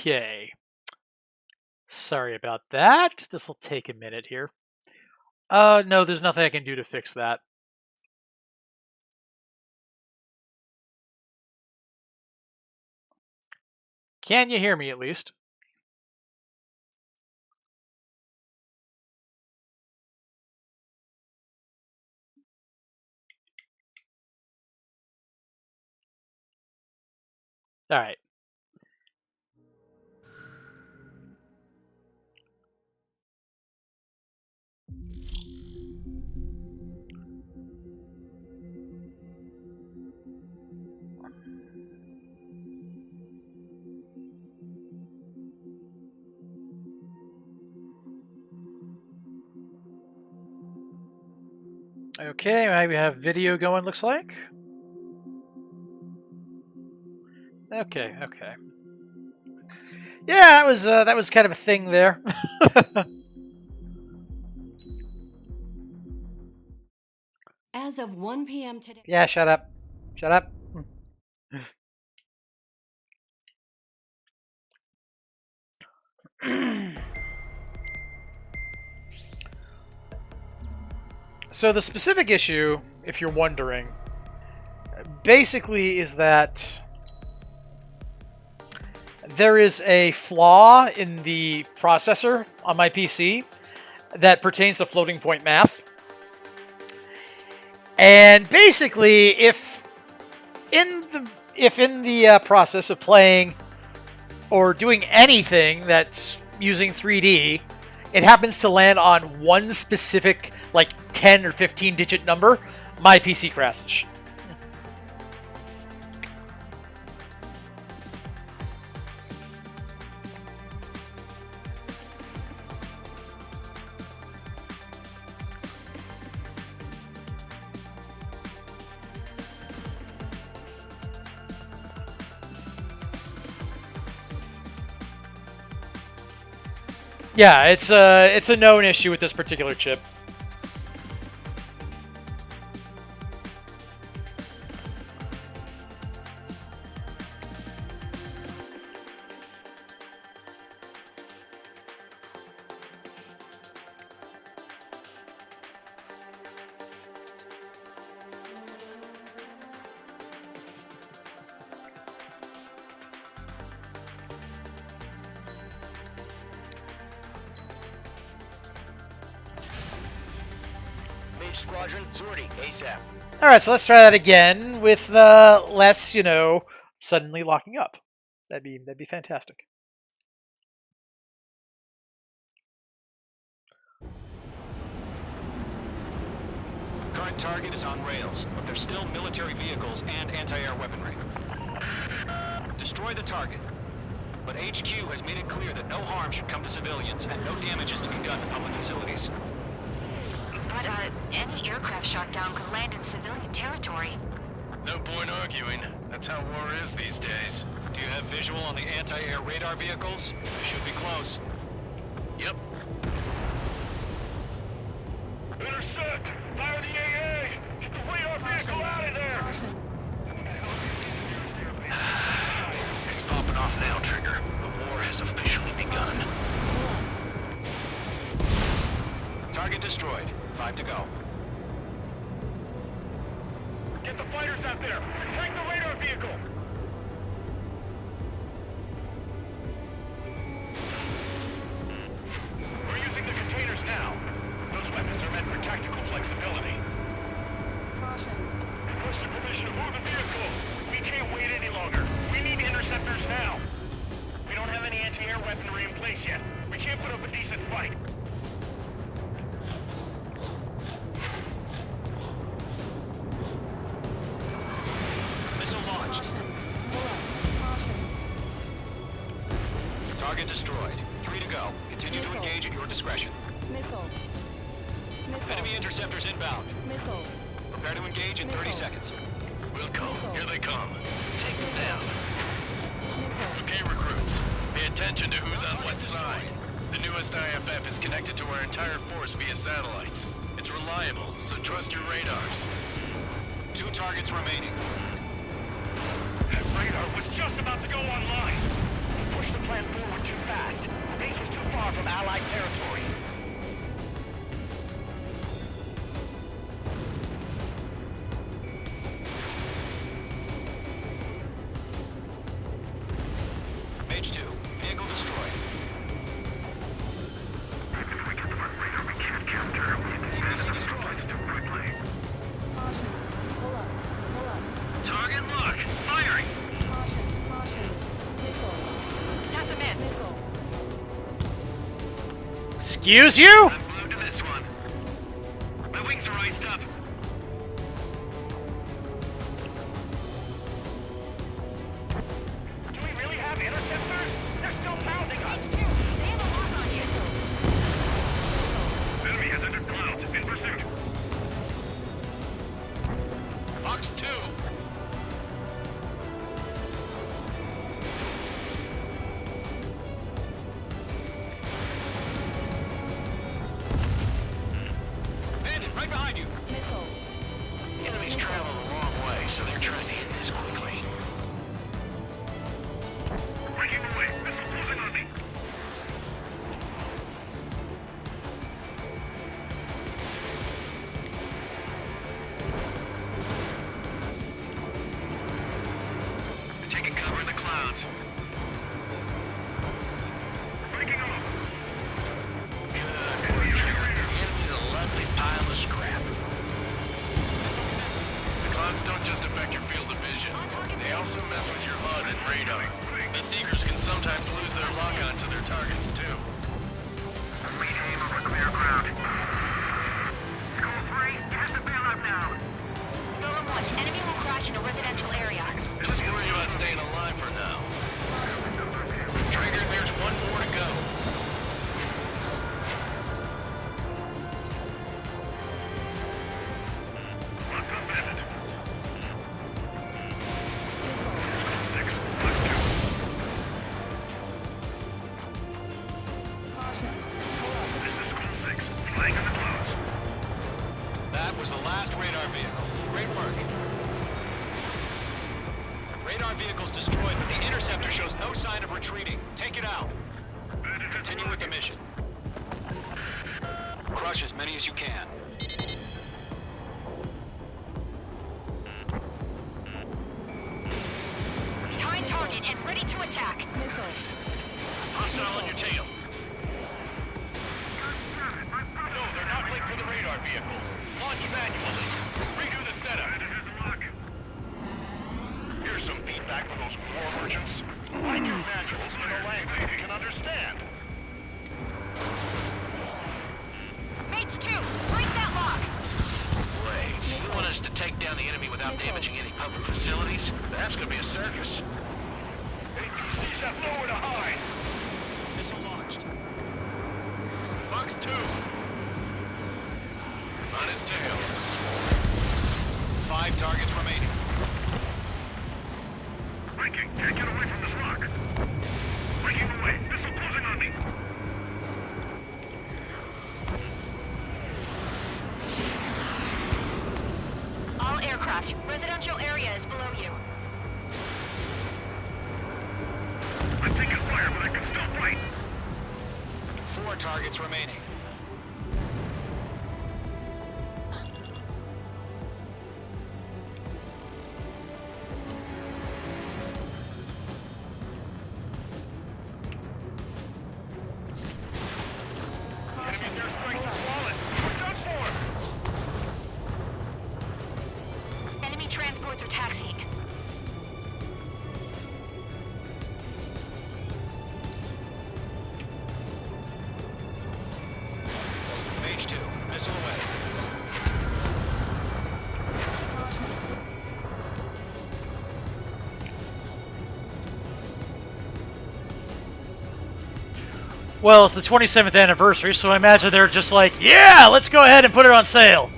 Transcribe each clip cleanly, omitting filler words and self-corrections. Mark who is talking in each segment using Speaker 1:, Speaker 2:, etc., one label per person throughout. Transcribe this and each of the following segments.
Speaker 1: Okay. Sorry about that. This will take a minute here. No, there's nothing I can do to fix that. Can you hear me at least? All right. Okay, maybe we have video going, looks like. Okay. Yeah, that was kind of a thing there.
Speaker 2: As of 1 p.m. today.
Speaker 1: Yeah, shut up. Shut up. So the specific issue, if you're wondering, basically is that there is a flaw in the processor on my PC that pertains to floating point math. And basically, if in the process of playing or doing anything that's using 3D, it happens to land on one specific, like 10 or 15 digit number, my PC crashes. Yeah, it's a known issue with this particular chip.
Speaker 3: Squadron, Zordy, ASAP.
Speaker 1: All right, so let's try that again with less, suddenly locking up. That'd be fantastic.
Speaker 3: Current target is on rails, but there's still military vehicles and anti-air weaponry. Destroy the target. But HQ has made it clear that no harm should come to civilians and no damage is to be done to public facilities.
Speaker 4: But, any aircraft shot down could land in civilian territory.
Speaker 5: No point arguing. That's how war is these days.
Speaker 3: Do you have visual on the anti-air radar vehicles? They should be close.
Speaker 5: Yep.
Speaker 6: Intercept! Fire the AA! Get the radar vehicle out of there!
Speaker 5: It's popping off now, Trigger. The war has officially begun.
Speaker 3: Target destroyed. 5 to go.
Speaker 6: Get the fighters out there! Protect the radar vehicle! We're using the containers now. Those weapons are meant for tactical flexibility. Requesting permission to move the vehicle. We can't wait any longer. We need interceptors now. We don't have any anti-air weaponry in place yet. We can't put up a decent fight.
Speaker 3: Missile launched. Target destroyed. 3 to go. Continue to engage at your discretion.
Speaker 2: Missile.
Speaker 3: Enemy interceptors inbound.
Speaker 2: Missile.
Speaker 3: Prepare to engage in 30 seconds.
Speaker 5: Wilco, here they come. Take them down. Okay, recruits. Pay attention to who's on what side. The newest IFF is connected to our entire force via satellites. It's reliable, so trust your radars.
Speaker 3: 2 targets remaining.
Speaker 6: That radar was just about to go online. Push the plan forward too fast. The base was too far from Allied territory.
Speaker 3: Mage 2, vehicle destroyed. EPC destroyed.
Speaker 5: Target lock. Firing.
Speaker 4: That's a miss.
Speaker 1: Excuse you?
Speaker 5: I'm glued to this one. My wings are iced up.
Speaker 6: Do we really have interceptors? They're still pounding us.
Speaker 4: They have a lock on you.
Speaker 6: Enemy has entered clouds. In pursuit.
Speaker 5: Box 2.
Speaker 3: Bandit, right behind you.
Speaker 5: Enemies travel a long way, so they're trying to hit this quickly.
Speaker 6: Breaking away. Missile closing on me.
Speaker 5: They're taking cover in the clouds.
Speaker 6: Breaking off.
Speaker 5: Good work, Trevor. The enemy's a lovely pile of scrap. The clouds don't just affect your field of vision. They also mess with your HUD and radar. The Seekers can sometimes lose their lock-on to their targets, too.
Speaker 6: We aim over clear ground. School 3, you have to bail out now.
Speaker 4: Golem 1, enemy will crash in a residential area.
Speaker 5: Just worry about staying alive for now. Trigger, there's one more to go.
Speaker 6: Lock on bandit. This is School 6, flying in the clouds.
Speaker 3: That was the last radar vehicle. Great work. Radar vehicle's destroyed, but the interceptor shows no sign of retreating. Take it out. Continue with the mission. Crush as many as you can.
Speaker 4: Behind target and ready to attack.
Speaker 5: Hostile on your tail.
Speaker 6: No, they're not linked to the radar vehicles. Launch manually. Redo the setup. Here's some feedback for those war merchants. Find your manuals in a language you can understand.
Speaker 4: Mates 2, break that lock.
Speaker 5: Wait, so you want us to take down the enemy without damaging any public facilities? That's gonna be a circus.
Speaker 6: APCs have nowhere to hide.
Speaker 3: Missile launched.
Speaker 5: Box 2. On his tail.
Speaker 3: 5 targets remaining.
Speaker 6: Breaking, can't get away from this rock. Breaking away, missile closing on me.
Speaker 4: All aircraft, residential area is below you.
Speaker 6: I'm taking fire, but I can still fight.
Speaker 3: 4 targets remaining.
Speaker 6: Enemy's airstrikes are flawless. We're done for.
Speaker 4: Enemy transports are taxiing.
Speaker 3: Mage 2, missile away.
Speaker 1: Well, it's the 27th anniversary, so I imagine they're just like, yeah, let's go ahead and put it on sale.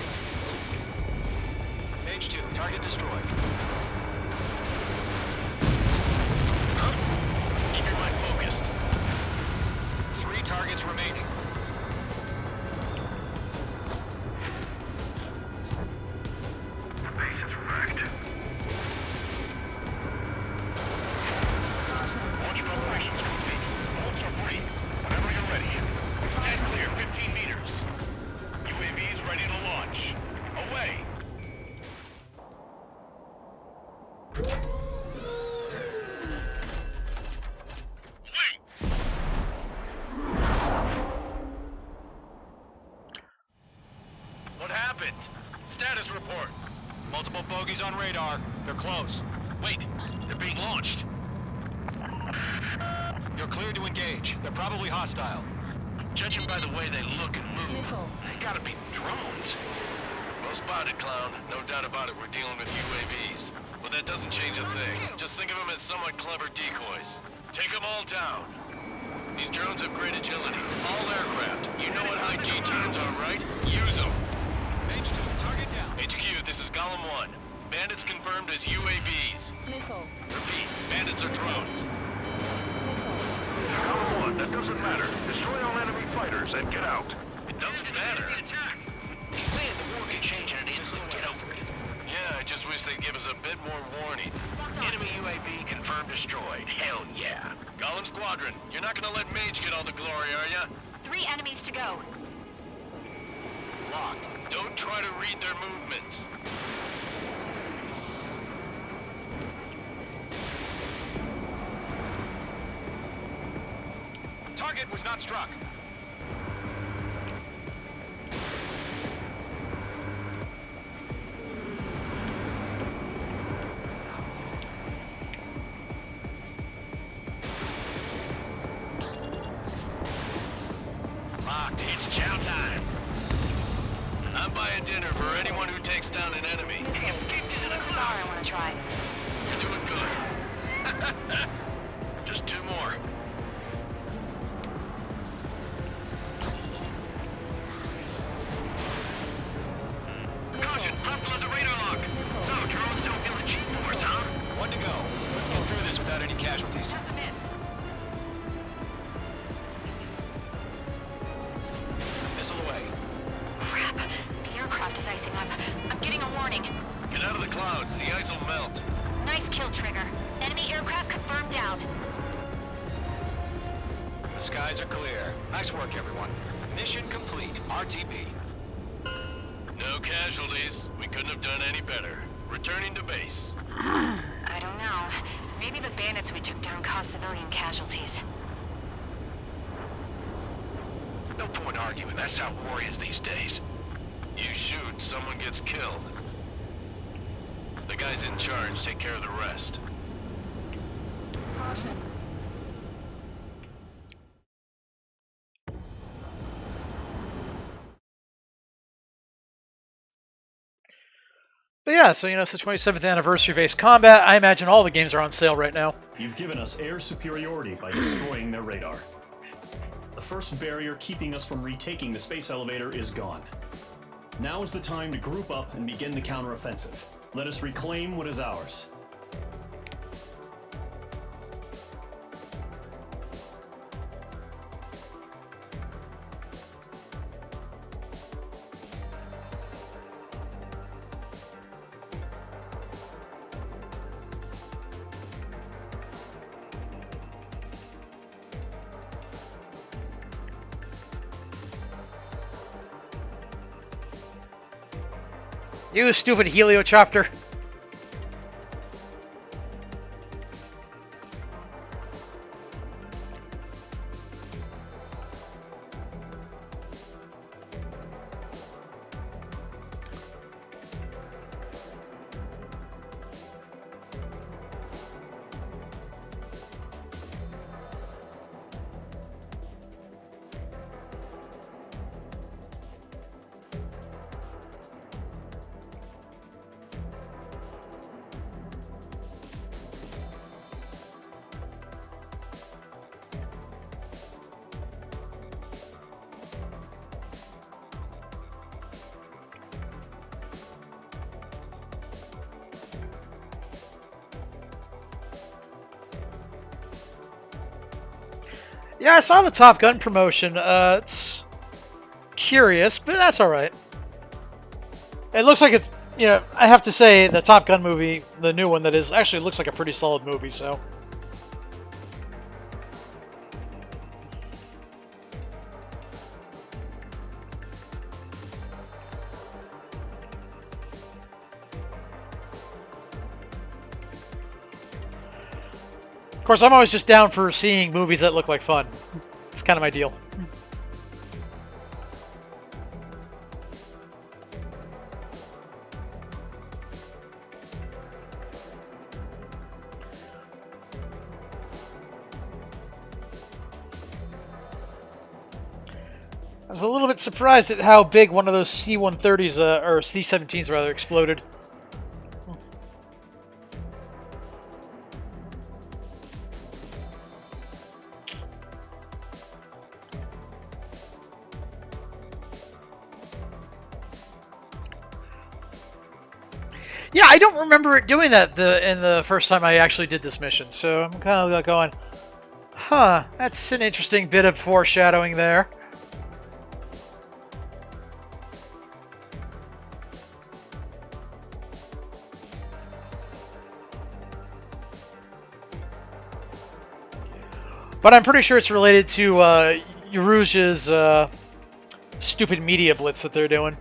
Speaker 3: Mage 2, target destroyed.
Speaker 5: Keep your mind focused.
Speaker 3: 3 targets remaining.
Speaker 6: The base is wrecked. Launch preparations complete.
Speaker 5: report.
Speaker 3: Multiple bogies on radar. They're close.
Speaker 5: Wait, they're being launched.
Speaker 3: You're cleared to engage. They're probably hostile.
Speaker 5: Judging by the way they look and move, they gotta be drones. Well spotted, clown. No doubt about it, we're dealing with UAVs. But that doesn't change a thing. Just think of them as somewhat clever decoys. Take them all down. These drones have great agility. All aircraft. You know what high G turns are, right? Use them.
Speaker 3: H2, target down.
Speaker 5: HQ, this is Golem 1. Bandits confirmed as UAVs. Repeat, bandits are drones.
Speaker 6: Golem 1, that doesn't matter. Destroy all enemy fighters and get out.
Speaker 5: It doesn't matter.
Speaker 3: He's saying the war can change in an instant. Get over it.
Speaker 5: Yeah, I just wish they'd give us a bit more warning. Enemy UAV confirmed destroyed. Hell yeah. Golem Squadron, you're not gonna let Mage get all the glory, are ya?
Speaker 4: 3 enemies to go.
Speaker 3: Locked.
Speaker 5: Don't try to read their movements.
Speaker 3: Target was not struck.
Speaker 5: Locked, it's chow time. I'm buying dinner for anyone who takes down an enemy.
Speaker 4: That's a bar I want to try.
Speaker 5: You're doing good. Just 2 more.
Speaker 6: Caution, hostile under radar lock. So, drones don't feel the G-force, huh?
Speaker 3: 1 to go. Let's get through this without any casualties.
Speaker 4: That's a miss.
Speaker 3: Missile away.
Speaker 4: Crap. The aircraft is icing up. I'm getting a warning.
Speaker 5: Get out of the clouds, the ice will melt.
Speaker 4: Nice kill, Trigger. Enemy aircraft confirmed down.
Speaker 3: The skies are clear. Nice work, everyone. Mission complete. RTB.
Speaker 5: No casualties. We couldn't have done any better. Returning to base.
Speaker 4: I don't know. Maybe the bandits we took down caused civilian casualties.
Speaker 5: No point arguing. That's how war is these days. You shoot, someone gets killed. The guys in charge take care of the rest.
Speaker 1: But yeah, so it's the 27th anniversary of Ace Combat. I imagine all the games are on sale right now.
Speaker 7: You've given us air superiority by destroying their radar. The first barrier keeping us from retaking the space elevator is gone. Now is the time to group up and begin the counteroffensive. Let us reclaim what is ours.
Speaker 1: You stupid heliocopter. Yeah, I saw the Top Gun promotion. It's curious, but that's all right. It looks like it's, I have to say the Top Gun movie, the new one that is, actually looks like a pretty solid movie, so. Of course, I'm always just down for seeing movies that look like fun. It's kind of my deal. was a little bit surprised at how big one of those C-130s, or C-17s rather, exploded. Yeah, I don't remember it doing that in the first time I actually did this mission, so I'm kind of like going, huh, that's an interesting bit of foreshadowing there. But I'm pretty sure it's related to Yaruja's stupid media blitz that they're doing.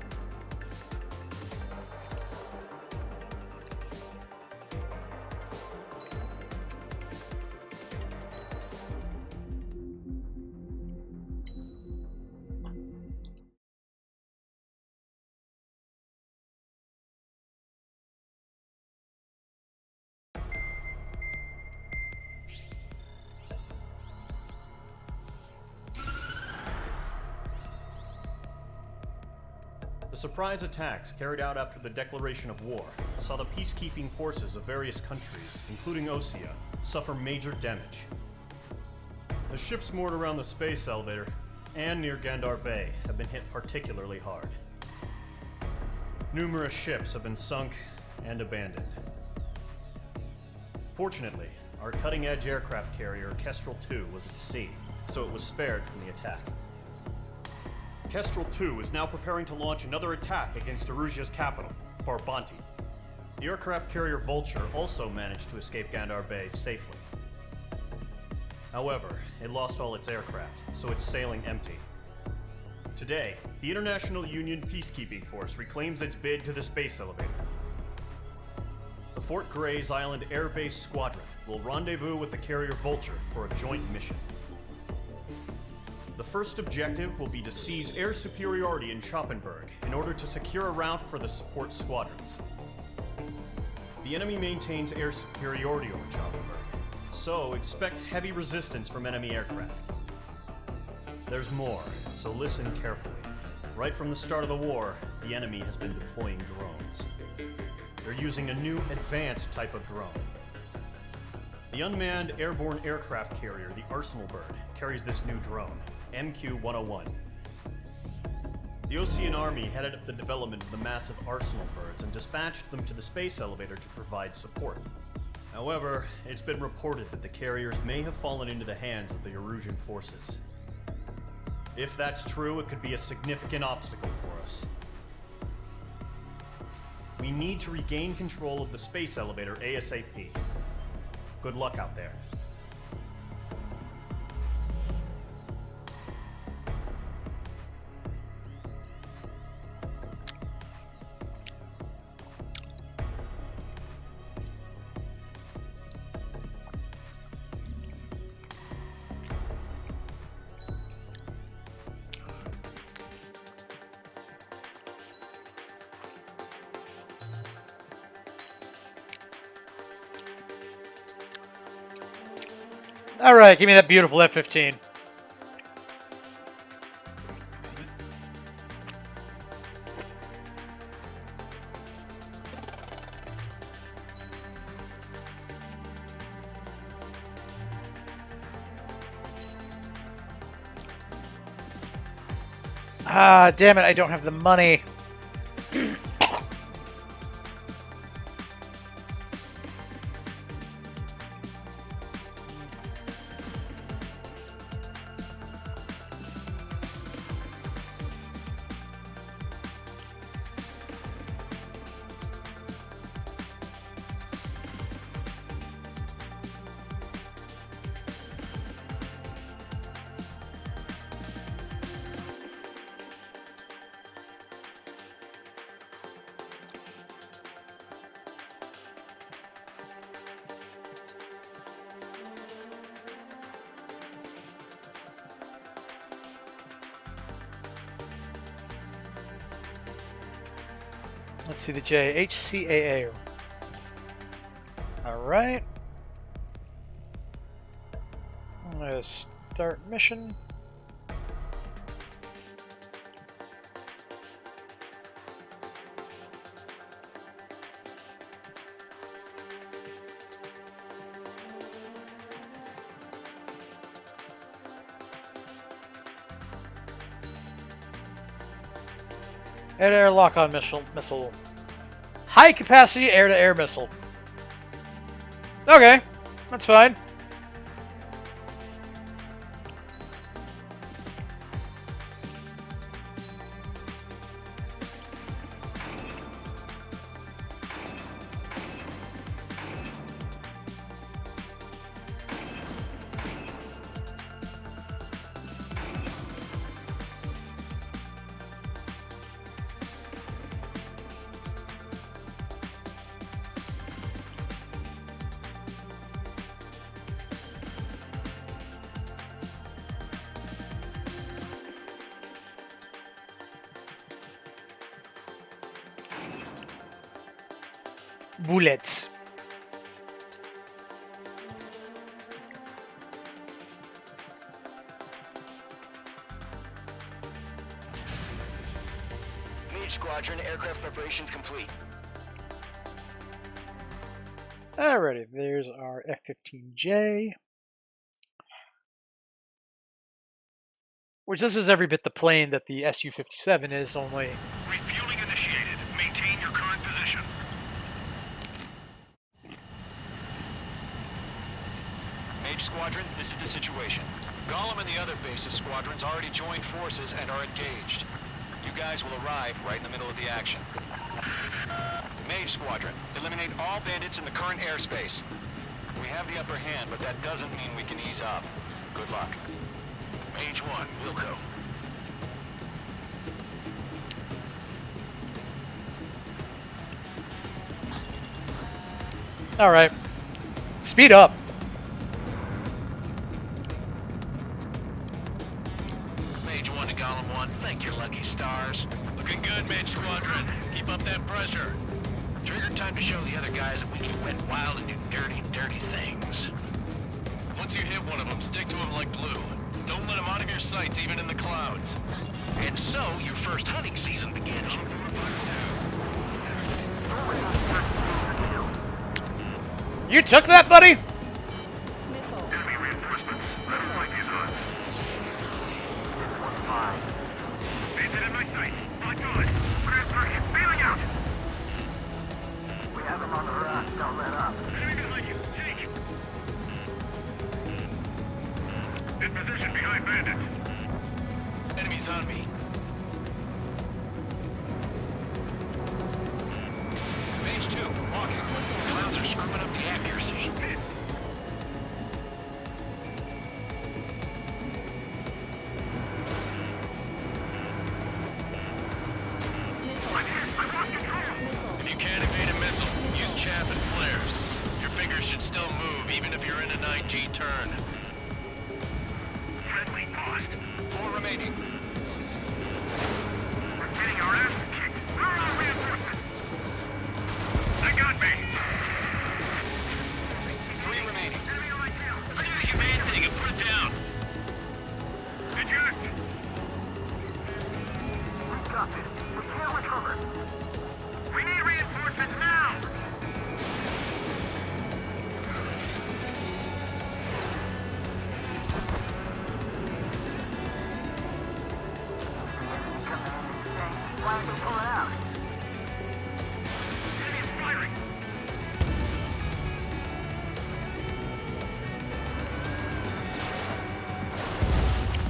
Speaker 7: The surprise attacks carried out after the declaration of war saw the peacekeeping forces of various countries, including Osea, suffer major damage. The ships moored around the space elevator and near Gandar Bay have been hit particularly hard. Numerous ships have been sunk and abandoned. Fortunately, our cutting-edge aircraft carrier Kestrel II was at sea, so it was spared from the attack. Kestrel II is now preparing to launch another attack against Erusia's capital, Farbanti. The aircraft carrier Vulture also managed to escape Gandar Bay safely. However, it lost all its aircraft, so it's sailing empty. Today, the International Union Peacekeeping Force reclaims its bid to the space elevator. The Fort Grays Island Air Base Squadron will rendezvous with the carrier Vulture for a joint mission. The first objective will be to seize air superiority in Schoppenberg in order to secure a route for the support squadrons. The enemy maintains air superiority over Schoppenberg, so expect heavy resistance from enemy aircraft. There's more, so listen carefully. Right from the start of the war, the enemy has been deploying drones. They're using a new advanced type of drone. The unmanned airborne aircraft carrier, the Arsenal Bird, carries this new drone, MQ-101. The Osean Army headed up the development of the massive Arsenal Birds and dispatched them to the space elevator to provide support. However, it's been reported that the carriers may have fallen into the hands of the Erusian forces. If that's true, it could be a significant obstacle for us. We need to regain control of the space elevator ASAP. Good luck out there.
Speaker 1: All right, give me that beautiful F-15. Ah, damn it, I don't have the money. Let's see the J. HCAA. All right. I'm going to start mission. Air-to-air lock-on missile. High-capacity air-to-air missile. Okay, that's fine. Bullets.
Speaker 3: Mage Squadron, aircraft preparations complete.
Speaker 1: Alrighty, there's our F-15J. Which this is every bit the plane that the Su-57 is, only...
Speaker 6: Refueling initiated. Maintain your current position.
Speaker 3: Mage Squadron, this is the situation. Gollum and the other bases squadrons already joined forces and are engaged. You guys will arrive right in the middle of the action. Mage Squadron, eliminate all bandits in the current airspace. We have the upper hand, but that doesn't mean we can ease up. Good luck.
Speaker 5: Mage 1, Wilco.
Speaker 1: Alright. Speed up.
Speaker 5: Mage 1 to Gollum 1, thank your lucky stars. Looking good, Mage Squadron. Keep up that pressure. Trigger time to show the other guys that we can went wild and do dirty, dirty things. Once you hit one of them, stick to him like glue. Don't let him out of your sights, even in the clouds. And so, your first hunting season begins.
Speaker 1: You took that, buddy?
Speaker 6: Enemy reinforcements. I don't like these odds. Bandit in my sight. Not good. Transfer failing out. We have him on the run. Don't let up. Enemy behind you. Take. In position behind bandit.
Speaker 5: Enemies on me.
Speaker 3: Mage 2, walking.
Speaker 5: Clouds are screwing up the accuracy. If you can't evade a missile, use chaff and flares. Your fingers should still move, even if you're in a 9G turn.
Speaker 6: Friendly lost.
Speaker 3: 4 remaining.
Speaker 6: We're getting our ass kicked. Where are our reinforcements? They got me.
Speaker 3: 3 remaining.
Speaker 6: Enemy on my tail.
Speaker 5: I got you, man. Take it, put it down.
Speaker 6: Eject. We got this. We can't recover. We need reinforcements now. Why are they pulling out? Enemy is firing.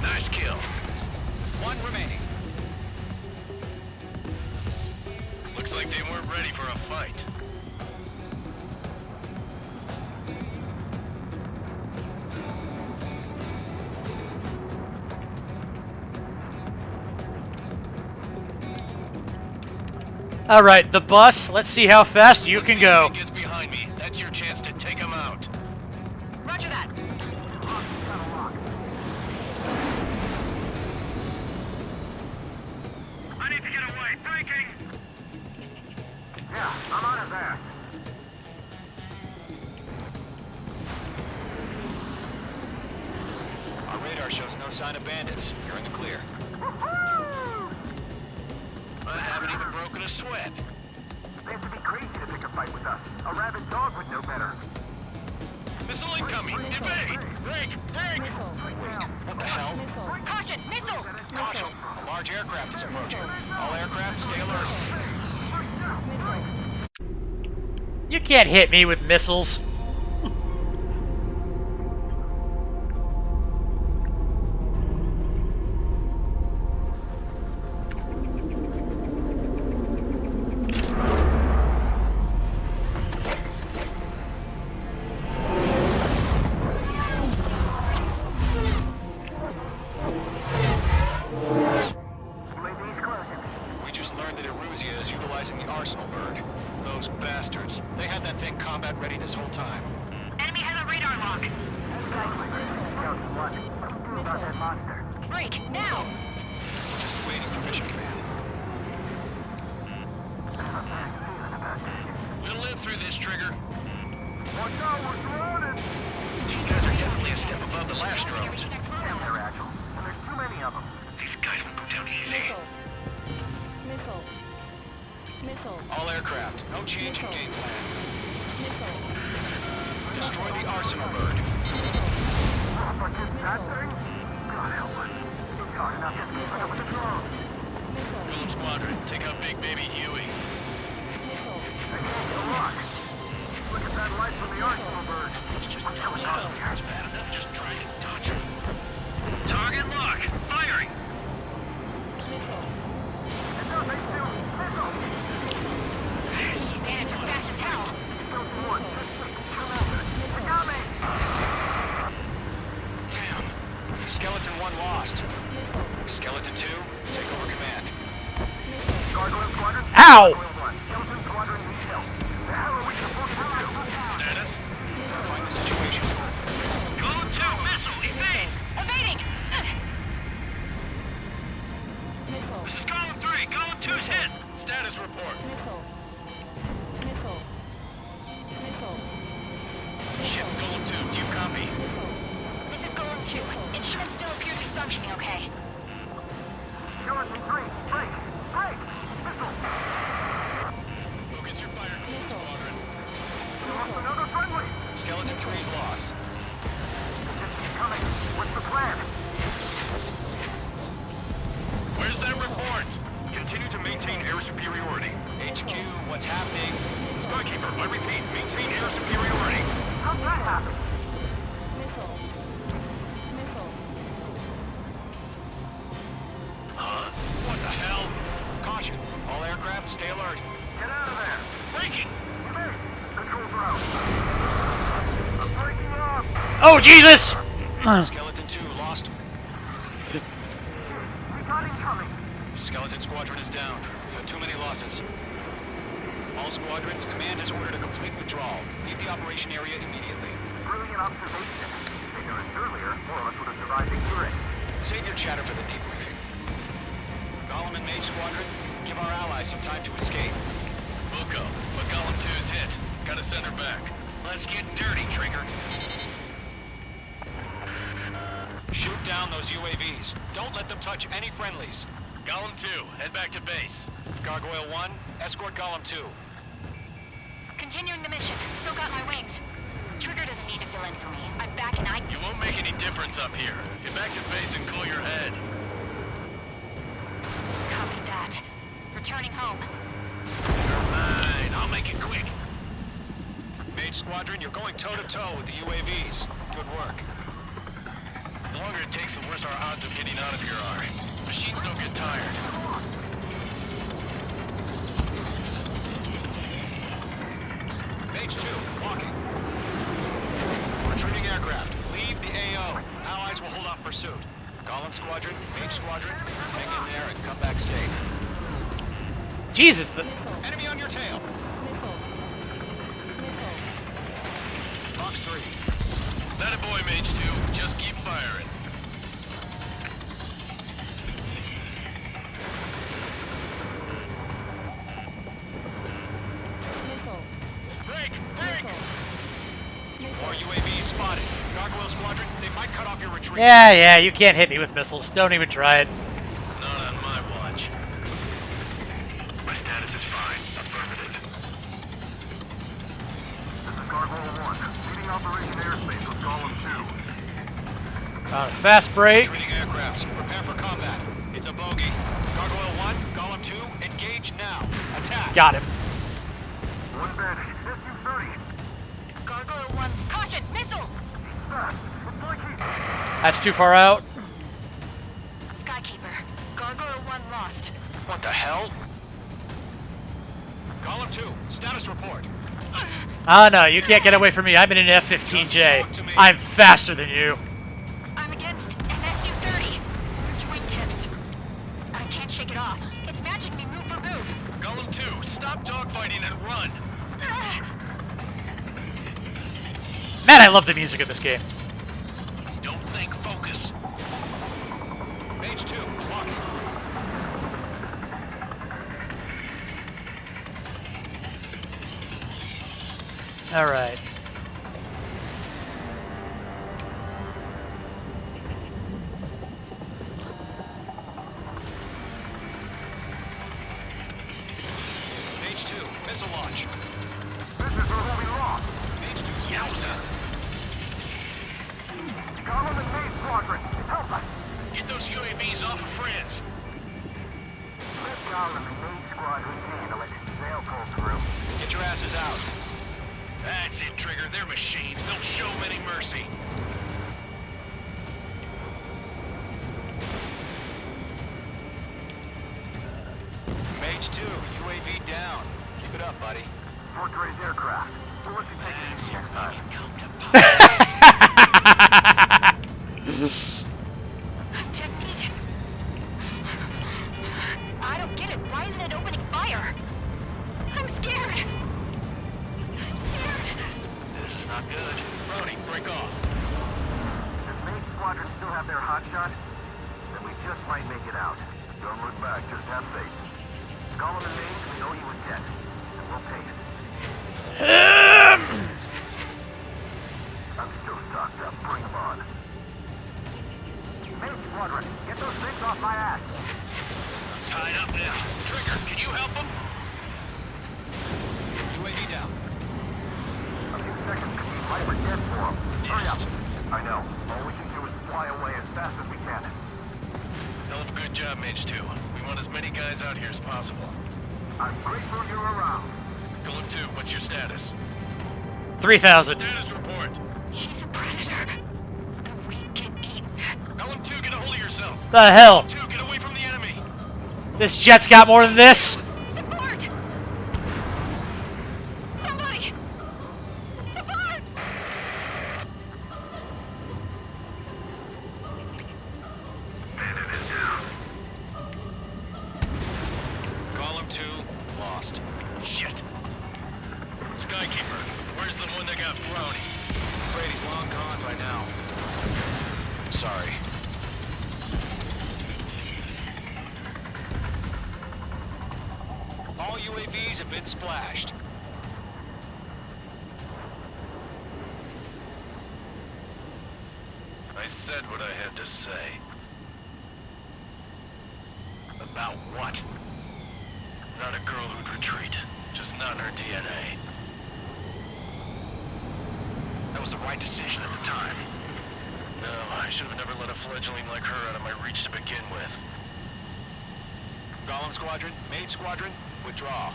Speaker 5: Nice kill.
Speaker 3: 1 remaining.
Speaker 5: Looks like they weren't ready for a fight.
Speaker 1: Alright, the bus. Let's see how fast you can go.
Speaker 5: Enemy gets behind me. That's your chance to take him out.
Speaker 4: Roger that.
Speaker 6: I need to get away. Breaking. Yeah, I'm on it there.
Speaker 3: Our radar shows no sign of bandits. You're in the clear.
Speaker 5: I haven't even broken a sweat.
Speaker 6: They have to be crazy to pick a fight with us. A rabid dog would know better.
Speaker 5: Missile incoming! Evade! Break! Break!
Speaker 3: What the hell?
Speaker 4: Caution! Missile!
Speaker 3: Caution! A large aircraft is approaching. All aircraft, stay alert.
Speaker 1: You can't hit me with missiles.
Speaker 3: We just learned that Eruzia is utilizing the Arsenal bird. Those bastards. They had that thing combat ready this whole time.
Speaker 4: Enemy has a radar lock. Break! Now!
Speaker 3: Just waiting for mission command.
Speaker 5: We'll live through this, Trigger. These guys are definitely a step above the last drones. These guys will go down easy.
Speaker 3: All aircraft, no change in game plan. Destroy the Arsenal bird.
Speaker 5: Rogue Squadron, take out Big Baby Huey. It's bad enough just trying to dodge him. Target lock! Firing!
Speaker 4: Man, it's fast as hell.
Speaker 3: Damn. Skeleton 1 lost. Skeleton 2, take over command.
Speaker 1: Ow!
Speaker 5: Status?
Speaker 3: Find the situation.
Speaker 5: Golem 2, missile, evade!
Speaker 4: Evading!
Speaker 5: This is Golem 3, Golem 2's hit! Status report. Ship, Golem 2, do you copy?
Speaker 4: This is Golem 2. Instruments still appear to be functioning okay.
Speaker 5: Focus your fire, Golem Squadron.
Speaker 3: Skeleton 3's lost.
Speaker 5: Where's that report?
Speaker 6: Continue to maintain air superiority.
Speaker 3: HQ, what's happening?
Speaker 6: Skykeeper, I repeat, maintain air superiority.
Speaker 5: Huh? What the hell?
Speaker 3: Caution, all aircraft, stay alert.
Speaker 6: Get out of there.
Speaker 5: Breaking!
Speaker 6: Controls are out. I'm breaking up.
Speaker 1: Oh, Jesus!
Speaker 3: Skeleton 2 lost.
Speaker 6: Recon incoming.
Speaker 3: Skeleton Squadron is down. We've had too many losses. All squadrons, command has ordered a complete withdrawal. Leave the operation area immediately.
Speaker 6: Brilliant observation. Ignorance earlier, more of us would have survived ignorance.
Speaker 3: Save your chatter for the debriefing. Golem and Mage Squadron, give our allies some time to escape.
Speaker 5: Buko, but Golem 2's hit. Gotta send her back. Let's get dirty, Trigger.
Speaker 3: Shoot down those UAVs. Don't let them touch any friendlies.
Speaker 5: Golem 2, head back to base.
Speaker 3: Gargoyle 1, escort Golem 2.
Speaker 4: Continuing the mission. Still got my wings. Trigger doesn't need to fill in for me. I'm back and I...
Speaker 5: You won't make any difference up here. Get back to base and cool your head.
Speaker 4: Copy that. Returning home.
Speaker 5: Never mind, I'll make it quick.
Speaker 3: Mage Squadron, you're going toe-to-toe with the UAVs. Good work.
Speaker 5: The longer it takes, the worse our odds of getting out of here are. Machines don't get tired.
Speaker 3: Mage 2, walking. Retreating aircraft. Leave the AO. Allies will hold off pursuit. Golem Squadron, Mage Squadron, hang in there and come back safe.
Speaker 1: Jesus, the...
Speaker 3: Enemy on your tail. Fox 3.
Speaker 5: That a boy, Mage 2. Just keep firing. Break! Break!
Speaker 3: More UAVs spotted. Gargoyle Squadron, they might cut off your retreat.
Speaker 1: Yeah, you can't hit me with missiles. Don't even try it.
Speaker 5: Not on my watch. My status is fine. Affirmative.
Speaker 6: Gargoyle 1, leading Operation Airspace with Golem 2.
Speaker 1: Fast break.
Speaker 3: Treating aircrafts. Prepare for combat. It's a bogey. Gargoyle 1, Golem 2, engage now. Attack.
Speaker 1: Got him.
Speaker 6: One Bandit, SU-30.
Speaker 4: Gargoyle 1, caution, missile!
Speaker 6: Fast. Looks like he...
Speaker 1: That's too far out.
Speaker 4: Skykeeper, Gargoyle 1 lost.
Speaker 3: What the hell? Golem 2, status report.
Speaker 1: Oh no, you can't get away from me. I'm in an F-15J. I'm faster than you.
Speaker 4: I'm against MSU-30. Wingtips. I can't shake it off. It's matching me move for move.
Speaker 5: Golem 2, stop dogfighting and run.
Speaker 1: Man, I love the music of this game.
Speaker 5: Don't think, focus.
Speaker 3: Mage 2, locking.
Speaker 1: All right.
Speaker 3: Mage 2, missile launch.
Speaker 6: This is where we lost.
Speaker 3: Mage 2's yowza.
Speaker 6: Golem and Main Squadron, help us.
Speaker 5: Get those UAVs off of France.
Speaker 6: Let Golem and Main Squadron handle it. They'll pull through.
Speaker 3: Get your asses out.
Speaker 5: That's it, Trigger. They're machines. Don't show them any mercy.
Speaker 3: Mage 2, UAV down. Keep it up, buddy.
Speaker 6: Fort-raised aircraft. We'll let you take it easy next time.
Speaker 4: I'm 10 feet. I don't get it. Why isn't it opening fire? I'm scared. I'm scared.
Speaker 5: This is not good. Brody, break off.
Speaker 6: Does Main Squadron still have their hotshot? Then we just might make it out. Don't look back, just have faith. Golem and Main, we owe you a debt. And we'll pay it. I'm still stocked up. Bring them on. Main Squadron, get those things off my ass.
Speaker 5: I'm tied up now. Trigger, can you help them?
Speaker 3: UAV down.
Speaker 6: A few seconds could be life or death for them. Hurry up. I know. All we can do is fly away as fast as we can.
Speaker 5: Hell of a good job, Mage 2. We want as many guys out here as possible.
Speaker 6: I'm grateful you're around.
Speaker 5: Golem 2, what's your status?
Speaker 1: 3,000.
Speaker 5: Status report.
Speaker 4: He's a predator. The weak can eat.
Speaker 5: Golem 2, get a hold of yourself.
Speaker 1: The hell?
Speaker 5: 2, get away from the enemy.
Speaker 1: This jet's got more than this.
Speaker 4: Support! Somebody! Support!
Speaker 3: Golem 2, lost.
Speaker 5: Shit. Skykeeper, where's the one that got Brownie?
Speaker 3: Afraid he's long gone by now. Sorry. All UAVs have been splashed.
Speaker 5: I said what I had to say. About what? Not a girl who'd retreat. Just not in her DNA. That was the right decision at the time. No, I should have never let a fledgling like her out of my reach to begin with.
Speaker 3: Golem Squadron, Mage Squadron, withdraw.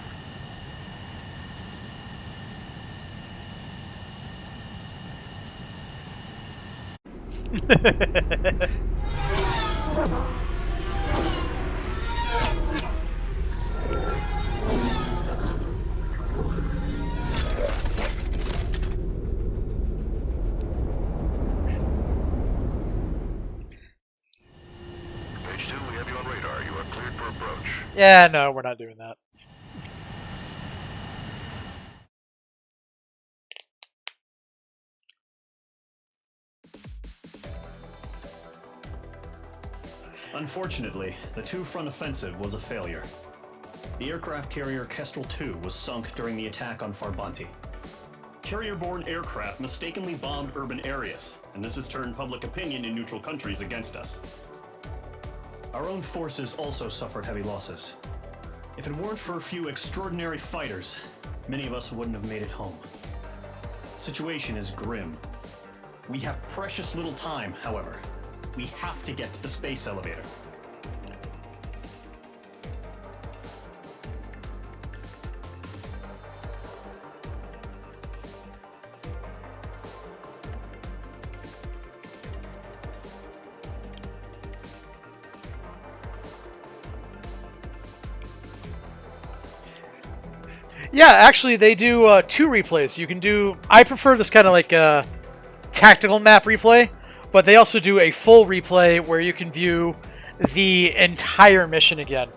Speaker 5: H2, we have you on radar. You are cleared for approach.
Speaker 1: Yeah, no, we're not doing that.
Speaker 7: Unfortunately, the two-front offensive was a failure. The aircraft carrier Kestrel II was sunk during the attack on Farbanti. Carrier-borne aircraft mistakenly bombed urban areas, and this has turned public opinion in neutral countries against us. Our own forces also suffered heavy losses. If it weren't for a few extraordinary fighters, many of us wouldn't have made it home. The situation is grim. We have precious little time, however. We have to get to the space elevator.
Speaker 1: Yeah, actually, they do 2 replays. You can do... I prefer this kind of like tactical map replay, but they also do a full replay where you can view the entire mission again.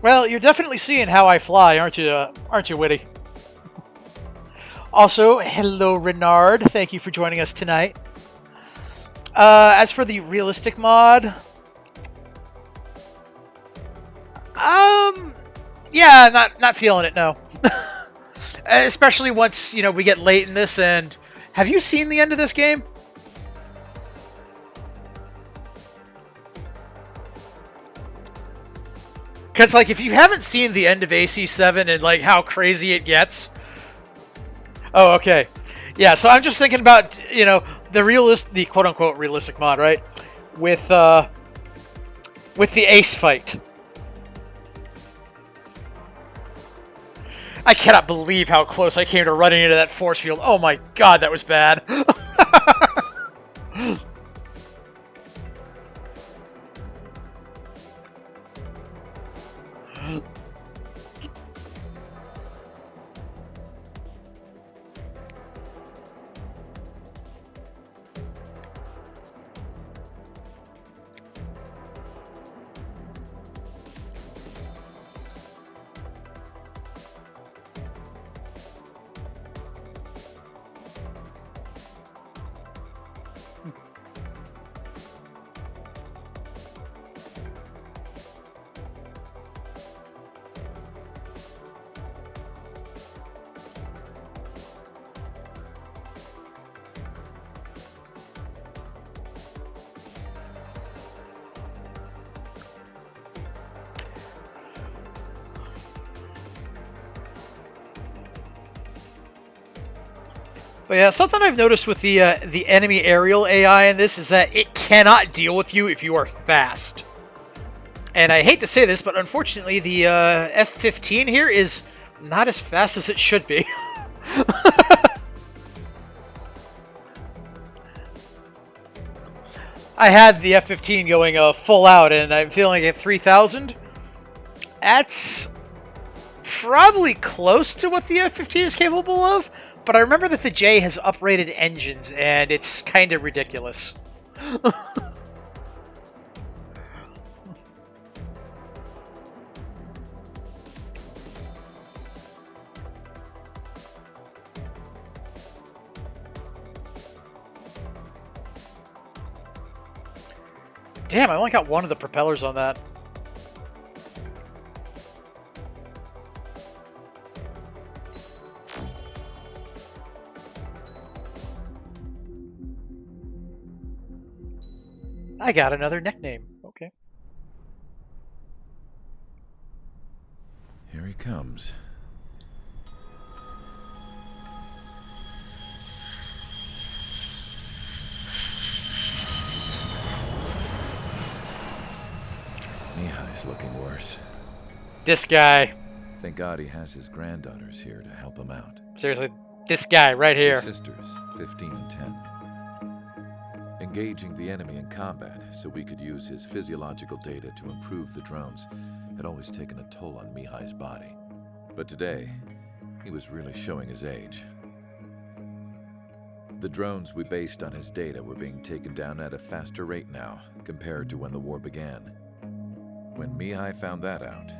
Speaker 1: Well, you're definitely seeing how I fly, aren't you, Witty? Also, hello, Renard. Thank you for joining us tonight. As for the realistic mod, yeah, not feeling it. No, especially once we get late in this. And have you seen the end of this game? Because like, if you haven't seen the end of AC7 and like how crazy it gets. Oh, okay. Yeah, so I'm just thinking about, the quote-unquote realistic mod, right? With the Ace fight. I cannot believe how close I came to running into that force field. Oh my god, that was bad. But yeah, something I've noticed with the enemy aerial AI in this is that it cannot deal with you if you are fast. And I hate to say this, but unfortunately the F-15 here is not as fast as it should be. I had the F-15 going full out, and I'm feeling at 3,000. That's probably close to what the F-15 is capable of. But I remember that the J has uprated engines, and it's kind of ridiculous. Damn, I only got one of the propellers on that. I got another nickname. Okay.
Speaker 8: Here he comes. Mihai's looking worse.
Speaker 1: This guy.
Speaker 8: Thank God he has his granddaughters here to help him out.
Speaker 1: Seriously, this guy right here.
Speaker 8: His sisters, 15 and 10. Engaging the enemy in combat so we could use his physiological data to improve the drones had always taken a toll on Mihai's body. But today, he was really showing his age. The drones we based on his data were being taken down at a faster rate now compared to when the war began. When Mihai found that out,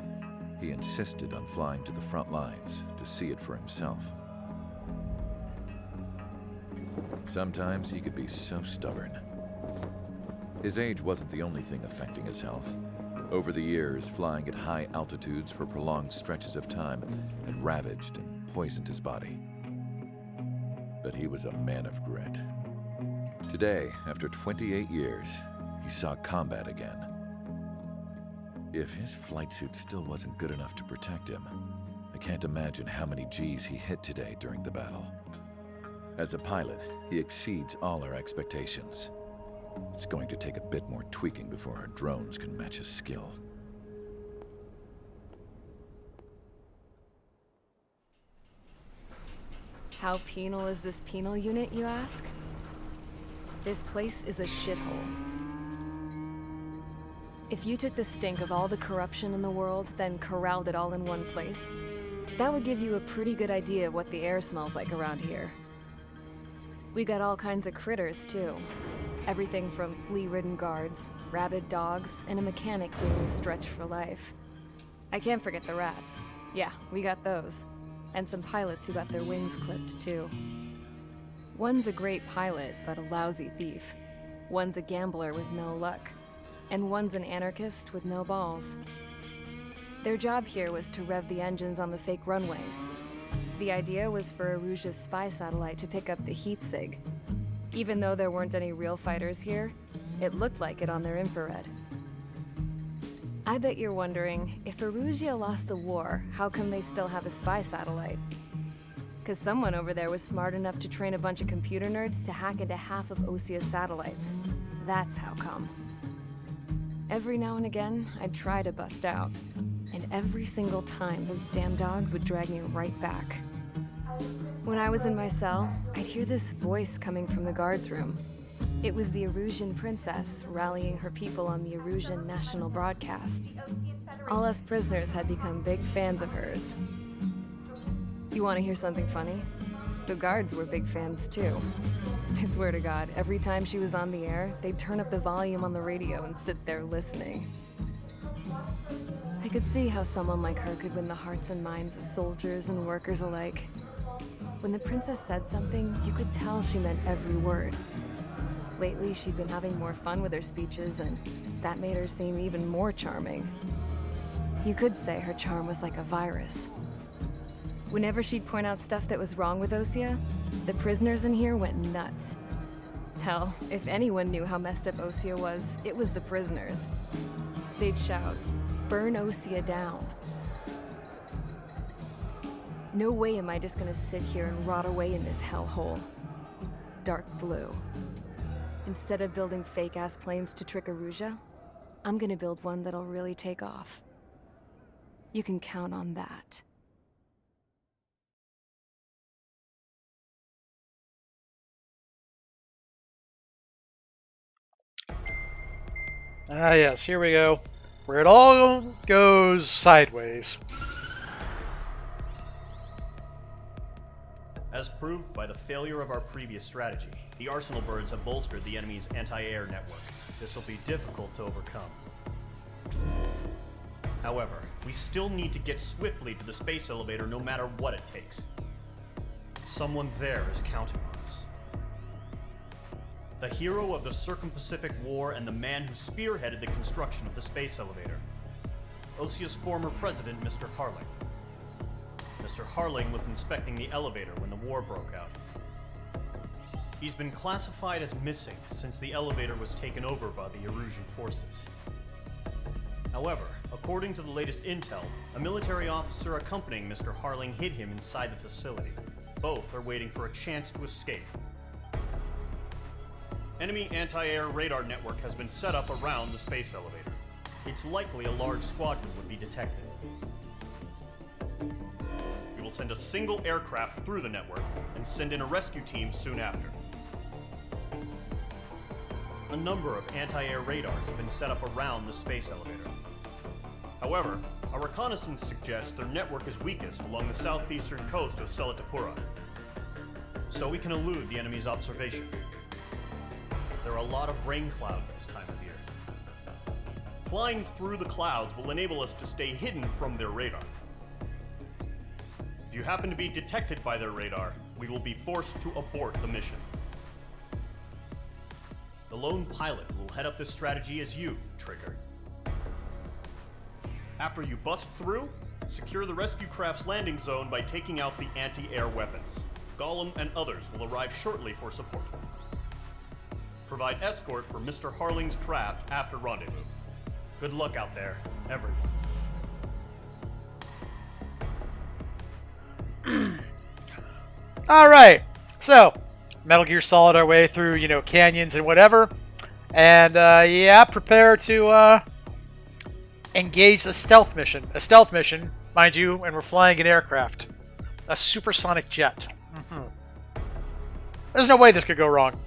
Speaker 8: he insisted on flying to the front lines to see it for himself. Sometimes he could be so stubborn. His age wasn't the only thing affecting his health. Over the years, flying at high altitudes for prolonged stretches of time had ravaged and poisoned his body. But he was a man of grit. Today, after 28 years, he saw combat again. If his flight suit still wasn't good enough to protect him, I can't imagine how many G's he hit today during the battle. As a pilot, he exceeds all our expectations. It's going to take a bit more tweaking before our drones can match his skill.
Speaker 9: How penal is this penal unit, you ask? This place is a shithole. If you took the stink of all the corruption in the world, then corralled it all in one place, that would give you a pretty good idea of what the air smells like around here. We got all kinds of critters, too. Everything from flea-ridden guards, rabid dogs, and a mechanic doing stretch for life. I can't forget the rats. Yeah, we got those. And some pilots who got their wings clipped, too. One's a great pilot, but a lousy thief. One's a gambler with no luck. And one's an anarchist with no balls. Their job here was to rev the engines on the fake runways. The idea was for Erusia's spy satellite to pick up the heat sig. Even though there weren't any real fighters here, it looked like it on their infrared. I bet you're wondering, if Erusia lost the war, how come they still have a spy satellite? Because someone over there was smart enough to train a bunch of computer nerds to hack into half of Osia's satellites. That's how come. Every now and again, I'd try to bust out. And every single time, those damn dogs would drag me right back. When I was in my cell, I'd hear this voice coming from the guards room. It was the Erusian princess rallying her people on the Erusian national broadcast. All us prisoners had become big fans of hers. You want to hear something funny? The guards were big fans too. I swear to God, every time she was on the air, they'd turn up the volume on the radio and sit there listening. I could see how someone like her could win the hearts and minds of soldiers and workers alike. When the princess said something, you could tell she meant every word. Lately, she'd been having more fun with her speeches, and that made her seem even more charming. You could say her charm was like a virus. Whenever she'd point out stuff that was wrong with Osia, the prisoners in here went nuts. Hell, if anyone knew how messed up Osia was, it was the prisoners. They'd shout, "Burn Osia down." No way am I just gonna sit here and rot away in this hellhole. Dark blue. Instead of building fake-ass planes to trick Erusia, I'm gonna build one that'll really take off. You can count on that.
Speaker 1: Ah, yes, here we go. Where it all goes sideways.
Speaker 7: As proved by the failure of our previous strategy, the Arsenal birds have bolstered the enemy's anti-air network. This will be difficult to overcome. However, we still need to get swiftly to the space elevator no matter what it takes. Someone there is counting on us. The hero of the Circum-Pacific War and the man who spearheaded the construction of the space elevator. Osia's former president, Mr. Harling. Mr. Harling was inspecting the elevator when the war broke out. He's been classified as missing since the elevator was taken over by the Erusian forces. However, according to the latest intel, a military officer accompanying Mr. Harling hid him inside the facility. Both are waiting for a chance to escape. Enemy anti-air radar network has been set up around the space elevator. It's likely a large squadron would be detected. We will send a single aircraft through the network and send in a rescue team soon after. A number of anti-air radars have been set up around the space elevator. However, our reconnaissance suggests their network is weakest along the southeastern coast of Selatapura, so we can elude the enemy's observation. There are a lot of rain clouds this time of year. Flying through the clouds will enable us to stay hidden from their radar. If you happen to be detected by their radar, we will be forced to abort the mission. The lone pilot will head up this strategy as you, Trigger. After you bust through, secure the rescue craft's landing zone by taking out the anti-air weapons. Gollum and others will arrive shortly for support. provide escort for Mr. Harling's craft after rendezvous. Good luck out there, everyone.
Speaker 1: All right, so Metal Gear Solid our way through, you know, canyons and whatever, and yeah, prepare to engage the stealth mission. A stealth mission, mind you, and we're flying an aircraft, a supersonic jet. There's no way this could go wrong.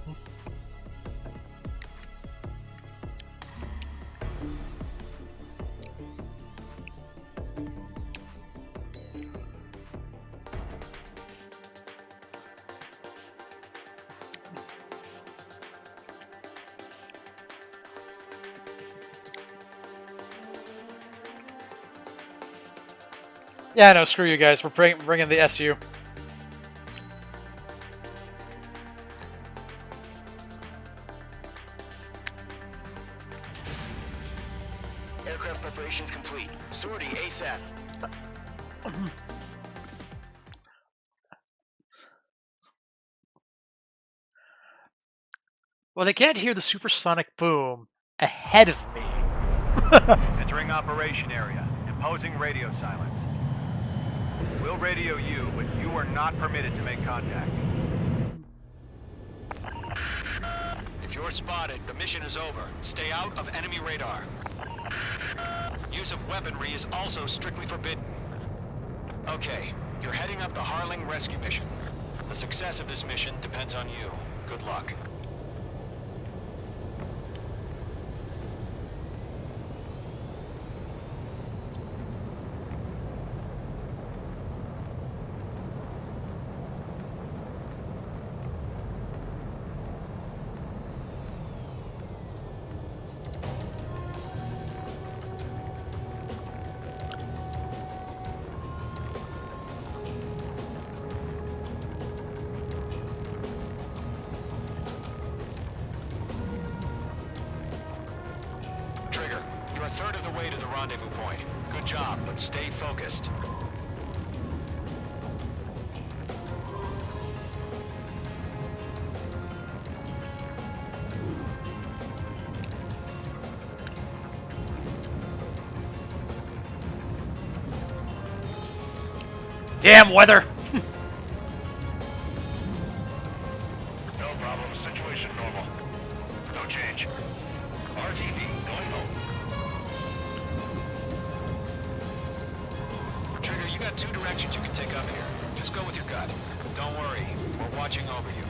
Speaker 1: Yeah, no, screw you guys. We're bringing the SU.
Speaker 3: Aircraft preparations complete. Sortie ASAP.
Speaker 1: Well, they can't hear the supersonic boom ahead of me.
Speaker 10: Entering operation area. Imposing radio silence. We'll radio you, but you are not permitted to make contact.
Speaker 3: If you're spotted, the mission is over. Stay out of enemy radar. Use of weaponry is also strictly forbidden. Okay, you're heading up the Harling rescue mission. The success of this mission depends on you. Good luck. Trigger, you're a third of the way to the rendezvous point. Good job, but stay focused.
Speaker 1: Damn weather!
Speaker 5: No problem. Situation normal. No change. RTV going home.
Speaker 3: Trigger, you got two directions you can take up here. Just go with your gut. Don't worry, we're watching over you.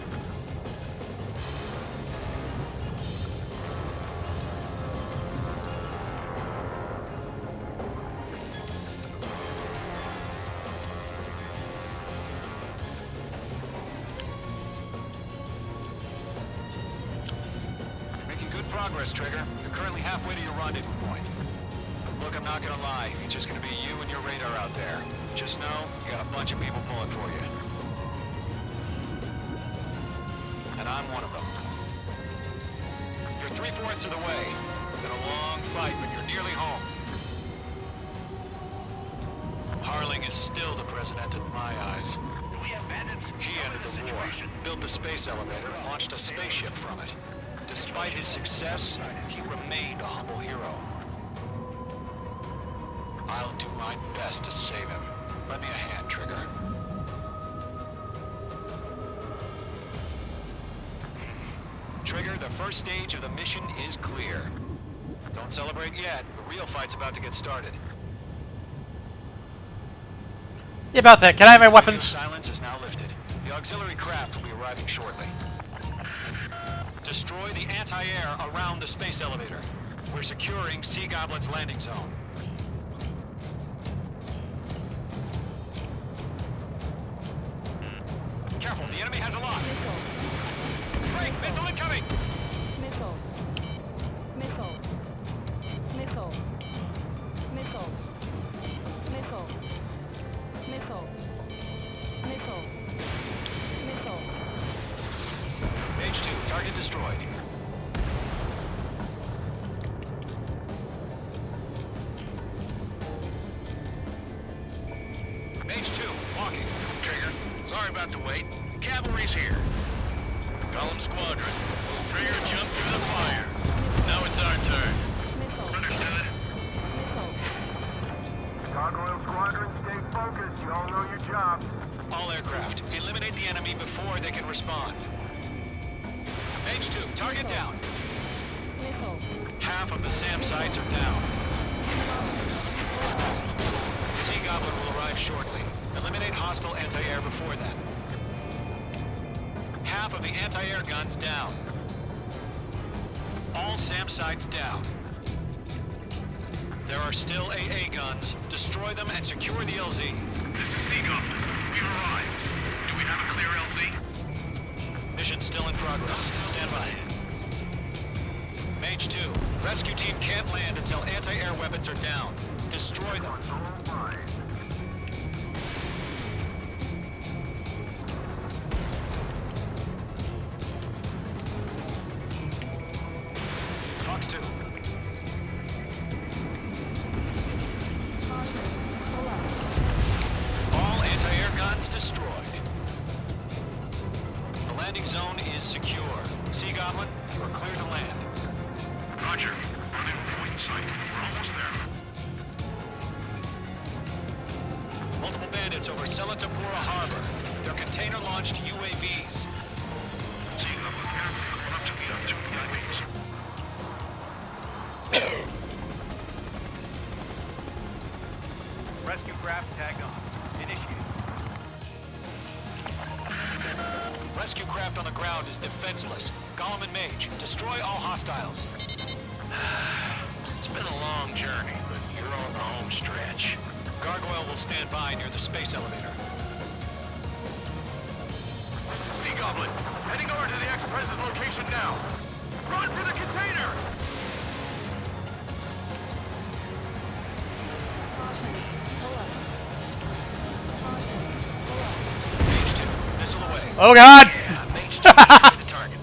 Speaker 3: Making good progress, Trigger. You're currently halfway to your rendezvous point. Look, I'm not gonna lie. It's just gonna be you and your radar out there. Just know, you got a bunch of people pulling for you. And I'm one of them. You're 3/4 of the way. Been a long fight, but you're nearly home. Harling is still the president in my eyes. He ended the war, built the space elevator, and launched a spaceship from it. Despite his success, he remained a humble hero. I'll do my best to save him. Lend me a hand, Trigger. Trigger, the first stage of the mission is clear. Don't celebrate yet. The real fight's about to get started.
Speaker 1: Yeah, about that. Can I have my weapons?
Speaker 3: Silence is now lifted. The auxiliary craft will be arriving shortly. Destroy the anti-air around the space elevator. We're securing Sea Goblin's landing zone. Careful, the enemy has a lock. Break! Missile incoming!
Speaker 2: Missile. Missile. Missile. Missile. Missile. Missile. Missile. Missile.
Speaker 3: H2, target destroyed. H2, walking.
Speaker 5: Trigger, sorry about the wait. Cavalry's here. Column Squadron. Trigger jumped
Speaker 3: Mage 2, target down.
Speaker 2: Missile.
Speaker 3: Half of the SAM sites are down. Sea Goblin will arrive shortly. Eliminate hostile anti-air before then. Half of the anti-air guns down. All SAM sites down. There are still AA guns. Destroy them and secure the LZ.
Speaker 5: This is Sea Goblin. We've arrived. Do we have a clear LZ?
Speaker 3: Mission still in progress. Stand by. Mage 2, rescue team can't land until anti-air weapons are down. Destroy them. Fox 2. All anti-air guns destroyed. The landing zone is secure. Sea Goblin, you are clear to land.
Speaker 5: Roger. Running point sight. We're almost there.
Speaker 3: Multiple bandits over Selatapura Harbor. They're container-launched UAVs.
Speaker 5: Sea Goblin, we're up to the two UAVs.
Speaker 10: Rescue craft tag on. Initiate.
Speaker 3: Rescue craft on the ground is defenseless. Gollum and Mage, destroy all hostiles.
Speaker 5: It's been a long journey, but you're on the home stretch.
Speaker 3: Gargoyle will stand by near the space elevator.
Speaker 5: Sea Goblin, heading over to the Express's location now. Run for the container!
Speaker 3: Mage 2, missile away.
Speaker 1: Oh God!
Speaker 5: Yeah, Mage 2, destroy the target.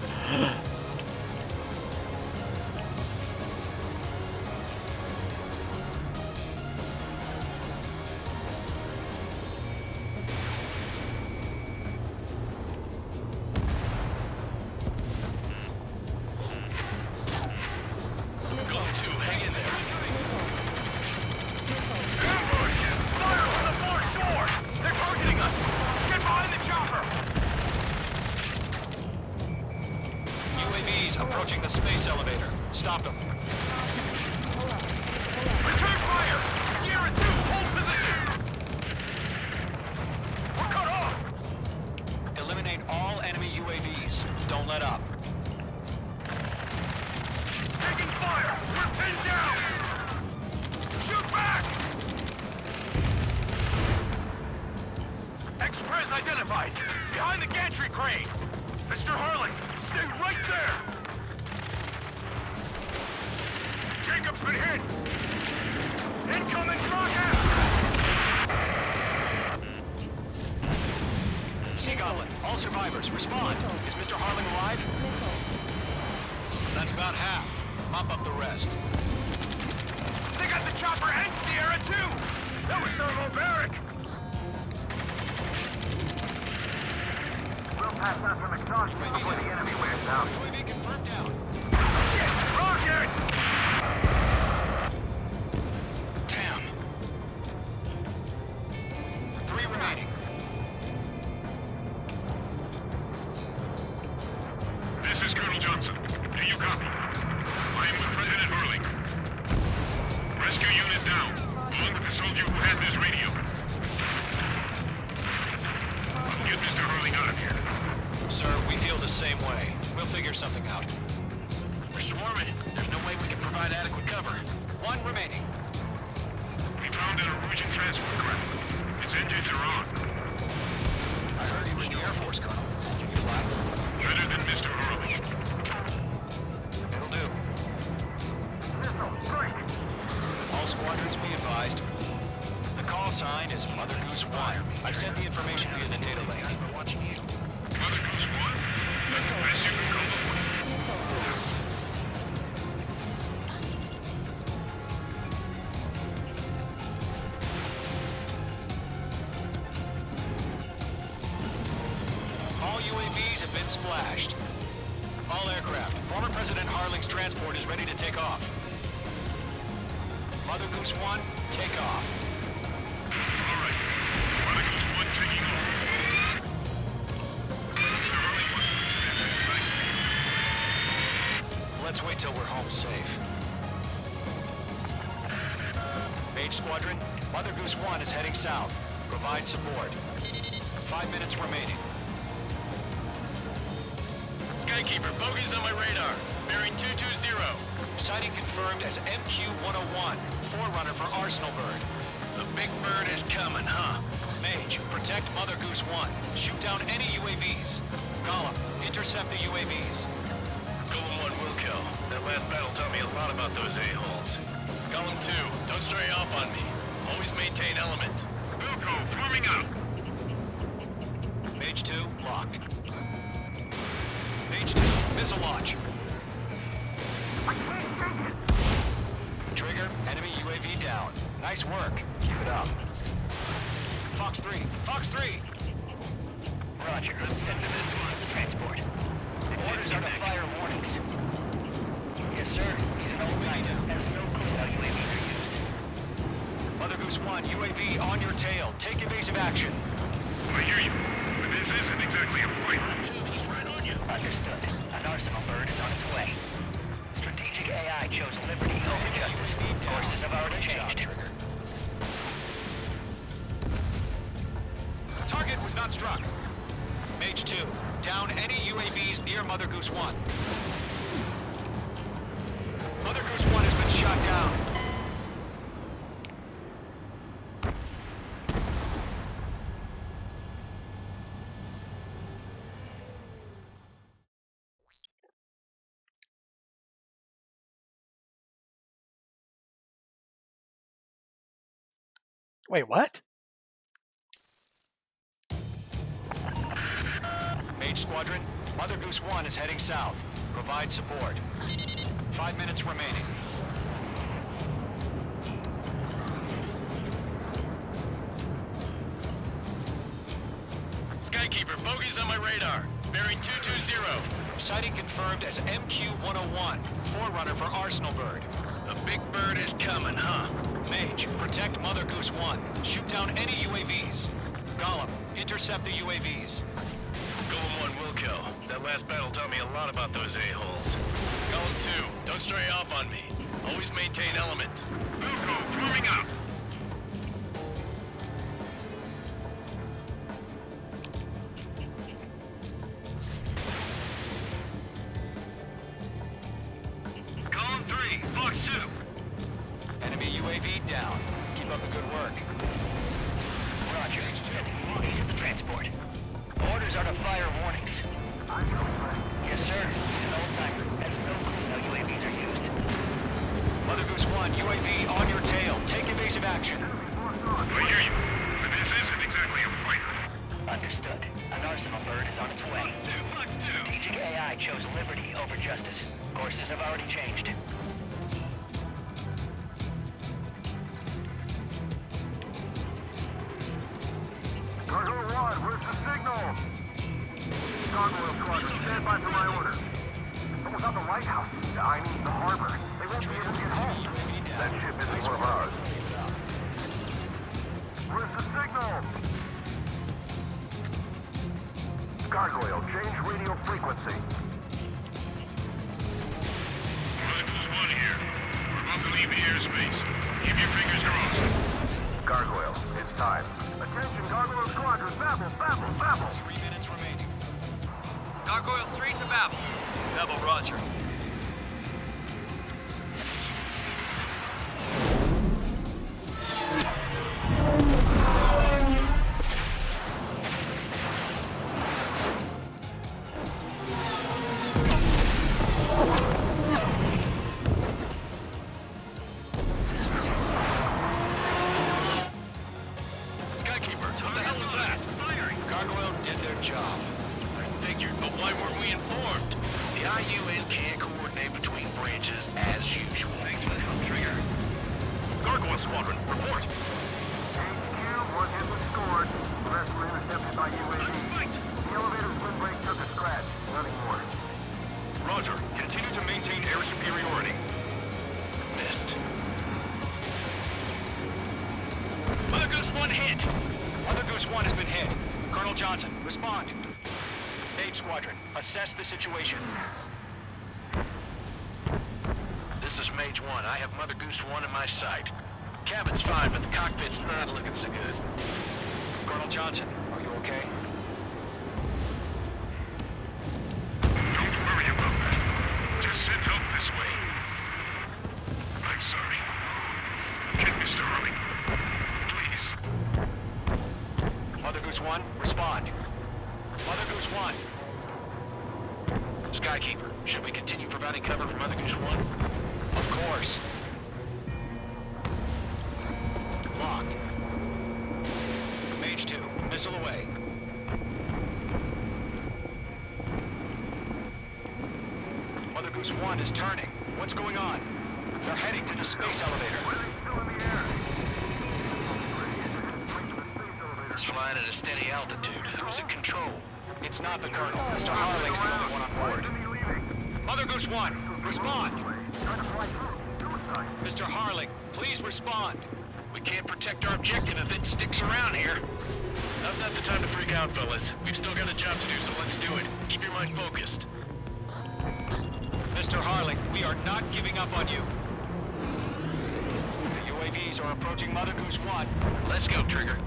Speaker 5: Go to, hang in there. Ambush! Fire on the far shore! They're targeting us! Get behind the chopper!
Speaker 3: UAVs approaching the space elevator. Stop them.
Speaker 5: Return fire! Sierra 2, hold position! We're cut off!
Speaker 3: Eliminate all enemy UAVs. Don't let up.
Speaker 5: Taking fire! We're pinned down! Shoot back! Express identified! Behind the gantry crane! Mr. Harling, stay right there! Jacob's been hit! Incoming rocket!
Speaker 3: Sea Goblin, all survivors, respond. Is Mr. Harling alive? That's about half. Mop up the rest.
Speaker 5: They got the chopper and Sierra too! That was thermobaric!
Speaker 6: We'll pass out from exhaustion before the enemy wears out.
Speaker 3: UAV confirmed down.
Speaker 5: Rocket!
Speaker 3: Damn. 3 remaining.
Speaker 5: This is Colonel Johnson. Do you copy? I am with President Hurling. Rescue unit down, along with the soldier who has this radio. I'll get Mr. Hurling out of here.
Speaker 3: Sir, we feel the same way. We'll figure something out.
Speaker 5: We're swarming. There's no way we can provide adequate cover.
Speaker 3: 1 remaining.
Speaker 5: We found an Erusian transport craft. Its engines are on.
Speaker 3: I heard you were in the Air Force, Colonel. Can you fly?
Speaker 5: Better than Mr. Hurling.
Speaker 3: It'll do. All squadrons be advised. The call sign is Mother Goose 1. I sent the information via the data link.
Speaker 5: Mother Goose 1. That's the best you can come up with.
Speaker 3: All UAVs have been splashed. All aircraft. Former President Harling's transport is ready to take off. Mother Goose 1, take off.
Speaker 5: All right. Mother Goose 1 taking off. Mr. Hurling wants to expand his site.
Speaker 3: Let's wait till we're home safe. Mage Squadron, Mother Goose 1 is heading south. Provide support. 5 minutes remaining.
Speaker 5: Skykeeper, bogeys on my radar. Bearing 220.
Speaker 3: Sighting confirmed as MQ-101, forerunner for Arsenal Bird.
Speaker 5: The big bird is coming, huh?
Speaker 3: Mage, protect Mother Goose 1. Shoot down any UAVs. Gollum, intercept the UAVs.
Speaker 5: Golem 1 will kill. That last battle taught me a lot about those a-holes. Golem 2, don't stray off on me. Always maintain element. Wilco, forming up.
Speaker 3: Mage 2, locked. Mage 2, missile launch. Trigger, enemy UAV down. Nice work. Keep it up. Fox 3, Fox 3!
Speaker 6: Roger. 10 minutes to transport. Orders are to fire warnings. Yes, sir. He's an old guy. Has no clue how UAVs are used.
Speaker 3: Mother Goose 1, UAV on your tail. Take evasive action.
Speaker 5: I hear you, but this isn't exactly a fight. He's right on you.
Speaker 6: Understood. An Arsenal Bird is on its way. Strategic AI chose liberty over justice. Courses have already changed.
Speaker 3: Trigger. Target was not struck. Mage 2, down any UAVs near Mother Goose 1. Mother Goose 1 has been shot down.
Speaker 1: Wait, what?
Speaker 3: Mage Squadron, Mother Goose 1 is heading south. Provide support. 5 minutes remaining.
Speaker 5: Skykeeper, bogeys on my radar. Bearing 220.
Speaker 3: Sighting confirmed as MQ-101, forerunner for Arsenal Bird.
Speaker 5: The big bird is coming, huh?
Speaker 3: Mage, protect Mother Goose 1. Shoot down any UAVs. Gollum, intercept the UAVs.
Speaker 5: Golem 1 will kill. That last battle taught me a lot about those a-holes. Golem 2, don't stray off on me. Always maintain element. Wilco, forming up. Golem 3, Fox 2.
Speaker 3: Enemy UAV down. Keep up the good work.
Speaker 6: Roger. Bogeys at the transport. Orders are to fire warnings. Yes, sir. He's an old-timer. Has no clue how UAVs are used.
Speaker 3: Mother Goose 1, UAV on your tail. Take evasive action.
Speaker 5: I hear you, but this isn't exactly a fight.
Speaker 6: Understood. An Arsenal Bird is on its way. Strategic AI chose liberty over justice. Courses have already changed.
Speaker 11: Cargo 1, where's the signal? Gargoyle Squadron, stand by for my order. Someone's on the lighthouse. I mean the harbor. They won't be able to get home. That ship isn't one of ours. Where's the signal? Gargoyle, change radio frequency.
Speaker 5: Mother Goose 1 here. We're about to leave the airspace. Keep your fingers crossed.
Speaker 11: Gargoyle, it's time. Attention, Gargoyle Squadron, Babel, Babel, Babel.
Speaker 3: 3 minutes remaining.
Speaker 10: Gargoyle 3 to Babel. Babel, roger.
Speaker 5: Skykeeper, what the hell was that? Firing.
Speaker 3: Gargoyle did their job.
Speaker 5: I figured, but why weren't we informed?
Speaker 12: The IUN can't coordinate between branches as usual.
Speaker 5: Thanks for the help, Trigger. Gargoyle Squadron, report.
Speaker 11: HQ, one hit was scored. The rest were intercepted by UAV. The elevator's wind brake took a scratch. Nothing more.
Speaker 5: Roger. Continue to maintain air superiority.
Speaker 12: Missed.
Speaker 5: Mother Goose 1 hit.
Speaker 3: Mother Goose 1 has been hit. Colonel Johnson, respond. Mage Squadron, assess the situation.
Speaker 12: this is Mage 1. I have Mother Goose 1 in my sight. Cabin's fine, but the cockpit's not looking so good.
Speaker 3: Colonel Johnson, are you okay?
Speaker 11: Don't worry about that. Just send help this way. I'm sorry. Get Mr. Harling. Please.
Speaker 3: Mother Goose 1, respond. Mother Goose 1.
Speaker 12: Skykeeper, should we continue providing cover for Mother Goose 1?
Speaker 3: Of course. Locked. Mage 2, missile away. Mother Goose 1 is turning. What's going on? They're heading to the space elevator.
Speaker 12: It's flying at a steady altitude. Who's in control?
Speaker 3: It's not the Colonel. Mr. Harling's the only one on board. Mother Goose 1, respond! Mr. Harling, please respond!
Speaker 12: We can't protect our objective if it sticks around here. Now's not the time to freak out, fellas. We've still got a job to do, so let's do it. Keep your mind focused.
Speaker 3: Mr. Harling, we are not giving up on you. The UAVs are approaching Mother Goose 1.
Speaker 12: Let's go, Trigger.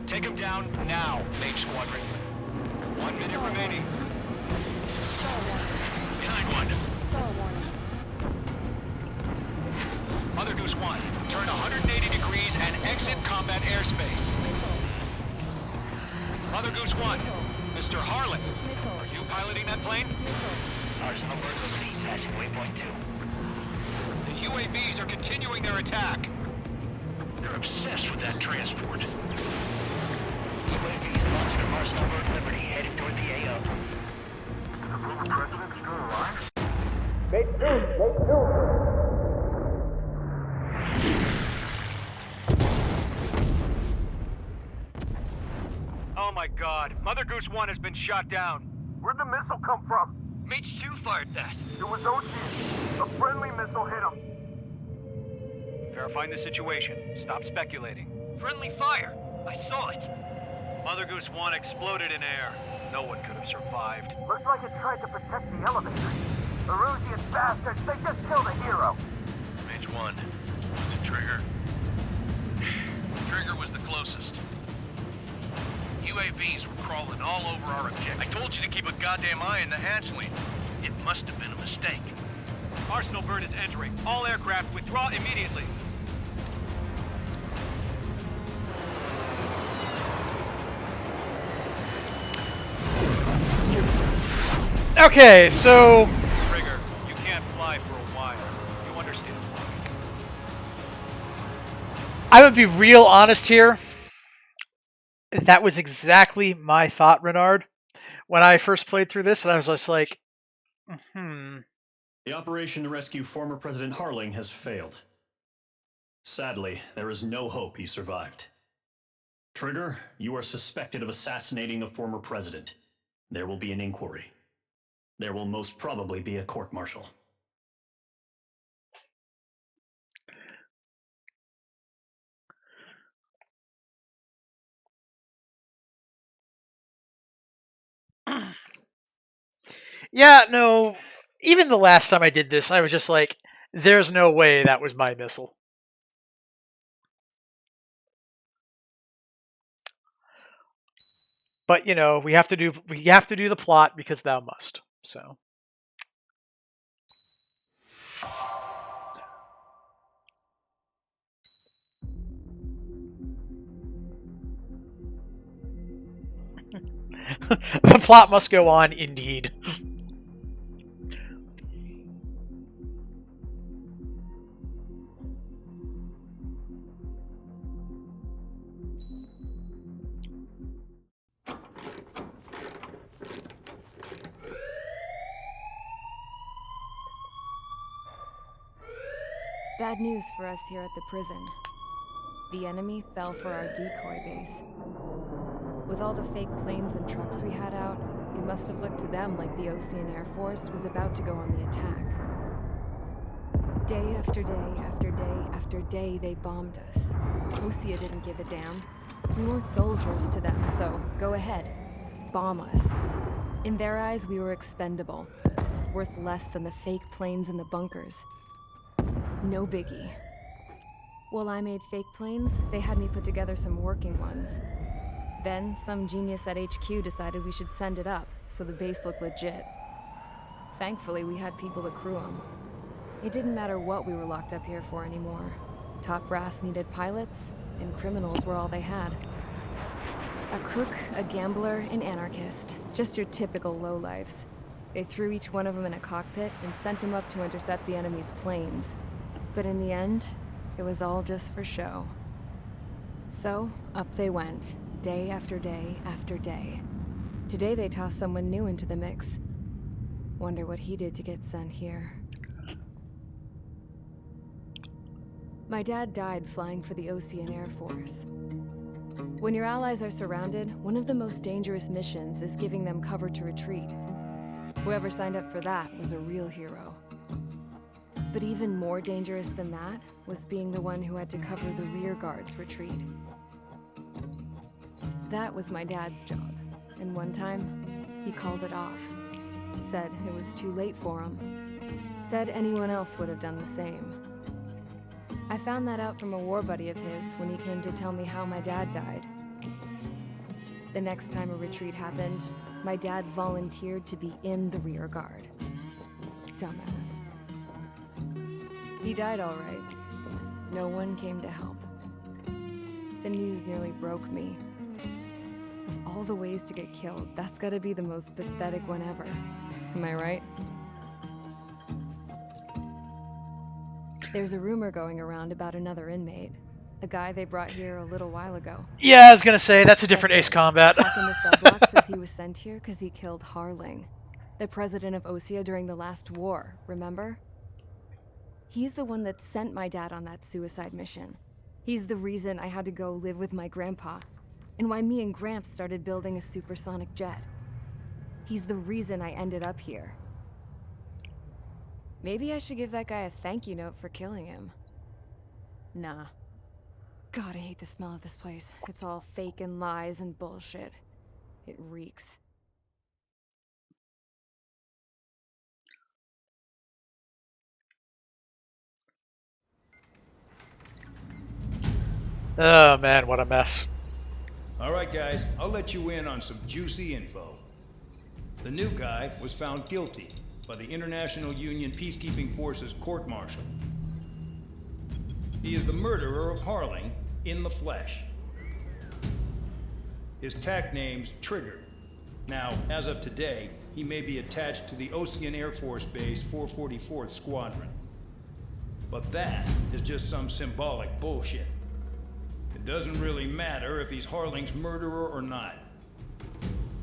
Speaker 3: Take them down now, Mage Squadron. 1 minute remaining.
Speaker 12: Behind one.
Speaker 3: Mother Goose 1, turn 180 degrees and exit combat airspace. Mother Goose 1, Mr. Harling, are you piloting that plane?
Speaker 6: Arsenal Bird will speed passing waypoint 2.
Speaker 3: The UAVs are continuing their attack.
Speaker 12: They're obsessed with that transport.
Speaker 6: UAV is launching from Arsenal Bird Liberty, heading toward the AO.
Speaker 11: The former president still alive?
Speaker 10: Oh my god, Mother Goose 1 has been shot down.
Speaker 11: Where'd the missile come from?
Speaker 3: Mage 2 fired that.
Speaker 11: It was OG. A friendly missile hit him.
Speaker 10: Verifying the situation. Stop speculating.
Speaker 3: Friendly fire. I saw it.
Speaker 10: Mother Goose 1 exploded in air. No one could have survived.
Speaker 11: Looks like it tried to protect the elevator. Erusian bastards, they just killed a hero.
Speaker 12: Mage 1. Was it Trigger? Trigger was the closest. UAVs were crawling all over our objective. I told you to keep a goddamn eye on the hatchling. It must have been a mistake.
Speaker 10: Arsenal Bird is entering. All aircraft withdraw immediately.
Speaker 1: Okay, so
Speaker 10: Trigger, you can't fly for a while. You understand?
Speaker 1: I'm gonna be real honest here. That was exactly my thought, Renard, when I first played through this, and I was just like,
Speaker 7: The operation to rescue former President Harling has failed. Sadly, there is no hope he survived. Trigger, you are suspected of assassinating the former president. There will be an inquiry. There will most probably be a court-martial.
Speaker 1: yeah, no, even the last time I did this, I was just like, there's no way that was my missile. But, you know, we have to do the plot because thou must. So the plot must go on, indeed.
Speaker 9: Bad news for us here at the prison. The enemy fell for our decoy base. With all the fake planes and trucks we had out, it must have looked to them like the Osean Air Force was about to go on the attack. Day after day after day after day, they bombed us. Osea didn't give a damn. We weren't soldiers to them, so go ahead. Bomb us. In their eyes, we were expendable. Worth less than the fake planes in the bunkers. No biggie. While I made fake planes, they had me put together some working ones. Then, some genius at HQ decided we should send it up, so the base looked legit. Thankfully, we had people to crew them. It didn't matter what we were locked up here for anymore. Top brass needed pilots, and criminals were all they had. A crook, a gambler, an anarchist. Just your typical lowlifes. They threw each one of them in a cockpit and sent them up to intercept the enemy's planes. But in the end, it was all just for show. So, up they went, day after day after day. Today they tossed someone new into the mix. Wonder what he did to get sent here. My dad died flying for the Ocean Air Force. When your allies are surrounded, one of the most dangerous missions is giving them cover to retreat. Whoever signed up for that was a real hero. But even more dangerous than that was being the one who had to cover the rear guard's retreat. That was my dad's job, and one time, he called it off. Said it was too late for him. Said anyone else would have done the same. I found that out from a war buddy of his when he came to tell me how my dad died. The next time a retreat happened, my dad volunteered to be in the rear guard. Dumbass. He died all right. No one came to help. The news nearly broke me. Of all the ways to get killed, that's gotta be the most pathetic one ever. Am I right? There's a rumor going around about another inmate. A guy they brought here a little while ago.
Speaker 1: Yeah, I was gonna say, that's a different Ace Combat.
Speaker 9: Back in the subblock says he was sent here because he killed Harling, the president of Osea during the last war, remember? He's the one that sent my dad on that suicide mission. He's the reason I had to go live with my grandpa, and why me and Gramps started building a supersonic jet. He's the reason I ended up here. Maybe I should give that guy a thank you note for killing him. Nah. God, I hate the smell of this place. It's all fake and lies and bullshit. It reeks.
Speaker 1: Oh man, what a mess.
Speaker 13: Alright guys, I'll let you in on some juicy info. The new guy was found guilty by the International Union Peacekeeping Forces court-martial. He is the murderer of Harling in the flesh. His TAC name's Trigger. Now, as of today, he may be attached to the Ocean Air Force Base 444th Squadron. But that is just some symbolic bullshit. It doesn't really matter if he's Harling's murderer or not.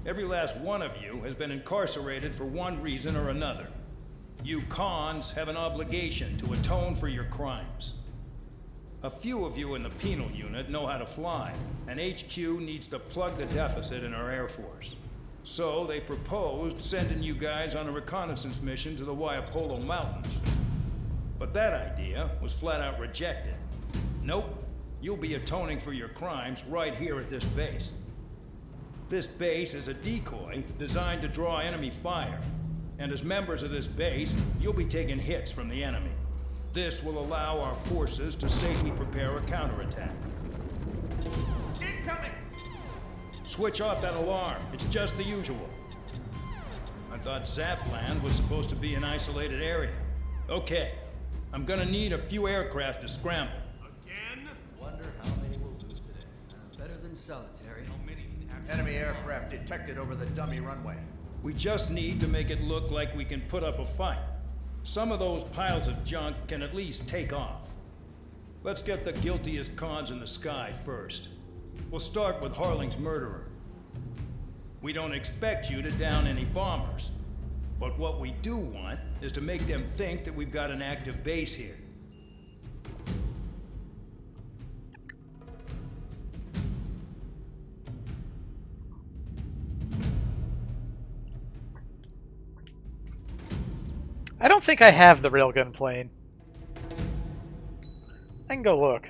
Speaker 13: Every last one of you has been incarcerated for one reason or another. You cons have an obligation to atone for your crimes. A few of you in the penal unit know how to fly, and HQ needs to plug the deficit in our Air Force. So they proposed sending you guys on a reconnaissance mission to the Waiapolo Mountains. But that idea was flat out rejected. Nope, you'll be atoning for your crimes right here at this base. This base is a decoy designed to draw enemy fire, and as members of this base, you'll be taking hits from the enemy. This will allow our forces to safely prepare a counterattack.
Speaker 12: Incoming!
Speaker 13: Switch off that alarm. It's just the usual. I thought Zapland was supposed to be an isolated area. Okay, I'm gonna need a few aircraft to scramble.
Speaker 12: Again?
Speaker 14: Wonder how many we'll lose today. Better than solitary.
Speaker 12: How many can actually...
Speaker 14: Enemy aircraft detected over the dummy runway.
Speaker 13: We just need to make it look like we can put up a fight. Some of those piles of junk can at least take off. Let's get the guiltiest cons in the sky first. We'll start with Harling's murderer. We don't expect you to down any bombers, but what we do want is to make them think that we've got an active base here.
Speaker 1: I don't think I have the railgun plane. I can go look.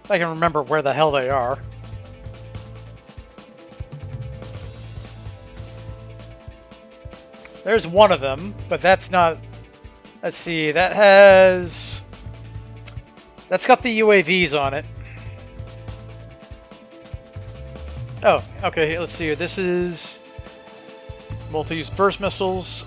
Speaker 1: If I can remember where the hell they are. There's one of them, but that's not... Let's see, that has... That's got the UAVs on it. Oh, okay, let's see here. This is... multi-use burst missiles.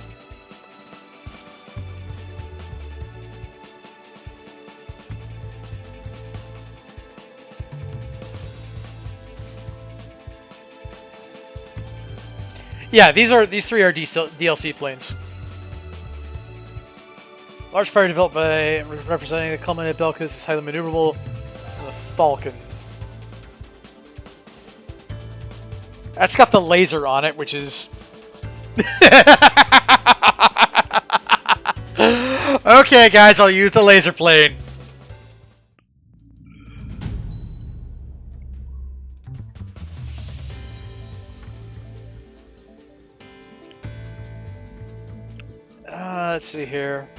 Speaker 1: Yeah, these three are DLC planes. Large fighter developed by representing the Culminated Belkas is highly maneuverable. And the Falcon. That's got the laser on it, which is... Okay, guys, I'll use the laser plane. Let's see here.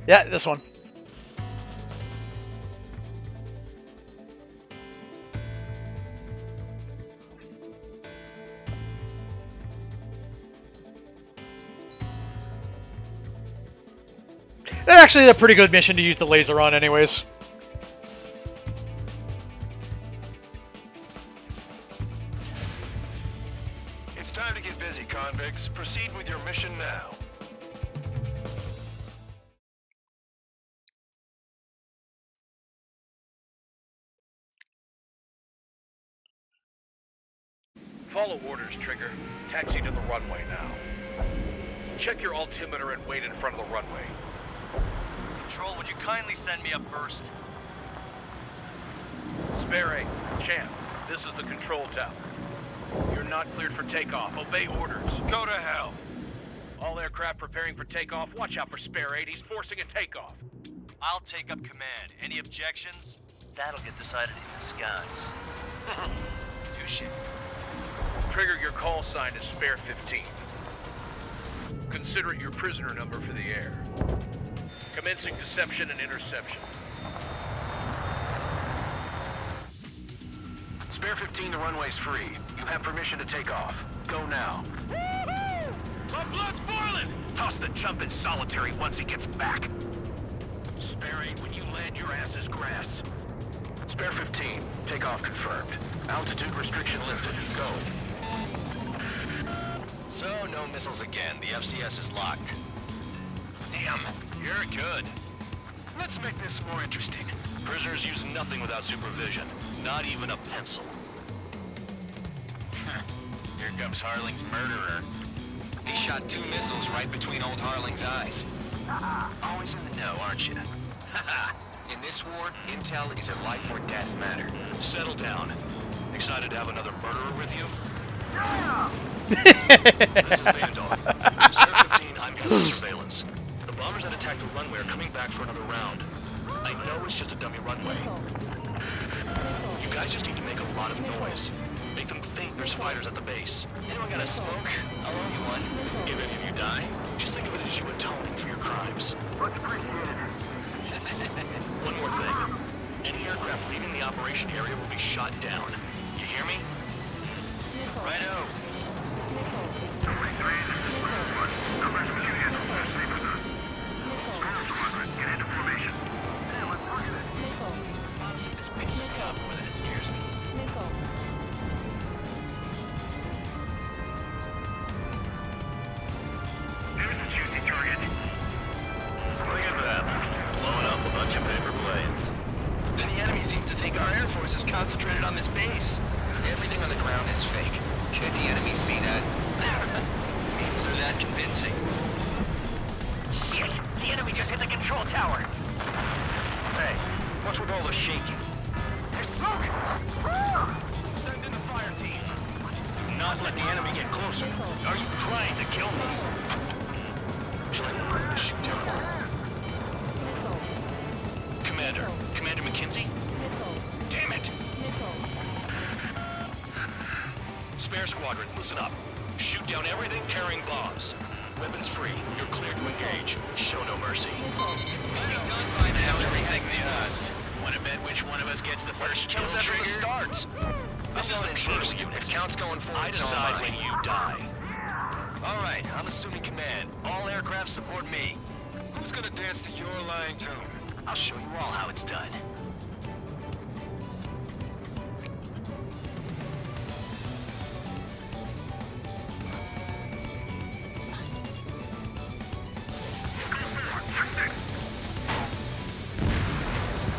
Speaker 1: Yeah, this one. That's actually a pretty good mission to use the laser on anyways.
Speaker 3: It's time to get busy, convicts. Proceed with your mission now.
Speaker 5: Follow orders, Trigger. Taxi to the runway now. Check your altimeter and wait in front of the runway.
Speaker 6: Control, would you kindly send me up first?
Speaker 5: Spare 8, Champ, this is the control tower. You're not cleared for takeoff. Obey orders.
Speaker 3: Go to hell.
Speaker 5: All aircraft preparing for takeoff. Watch out for Spare 8. He's forcing a takeoff.
Speaker 6: I'll take up command. Any objections? That'll get decided in the skies. Touche.
Speaker 5: Trigger, your call sign is Spare 15. Consider it your prisoner number for the air. Commencing deception and interception.
Speaker 3: Spare 15, the runway's free. You have permission to take off. Go now.
Speaker 12: My blood's boiling! Toss the chump in solitary once he gets back. Spare 8, when you land, your ass is grass.
Speaker 3: Spare 15, takeoff confirmed. Altitude restriction lifted. Go.
Speaker 6: So, no missiles again. The FCS is locked.
Speaker 3: Damn, you're good. Let's make this more interesting. Prisoners use nothing without supervision. Not even a pencil.
Speaker 6: Here comes Harling's murderer. He shot 2 missiles right between old Harling's eyes. Always in the know, aren't you? In this war, intel is a life or death matter.
Speaker 3: Settle down. Excited to have another murderer with you? This is Bandog. Spare 15, I'm here for surveillance. The bombers that attacked the runway are coming back for another round. I know it's just a dummy runway. You guys just need to make a lot of noise. Make them think there's fighters at the base.
Speaker 6: Anyone got a smoke? I'll owe you one.
Speaker 3: If any of you die, just think of it as you atoning for your crimes.
Speaker 11: Much appreciated.
Speaker 3: One more thing. Any aircraft leaving the operation area will be shot down. You hear me?
Speaker 6: Righto.
Speaker 11: Get into formation.
Speaker 6: Honestly, this pisses me off more than it scares me.
Speaker 11: There's a juicy target.
Speaker 12: Look at that. Blowing up a bunch of paper planes.
Speaker 6: The enemy seems to think our Air Force is concentrated on this base. Everything on the ground is fake. Can't the enemy see that? Means they're that convincing.
Speaker 12: Shit! The enemy just hit the control tower!
Speaker 6: Hey, what's with all the shaking?
Speaker 12: There's smoke! Send in the fire team.
Speaker 6: Do not let the enemy get closer.
Speaker 12: Are you trying to kill me?
Speaker 3: Should I move to shoot down? Commander McKenzie? Damn it! Spare squadron, listen up. Shoot down everything carrying bombs. Weapons free. You're cleared to engage. Show no mercy.
Speaker 5: By now, everything the odds. Want to bet which one of us gets the first kill
Speaker 3: Kills after the
Speaker 5: trigger?
Speaker 3: start. This is the penal unit.
Speaker 5: If count's going forward,
Speaker 3: I decide when you die.
Speaker 5: All right, I'm assuming command. All aircraft support me. Who's gonna dance to your lying tune? I'll show you all how it's done.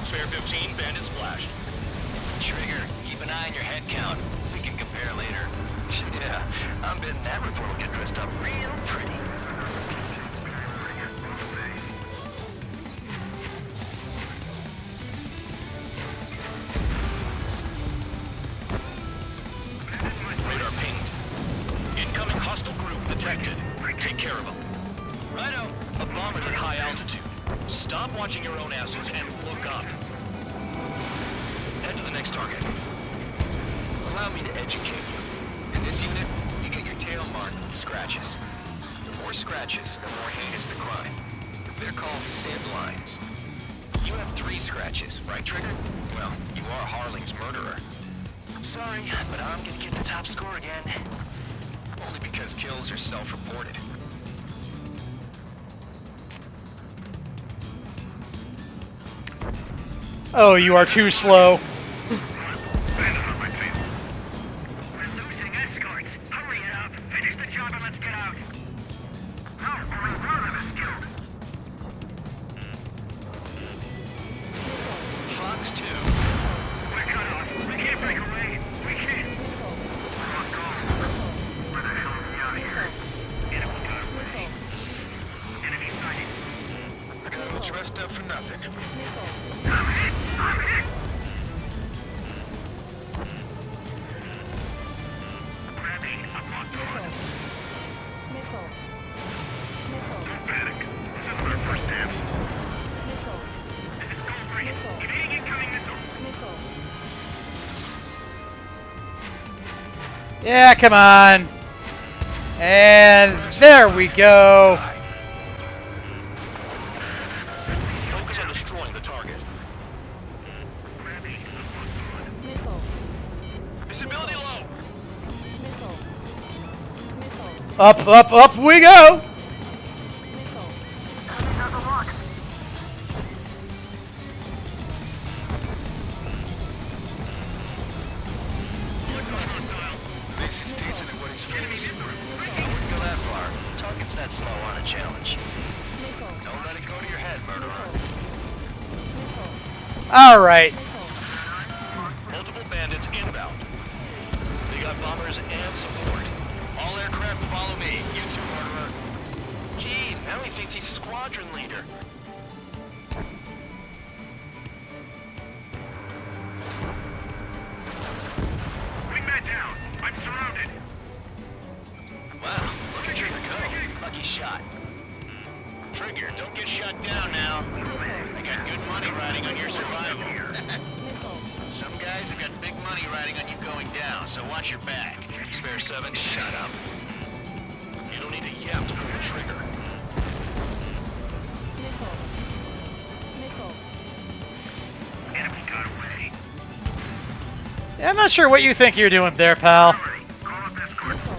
Speaker 3: Spare 15, bandit splashed.
Speaker 5: Trigger, keep an eye on your head count. We can compare later. Yeah, I'm betting that report will get dressed up real pretty.
Speaker 3: Radar pinged. Incoming hostile group detected. Take care of them.
Speaker 5: Righto.
Speaker 3: A bomber's at high altitude. Stop watching your own asses and look up. Head to the next target.
Speaker 5: Allow me to educate you. In this unit, you get your tail marked with scratches. The more scratches, the more heinous the crime. They're called SID lines. You have 3 scratches, right, Trigger? Well, you are Harling's murderer. Sorry, but I'm gonna get the top score again. Only because kills are self-reported.
Speaker 1: Oh, you are too slow.
Speaker 5: Fox 2.
Speaker 11: We're cut off. We can't break away. We can't. Lock on. Where the hell are we out of here? Enemy got away. Enemy sighted.
Speaker 5: I got all dressed up for nothing.
Speaker 11: I'm hit. I'm hit. Grab me. I'm locked on.
Speaker 2: Missile.
Speaker 11: Don't panic. This is our first dance.
Speaker 2: Missile.
Speaker 11: This is Gold 3. Evading incoming missile.
Speaker 2: Missile.
Speaker 1: Yeah, come on. And there we go.
Speaker 3: Focus on destroying the target.
Speaker 2: Missile.
Speaker 5: Visibility low.
Speaker 2: Missile. Missile.
Speaker 1: Up, up, up we go.
Speaker 2: Missile.
Speaker 11: Enemy has a lock.
Speaker 5: This is decent at what he's facing. I wouldn't go that far. Target's that slow on a challenge.
Speaker 2: Missile.
Speaker 5: Don't let it go to your head, murderer.
Speaker 2: Missile.
Speaker 1: All right.
Speaker 3: Multiple bandits inbound. They got bombers and support.
Speaker 5: All aircraft follow me. You too, murderer. Jeez, now he thinks he's squadron leader.
Speaker 11: Wingman down. I'm surrounded.
Speaker 5: Wow, look at Trigger go. Lucky shot. Trigger, don't get shot down now. I got good money riding on your survival. Some guys have got big money riding on you going down, so watch your back.
Speaker 3: Spare 7, shut up. You don't need to yap to pull the trigger.
Speaker 2: Missile. Missile.
Speaker 11: Enemy got away.
Speaker 1: Yeah, I'm not sure what you think you're doing there, pal.
Speaker 11: Call up escort.
Speaker 2: Missile.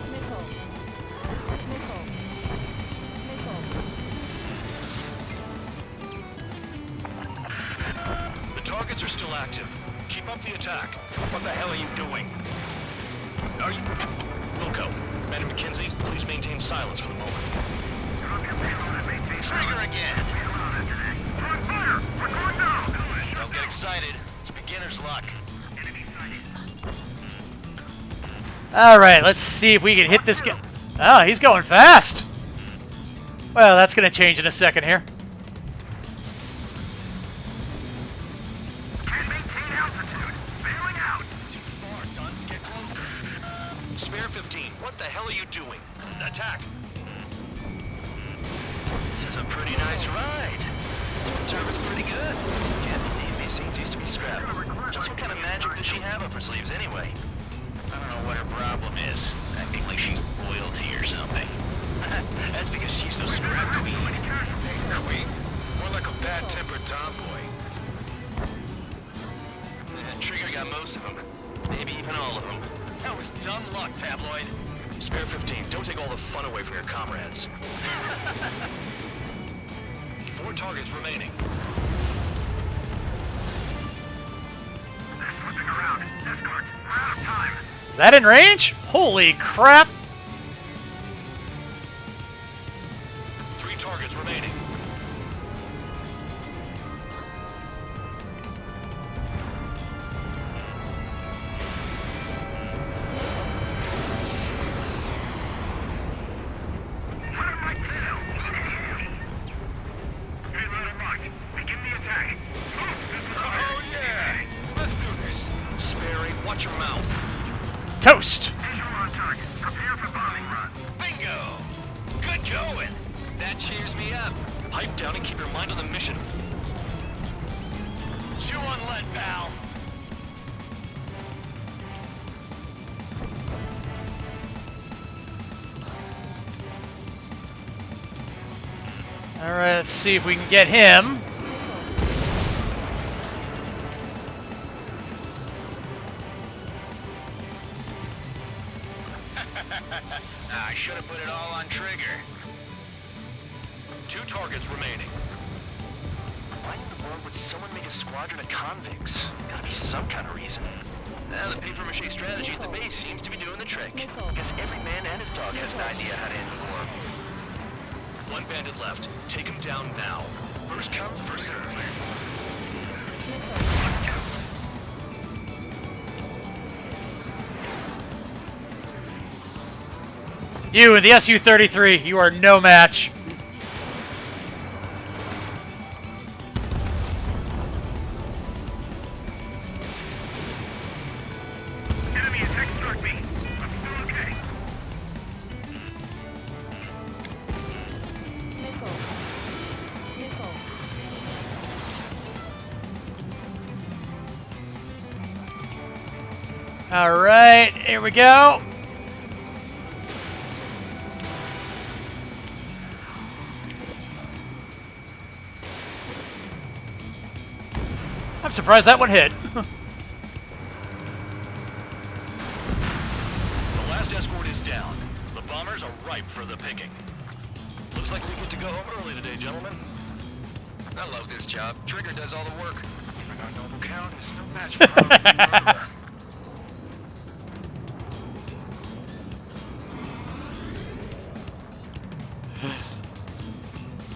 Speaker 2: Missile. Missile. Missile.
Speaker 3: The targets are still active. Keep up the attack.
Speaker 5: What the hell are you doing? Are you...
Speaker 3: Wilco, Commander McKenzie, please maintain silence for the moment.
Speaker 5: Trigger again!
Speaker 11: On fire! We're going down!
Speaker 5: Don't get excited. It's beginner's luck.
Speaker 11: Enemy sighted.
Speaker 1: All right, let's see if we can hit this guy. Oh, he's going fast. Well, that's going to change in a second here.
Speaker 11: Can't maintain altitude. Bailing out.
Speaker 3: Spare 15, what the hell are you doing? Attack!
Speaker 5: This is a pretty nice ride. This service pretty good. Can't believe these things used to be scrapped. Just what kind of magic does she have up her sleeves anyway? I don't know what her problem is. Acting like she's royalty or something. That's because she's the scrap queen. Queen? More like a bad-tempered tomboy. Trigger got most of them. Maybe even all of them. That was dumb luck, Tabloid.
Speaker 3: Spare 15, don't take all the fun away from your comrades. 4 targets remaining.
Speaker 11: They're slipping around. Escorts, we're out of time.
Speaker 1: Is that in range? Holy crap!
Speaker 3: 3 targets remaining. Watch your mouth.
Speaker 1: Toast!
Speaker 5: Bingo! Good going. That cheers me up.
Speaker 3: Pipe down and keep your mind on the mission.
Speaker 5: Chew on lead, pal.
Speaker 1: Alright, let's see if we can get him.
Speaker 5: I should have put it all on Trigger.
Speaker 3: 2 targets remaining.
Speaker 6: Why in the world would someone make a squadron of convicts? Gotta be some kind of reason.
Speaker 5: Now the papier-mâché strategy at the base seems to be doing the trick.
Speaker 6: Guess every man and his dog has an idea how to end the war.
Speaker 3: 1 bandit left. Take him down now.
Speaker 5: First come, first serve.
Speaker 1: You, the Su-33, you are no match.
Speaker 11: Enemy attack struck me. I'm still okay.
Speaker 2: Nickel. Nickel.
Speaker 1: All right, here we go. I'm surprised that one hit.
Speaker 3: The last escort is down. The bombers are ripe for the picking. Looks like we get to go home early today, gentlemen.
Speaker 5: I love this job. Trigger does all the work. Even our noble count is no match for our murderer.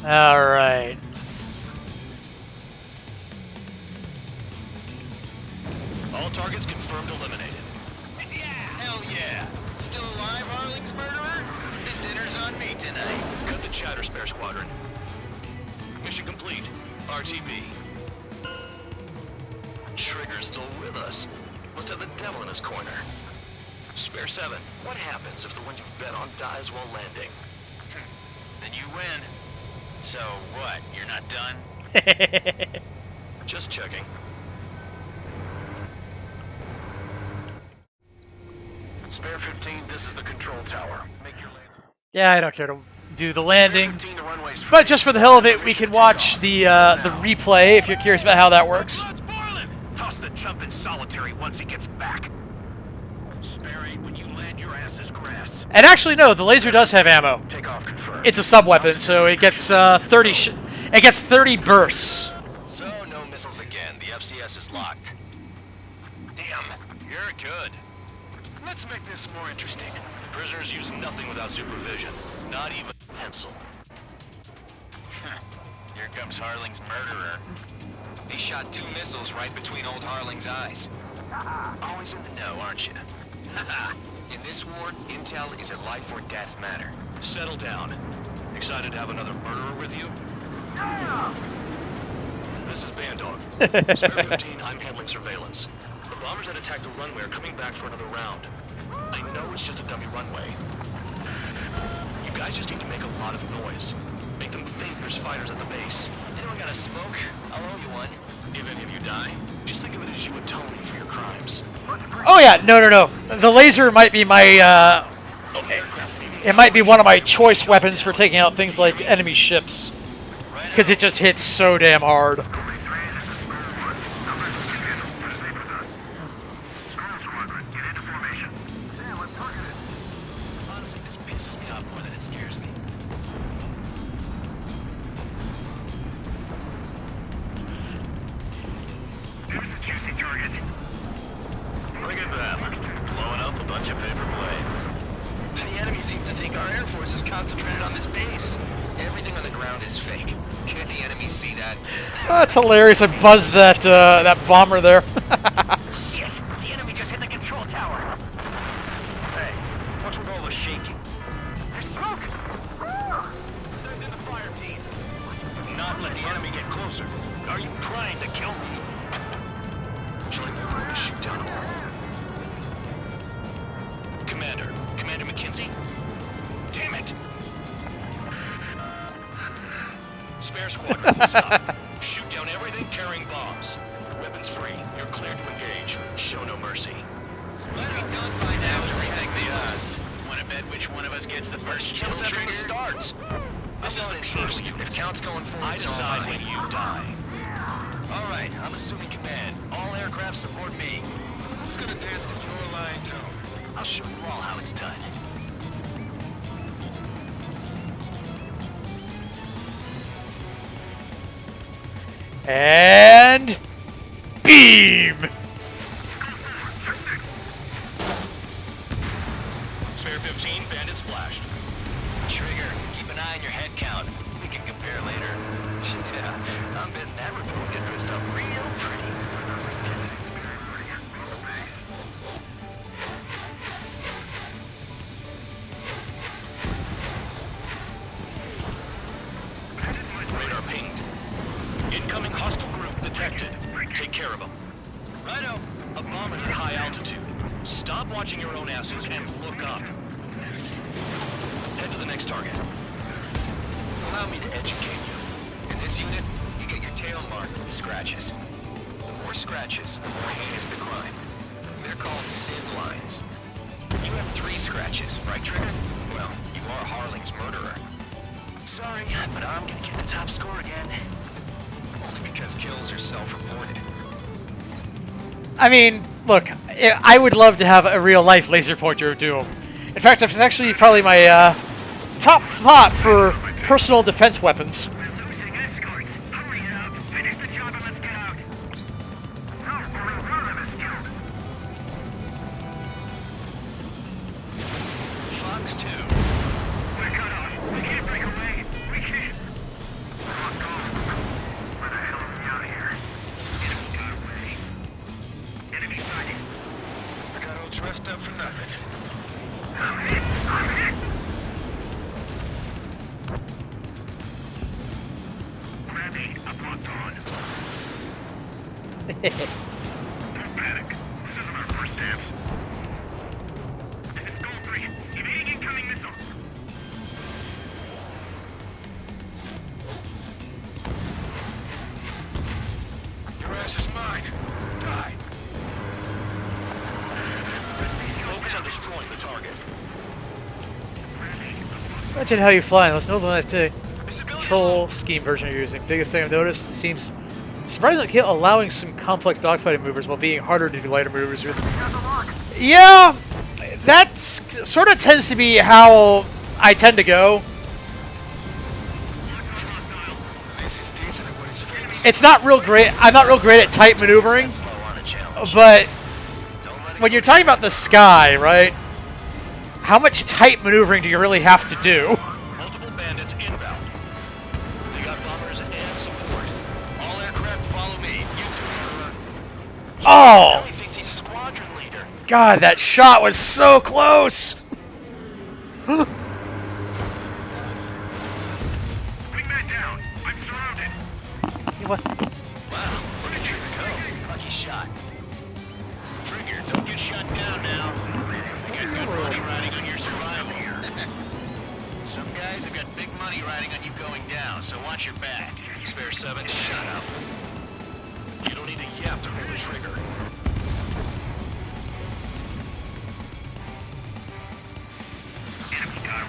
Speaker 1: All right.
Speaker 3: All targets confirmed eliminated.
Speaker 5: Yeah, hell yeah. Still alive, Harling's murderer? The dinner's on me tonight.
Speaker 3: Cut the chatter, Spare Squadron. Mission complete. RTB. Trigger's still with us. Must have the devil in his corner. Spare 7, what happens if the one you've bet on dies while landing?
Speaker 5: Then you win. So what, you're not done?
Speaker 3: Just checking.
Speaker 12: Spare 15, this is the control tower. Make your land.
Speaker 1: Yeah, I don't care to do the landing, but just for the hell of it, we can watch the replay if you're curious about how that works.
Speaker 12: Toss the chump in solitary once he gets back. Spare 8, when you land, your ass is grass.
Speaker 1: And actually, no, the laser does have ammo.
Speaker 12: Take off confirmed.
Speaker 1: It's a sub weapon, so it gets 30. It gets 30 bursts.
Speaker 3: So, no missiles again. The FCS is locked.
Speaker 5: Damn, you're good.
Speaker 3: Let's make this more interesting. Prisoners use nothing without supervision. Not even a pencil.
Speaker 5: Here comes Harling's murderer.
Speaker 6: He shot 2 missiles right between old Harling's eyes.
Speaker 5: Always in the know, aren't you?
Speaker 6: In this war, intel is a life or death matter.
Speaker 3: Settle down. Excited to have another murderer with you? This is Bandog. Spare 15, I'm handling surveillance. The bombers that attacked the runway are coming back for another round. I know it's just a dummy runway. You guys just need to make a lot of noise. Make them think there's fighters at the base.
Speaker 6: Anyone got a smoke? I'll owe you one.
Speaker 3: If any of you die, just think of it as you atoning for your crimes.
Speaker 1: Oh yeah, no. The laser might be my
Speaker 3: Oh, aircraft needing
Speaker 1: it might be one of my choice weapons for taking out things like enemy ships. Because it just hits so damn hard.
Speaker 5: Honestly, this pisses me off more than it scares me.
Speaker 11: There's a juicy target.
Speaker 5: Look at them, blowing up a bunch of paper planes.
Speaker 6: The enemy seems to think our Air Force is concentrated on this base. Everything on the ground is fake. Can't the enemy see that?
Speaker 1: That's hilarious. I buzzed that that bomber there.
Speaker 6: Shit! The enemy just hit the control tower. Hey, what's with all the shaking? There's smoke!
Speaker 12: Send in the fire team. Not let the enemy get closer. Are you trying to kill me?
Speaker 3: Join my room and shoot down all. Commander McKenzie? Damn it! Spare squadron, listen up. Shoot down everything carrying bombs. Weapons free. You're cleared to engage. Show no mercy.
Speaker 6: Let me done by now to
Speaker 5: Take the odds. Want to bet which one of us gets the first kill
Speaker 6: Kills after
Speaker 5: trigger?
Speaker 6: the starts.
Speaker 3: This is the
Speaker 6: first.
Speaker 3: P.
Speaker 6: If count's going forward,
Speaker 3: I decide when you die.
Speaker 6: All right, I'm assuming command. All aircraft support me.
Speaker 12: Who's gonna dance to your line tone?
Speaker 6: I'll show you all how it's done.
Speaker 1: And beam.
Speaker 3: Spare 15, bandit splashed.
Speaker 6: Trigger, keep an eye on your head count. We can compare later. Yeah, I'm betting that report will get dressed up real pretty.
Speaker 3: Radar pinged. Incoming hostile group detected. Take care of them.
Speaker 6: Righto.
Speaker 3: A bomb at high altitude. Stop watching your own asses and look up. Head to the next target.
Speaker 6: Allow me to educate you. In this unit, you get your tail marked with scratches. The more scratches, the more heinous the crime. They're called SID lines. You have 3 scratches, right, Trigger? Well, you are Harling's murderer. Sorry, but I'm gonna get the top score again. Only because kills are self-reported.
Speaker 1: I mean, look, I would love to have a real-life laser pointer of Doom. In fact, it's actually probably my top thought for personal defense weapons.
Speaker 6: Fox 2.
Speaker 11: We're cut off. We can't break away. We can't. Fuck off. Where the hell are we out of here? Enemy got away. Enemy sighted.
Speaker 12: I got all dressed up for nothing.
Speaker 11: I'm hit. I'm hit. Grab me. I'm locked on. Don't panic. This isn't our first dance. This is Gold 3. Evading incoming missile.
Speaker 12: Your ass is mine. Die.
Speaker 3: Focus on destroying the target.
Speaker 1: Imagine how you fly. Let's know that control scheme version you're using. Biggest thing I've noticed seems surprisingly capable of allowing some complex dogfighting maneuvers while being harder to do lighter maneuvers with. Yeah, that's sort of tends to be how I tend to go.
Speaker 12: This is decent at what he's famous.
Speaker 1: It's not real great. I'm not real great at tight maneuvering,
Speaker 6: Slow on a challenge.
Speaker 1: but
Speaker 6: Don't let it
Speaker 1: when you're talking about the sky, right? How much tight maneuvering do you really have to do?
Speaker 3: Multiple bandits inbound. They got bombers and support.
Speaker 6: all aircraft follow me. You two, murderer.
Speaker 1: Oh,
Speaker 6: He thinks he's squadron leader.
Speaker 1: God, that shot was so close.
Speaker 11: Wingman down. I'm surrounded.
Speaker 1: What?
Speaker 6: Wow, look at Trigger go. Lucky shot.
Speaker 5: Trigger, don't get shot down now. I got good money riding on your survival. Some guys have got big money riding on you going down, so watch your back.
Speaker 3: Spare 7, shut up. You don't need a yap to pull the trigger.
Speaker 11: Enemy got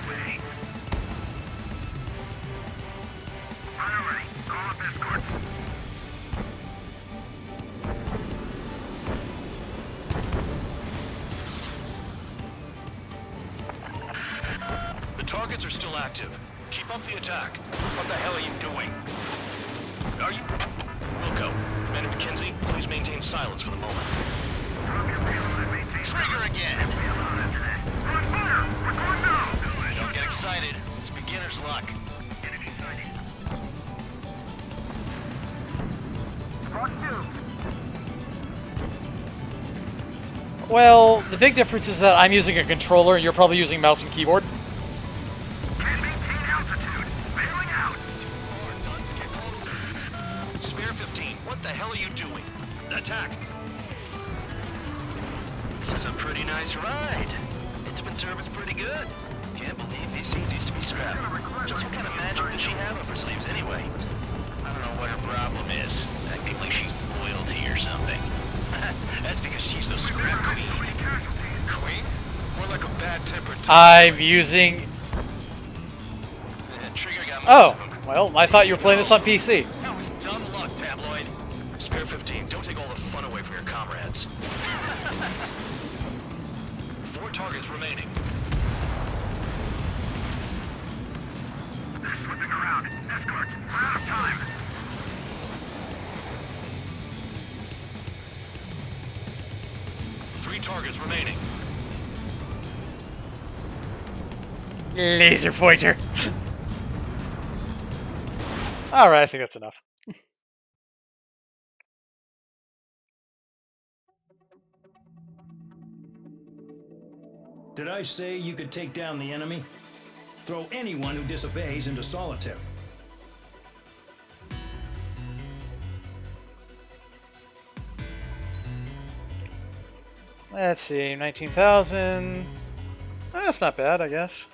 Speaker 3: Comrades are still active. Keep up the attack.
Speaker 12: What the hell are you doing? Are you...
Speaker 3: Wilco, Commander McKenzie, please maintain silence for the moment.
Speaker 12: Trigger again! Don't get excited. It's beginner's luck.
Speaker 1: Well, the big difference is that I'm using a controller and you're probably using mouse and keyboard.
Speaker 3: Spare 15, what the hell are you doing? Attack!
Speaker 12: This is a pretty nice ride. Instrument service pretty good. Can't believe these things used to be scrapped. Just what kind of magic does she have up her sleeves anyway? I don't know what her problem is. Acting like she's royalty or something. That's because she's the scrap queen.
Speaker 3: Queen? More like a bad-tempered...
Speaker 1: I'm using...
Speaker 12: Trigger got
Speaker 1: Oh, well, I thought you were playing this on PC.
Speaker 12: That was dumb luck, Tabloid.
Speaker 3: Spare 15, don't take all the fun away from your comrades. 4 targets remaining.
Speaker 11: They're slipping around. Escorts, we're out of time.
Speaker 3: Three targets remaining.
Speaker 1: Laser pointer. Alright, I think that's enough.
Speaker 13: Did I say you could take down the enemy? Throw anyone who disobeys into solitary.
Speaker 1: Let's see, 19,000. That's not bad, I guess.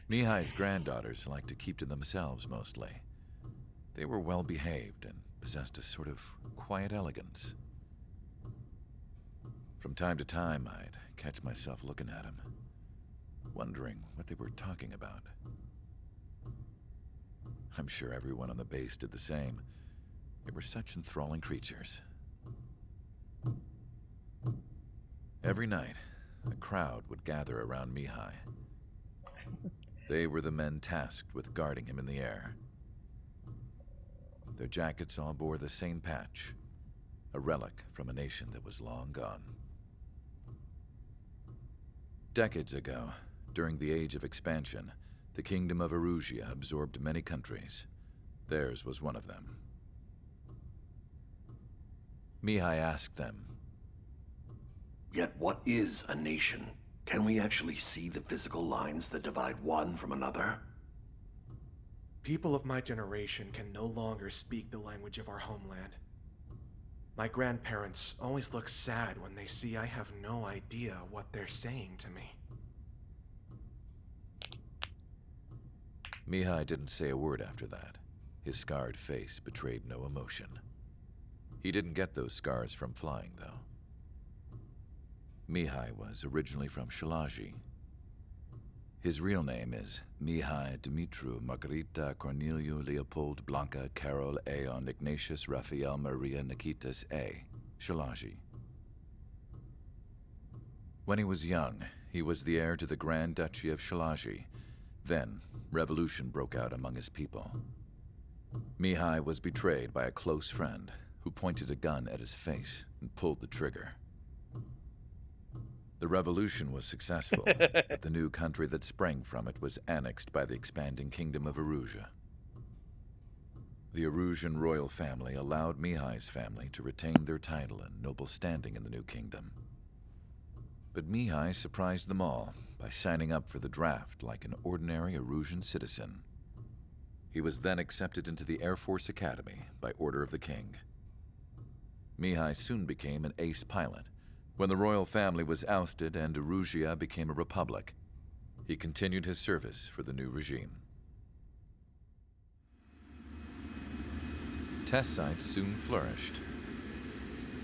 Speaker 8: Mihai's granddaughters liked to keep to themselves mostly. They were well behaved and possessed a sort of quiet elegance. From time to time, I'd catch myself looking at them, wondering what they were talking about. I'm sure everyone on the base did the same. They were such enthralling creatures. Every night, a crowd would gather around Mihai. They were the men tasked with guarding him in the air. Their jackets all bore the same patch, a relic from a nation that was long gone. Decades ago, during the Age of Expansion, the Kingdom of Erusia absorbed many countries. Theirs was one of them. Mihai asked them,
Speaker 15: "Yet what is a nation? Can we actually see the physical lines that divide one from another?"
Speaker 16: People of my generation can no longer speak the language of our homeland. My grandparents always look sad when they see I have no idea what they're saying to me.
Speaker 8: Mihai didn't say a word after that. His scarred face betrayed no emotion. He didn't get those scars from flying, though. Mihai was originally from Shalaji. His real name is Mihai Dumitru Margarita Corneliu Leopold Blanca Carol Aeon Ignatius Raphael Maria Nikitas A. Shalaji. When he was young, he was the heir to the Grand Duchy of Shalaji. Then, revolution broke out among his people. Mihai was betrayed by a close friend who pointed a gun at his face and pulled the trigger. The revolution was successful, but the new country that sprang from it was annexed by the expanding Kingdom of Erusia. The Erusian royal family allowed Mihai's family to retain their title and noble standing in the new kingdom. But Mihai surprised them all by signing up for the draft like an ordinary Erusian citizen. He was then accepted into the Air Force Academy by order of the king. Mihai soon became an ace pilot. When the royal family was ousted and Erusia became a republic, he continued his service for the new regime. Test sites soon flourished.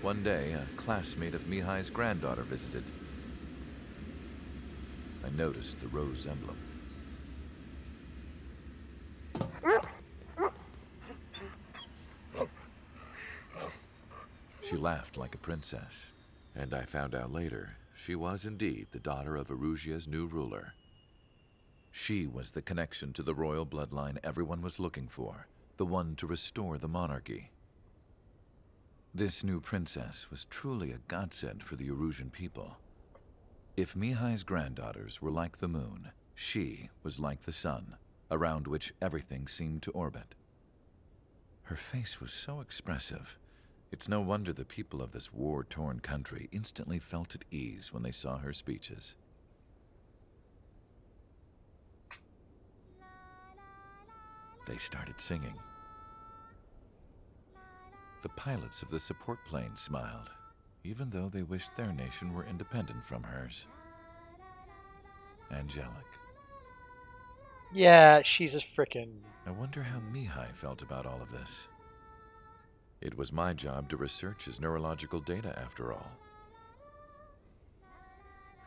Speaker 8: One day, a classmate of Mihai's granddaughter visited. I noticed the rose emblem. laughed like a princess, and I found out later she was indeed the daughter of Erusia's new ruler. She was the connection to the royal bloodline everyone was looking for, the one to restore the monarchy. This new princess was truly a godsend for the Erusian people. If Mihai's granddaughters were like the moon, she was like the sun, around which everything seemed to orbit. Her face was so expressive. It's no wonder the people of this war-torn country instantly felt at ease when they saw her speeches. They started singing. The pilots of the support plane smiled, even though they wished their nation were independent from hers. Angelic.
Speaker 1: Yeah, she's a frickin'...
Speaker 8: I wonder how Mihai felt about all of this. It was my job to research his neurological data, after all.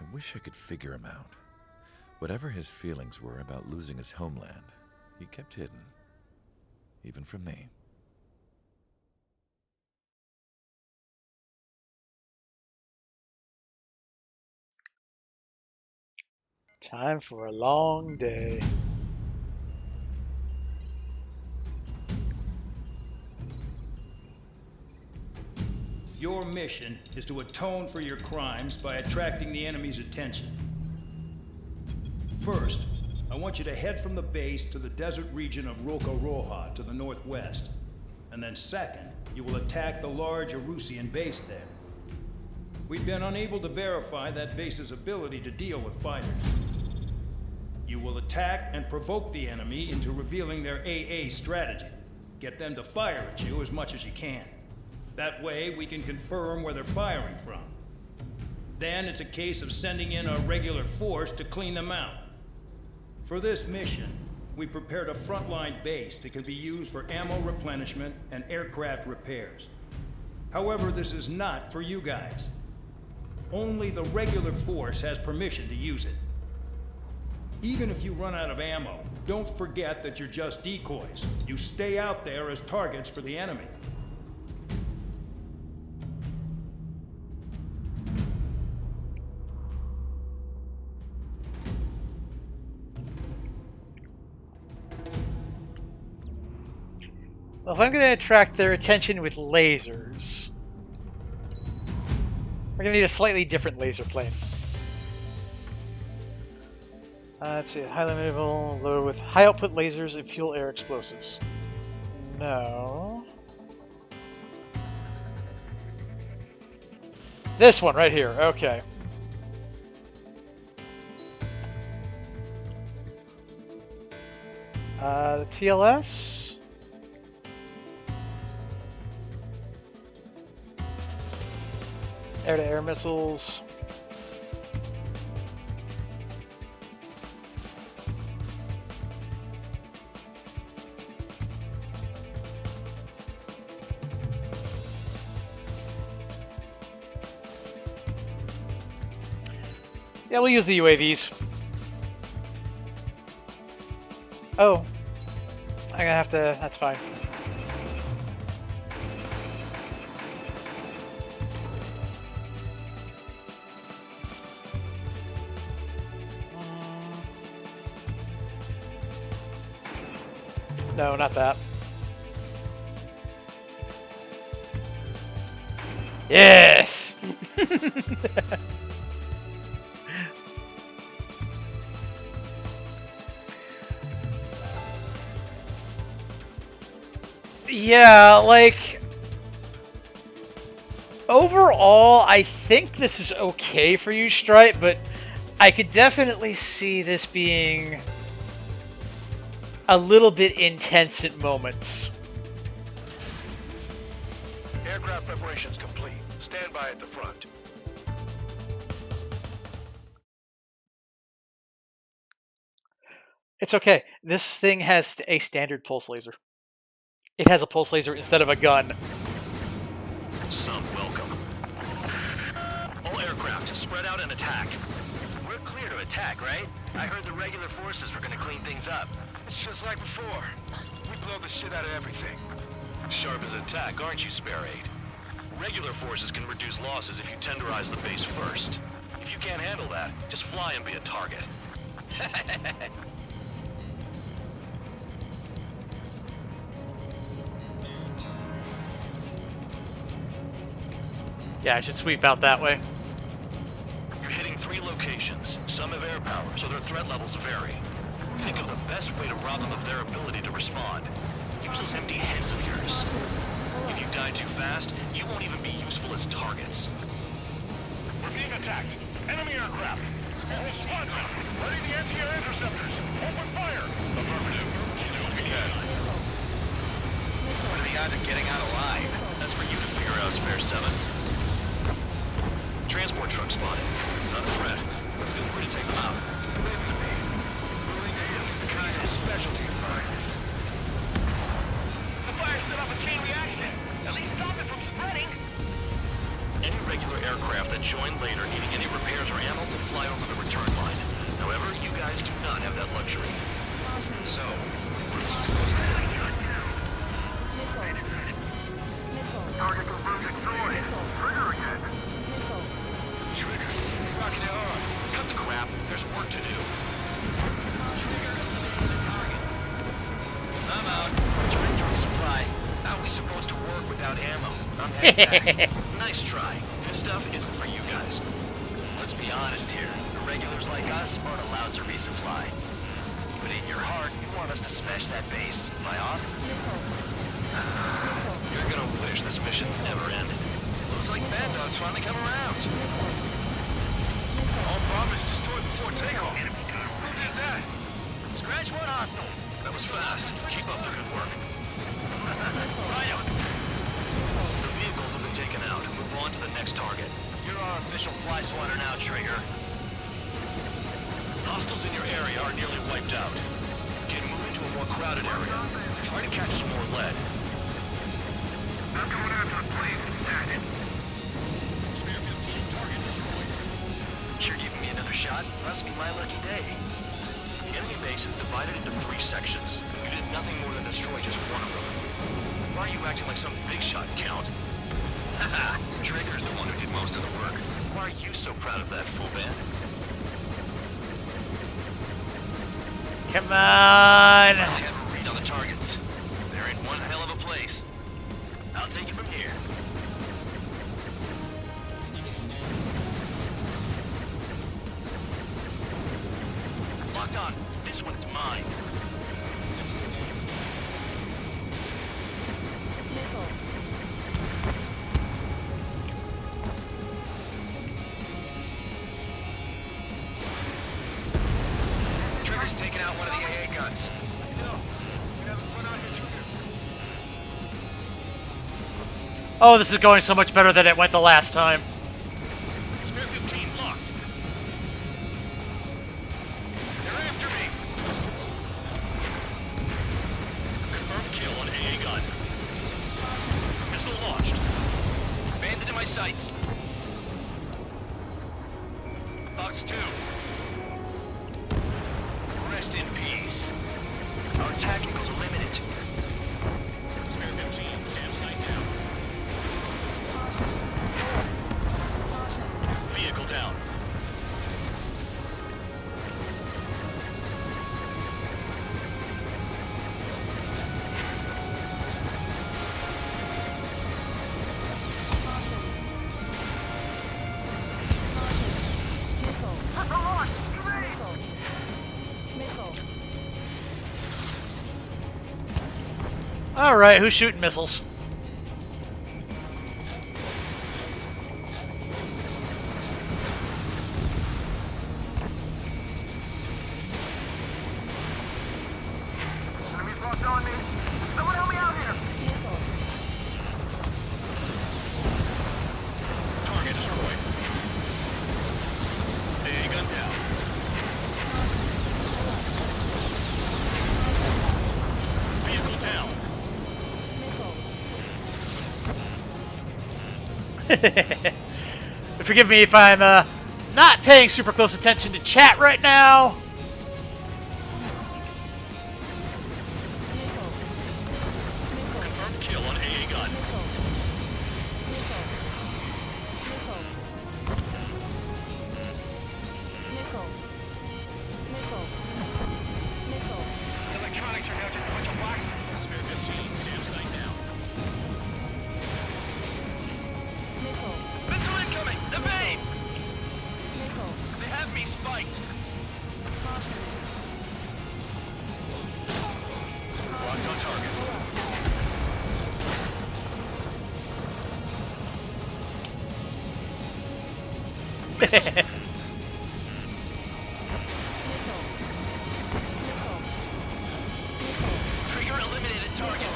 Speaker 8: I wish I could figure him out. Whatever his feelings were about losing his homeland, he kept hidden, even from me.
Speaker 1: Time for a long day.
Speaker 13: Your mission is to atone for your crimes by attracting the enemy's attention. First, I want you to head from the base to the desert region of Roca-Roja to the northwest. And then second, you will attack the large Erusian base there. We've been unable to verify that base's ability to deal with fighters. You will attack and provoke the enemy into revealing their AA strategy. Get them to fire at you as much as you can. That way, we can confirm where they're firing from. Then it's a case of sending in a regular force to clean them out. For this mission, we prepared a frontline base that can be used for ammo replenishment and aircraft repairs. However, this is not for you guys. Only the regular force has permission to use it. Even if you run out of ammo, don't forget that you're just decoys. You stay out there as targets for the enemy.
Speaker 1: Well, if I'm going to attract their attention with lasers, we're going to need a slightly different laser plane. Let's see, highly maneuverable, loaded with high output lasers and fuel air explosives. No. This one right here, okay. The TLS. Air-to-air missiles. Yeah, we'll use the UAVs. Oh. I'm gonna have to... That's fine. No, not that. Yes! Yeah, like... Overall, I think this is okay for you, Stripe, but I could definitely see this being a little bit intense at moments.
Speaker 15: Aircraft preparations complete. Stand by at the front.
Speaker 1: It's okay. This thing has a standard pulse laser. It has a pulse laser instead of a gun.
Speaker 3: Some welcome. All aircraft, spread out and attack.
Speaker 12: We're clear to attack, right? I heard the regular forces were gonna clean things up.
Speaker 11: It's just like before. We blow the shit out of everything.
Speaker 3: Sharp as a tack, aren't you, Spare 8? Regular forces can reduce losses if you tenderize the base first. If you can't handle that, just fly and be a target.
Speaker 1: Yeah, I should sweep out that way.
Speaker 3: You're hitting 3 locations. Some have air power, so their threat levels vary. Think of the best way to rob them of their ability to respond. Use those empty heads of yours. If you die too fast, you won't even be useful as targets.
Speaker 11: We're being attacked. Enemy aircraft. Whole squadron. Ready the anti-air interceptors. Open fire. Affirmative. You do what we can.
Speaker 12: What are the odds of getting out alive?
Speaker 3: That's for you to figure out, Spare 7. Transport truck spotted. Not a threat, but feel free to take them out.
Speaker 11: The kind of specialty of mine. The fire set off a chain reaction. At least stop it from spreading.
Speaker 3: Any regular aircraft that join later needing any repairs or ammo will fly over the return line. However, you guys do not have that luxury.
Speaker 12: So, what are we supposed to do?
Speaker 11: Target confirmed destroyed. Trigger again.
Speaker 3: Trigger, rocking it on. Cut the crap. There's work to do.
Speaker 12: I'm out. Return to supply. How are we supposed to work without ammo? I'm heading back.
Speaker 3: Nice try. This stuff isn't for you guys.
Speaker 12: Let's be honest here. The regulars like us aren't allowed to resupply. But in your heart, you want us to smash that base. Am I off?
Speaker 3: You're gonna wish this mission never ended.
Speaker 12: Looks like Bad Dog's finally come around.
Speaker 11: All bombers destroyed before takeoff. Who did that?
Speaker 12: Scratch one hostile.
Speaker 3: That was fast. Keep up the good work.
Speaker 12: Right.
Speaker 3: The vehicles have been taken out. Move on to the next target.
Speaker 12: You're our official fly swatter now, Trigger.
Speaker 3: Hostiles in your area are nearly wiped out. Get moving to a more crowded area. Try to catch some more lead.
Speaker 11: I'm going after the plane. Got it.
Speaker 3: Spare 15, target destroyed.
Speaker 12: You're giving me another shot? Must be my lucky day.
Speaker 3: The enemy base is divided into 3 sections. You did nothing more than destroy just one of them. Why are you acting like some big shot, Count?
Speaker 12: Haha, Trigger's the one who did most of the work.
Speaker 3: Why are you so proud of that, full band?
Speaker 1: Come on!
Speaker 12: I have a read on the targets. They're in one hell of a place. I'll take it from here. Locked on. This one is mine. Trigger's taking out one of the AA guns.
Speaker 1: Oh, this is going so much better than it went the last time.
Speaker 3: Spare 15 locked.
Speaker 11: They're after me.
Speaker 3: Confirmed kill on AA gun. Missile launched.
Speaker 12: Bandit in my sights. Box 2. Rest in peace. Our tacticals are limited.
Speaker 3: Spare 15, SAM sight down. Vehicle down.
Speaker 1: Alright, who's shooting missiles?
Speaker 11: Enemies locked on me. Someone help me out here.
Speaker 3: Target destroyed. AA gun down. Vehicle down.
Speaker 1: Forgive me if I'm not paying super close attention to chat right now.
Speaker 3: Confirmed kill on AA gun.
Speaker 12: Trigger eliminated target.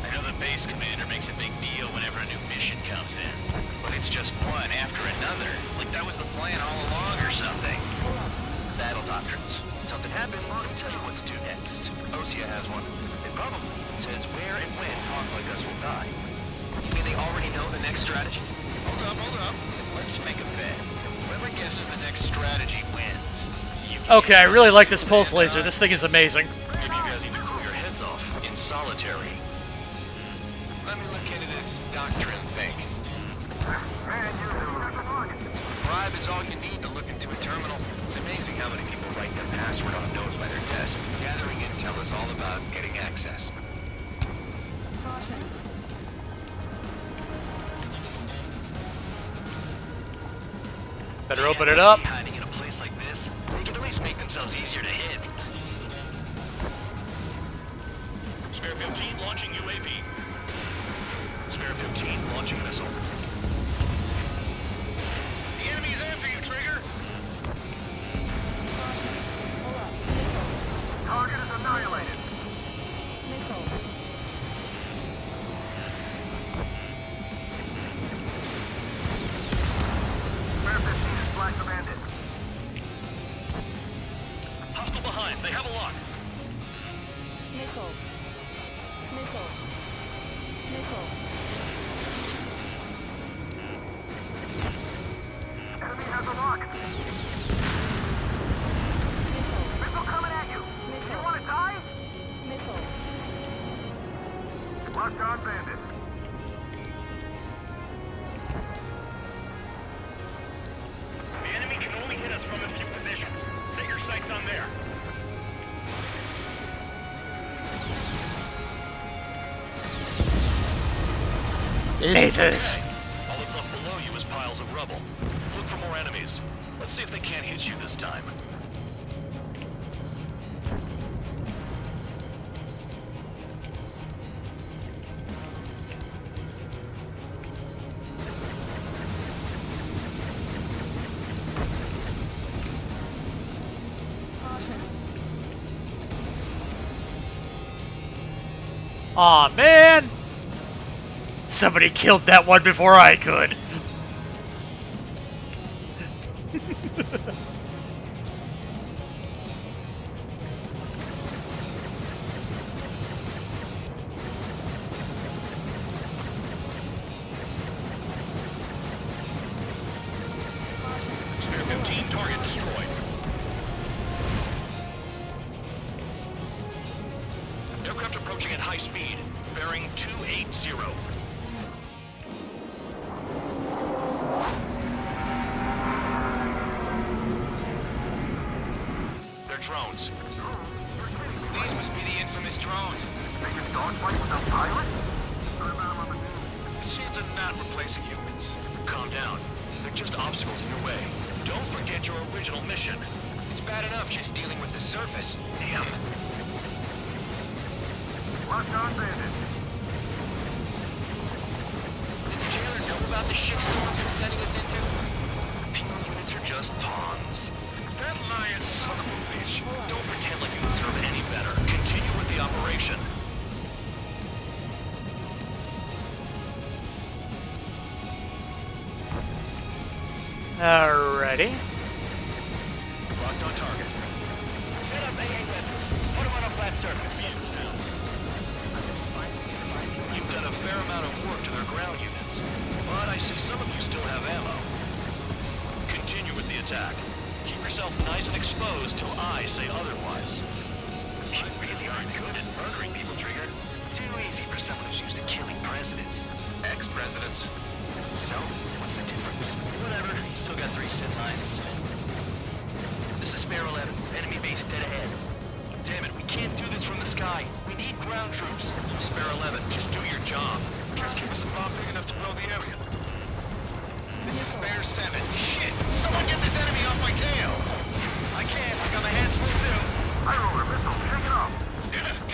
Speaker 12: I know the base commander makes a big deal whenever a new mission comes in, but it's just one after another. Like that was the plan all along or something. Battle doctrines. Something happens, they tell you what to do next. Osea has one. It probably says where and when pawns like us will die. You mean they already know the next strategy? Hold up. Let's make a bet. Whoever guesses the next strategy wins.
Speaker 1: Okay, I really like this pulse laser. This thing is amazing.
Speaker 3: Maybe you guys need to cool your heads off in solitary.
Speaker 12: Let me look into this doctrine thing. Bribe is all you need to look into a terminal. It's amazing how many people write their password on a nose by their desk. Gathering intel is all about getting access.
Speaker 1: Better open it up.
Speaker 12: Hiding in a place like this, they can at least make themselves easier to hit.
Speaker 3: Spare 15 launching UAV. Spare 15 launching missile.
Speaker 12: The enemy's after you, Trigger.
Speaker 11: Target is annihilated. Spare 15 is flash abandoned.
Speaker 3: Hostile behind. They have a lock.
Speaker 2: Missile.
Speaker 11: Enemy has a lock. Missile coming at you. You want to die? Locked on bandit.
Speaker 5: The enemy can only hit us from a few positions. Set your sights on there.
Speaker 1: Lasers.
Speaker 3: All that's left below you is piles of rubble. Look for more enemies. Let's see if they can't hit you this time.
Speaker 1: Aw, man! Somebody killed that one before I could.
Speaker 3: Spare 15 target destroyed. Aircraft approaching at high speed. Bearing 280. They're drones.
Speaker 12: These must be the infamous drones.
Speaker 11: Dogfight without pilot?
Speaker 3: Machines are not replacing humans. Calm down. They're just obstacles in your way. Don't forget your original mission.
Speaker 12: It's bad enough just dealing with the surface. Damn.
Speaker 11: Locked on bandit.
Speaker 12: Did the jailer know about the shit storm he was sending us into? Penal units are just pawns.
Speaker 3: That lying son of a bitch. Don't pretend like you deserve any better. Continue with the operation.
Speaker 1: Alrighty.
Speaker 3: Locked on target.
Speaker 5: Set up AA weapons. Put them on a flat surface.
Speaker 3: You've done a fair amount of work to their ground units, but I see some of you still have ammo. Continue with the attack. Keep yourself nice and exposed till I say otherwise.
Speaker 12: You really aren't good at murdering people, Trigger. Too easy for someone who's used to killing presidents. Ex-presidents. So, what's the difference? Whatever, you still got 3 sit lines. This is Spare 11. Enemy base dead ahead. Damn it, we can't do this from the sky. We need ground troops.
Speaker 3: Spare 11, just do your job.
Speaker 12: Just give us a bomb big enough to blow the area. This is Spare 7. Shit! Someone get this enemy off my tail! I can't. I got my hands full too.
Speaker 11: High roller missile, shake it off.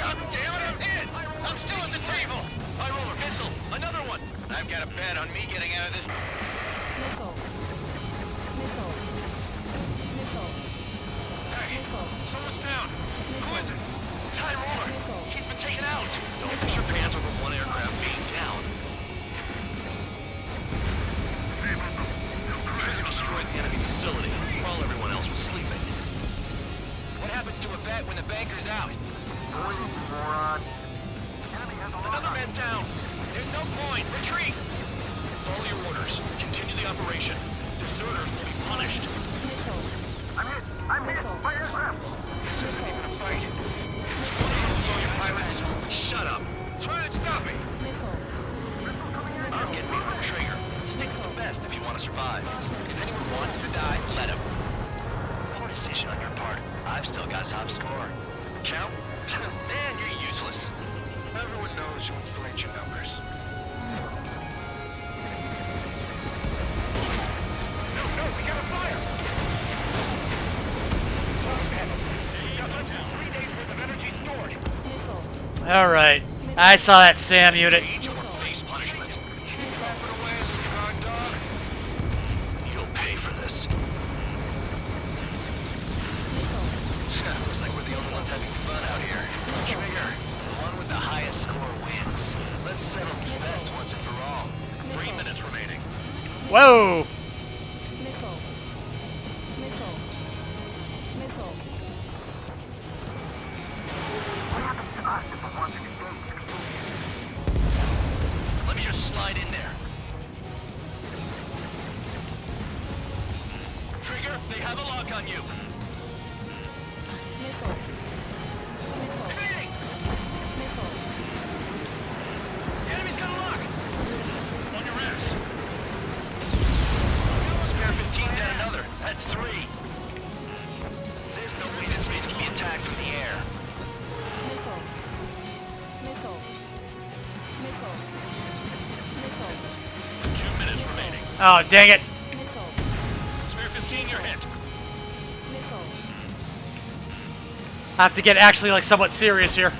Speaker 12: God damn it, I'm hit! I'm still at the table! High roller missile.
Speaker 5: 5 got a bet on me getting out of this.
Speaker 2: Missile. Missile. Missile.
Speaker 5: Hey, someone's down. Who is it? Ty Roller. He's been taken out.
Speaker 3: Don't push your pants over one aircraft being down. Trigger destroyed the enemy facility while everyone else was sleeping.
Speaker 6: What happens to a bet when the banker's out?
Speaker 5: Another man down. There's no point. Retreat.
Speaker 3: Follow your orders. Continue the operation. Deserters will be punished.
Speaker 11: I'm hit! I'm hit! My aircraft!
Speaker 5: This isn't even a fight. One of those are your pilots.
Speaker 3: Shut up.
Speaker 5: Try and stop me.
Speaker 12: I'm getting behind the trigger. Stick with the best if you want to survive. If anyone wants to die, let him. Poor decision on your part. I've still got top score. Count? Man, you're useless.
Speaker 5: Everyone knows you inflate your numbers. No, we got a fire! Oh, 3 days worth of energy stored.
Speaker 1: All right. I saw that SAM unit.
Speaker 3: Face punishment. You'll pay for this.
Speaker 12: Looks like we're the only ones having fun out here. Trigger, the one with the highest score wins. Let's settle this best once and for all.
Speaker 3: 3 minutes remaining.
Speaker 1: Whoa!
Speaker 2: Missile. Missile. Missile.
Speaker 11: What happens to us if the ones engaged?
Speaker 12: Let me just slide in there. Trigger, they have a lock on you.
Speaker 2: Missile.
Speaker 5: Evading!
Speaker 2: Missile.
Speaker 5: The enemy's got a lock!
Speaker 3: On your ass.
Speaker 12: Spare 15 down another. That's 3. There's no way this base can be attacked from the air.
Speaker 2: Missile. Missile. Missile. Missile.
Speaker 3: 2 minutes remaining.
Speaker 1: Oh, dang it.
Speaker 2: Missile.
Speaker 3: Spare 15, you're hit.
Speaker 2: Missile.
Speaker 1: I have to get actually like somewhat serious here.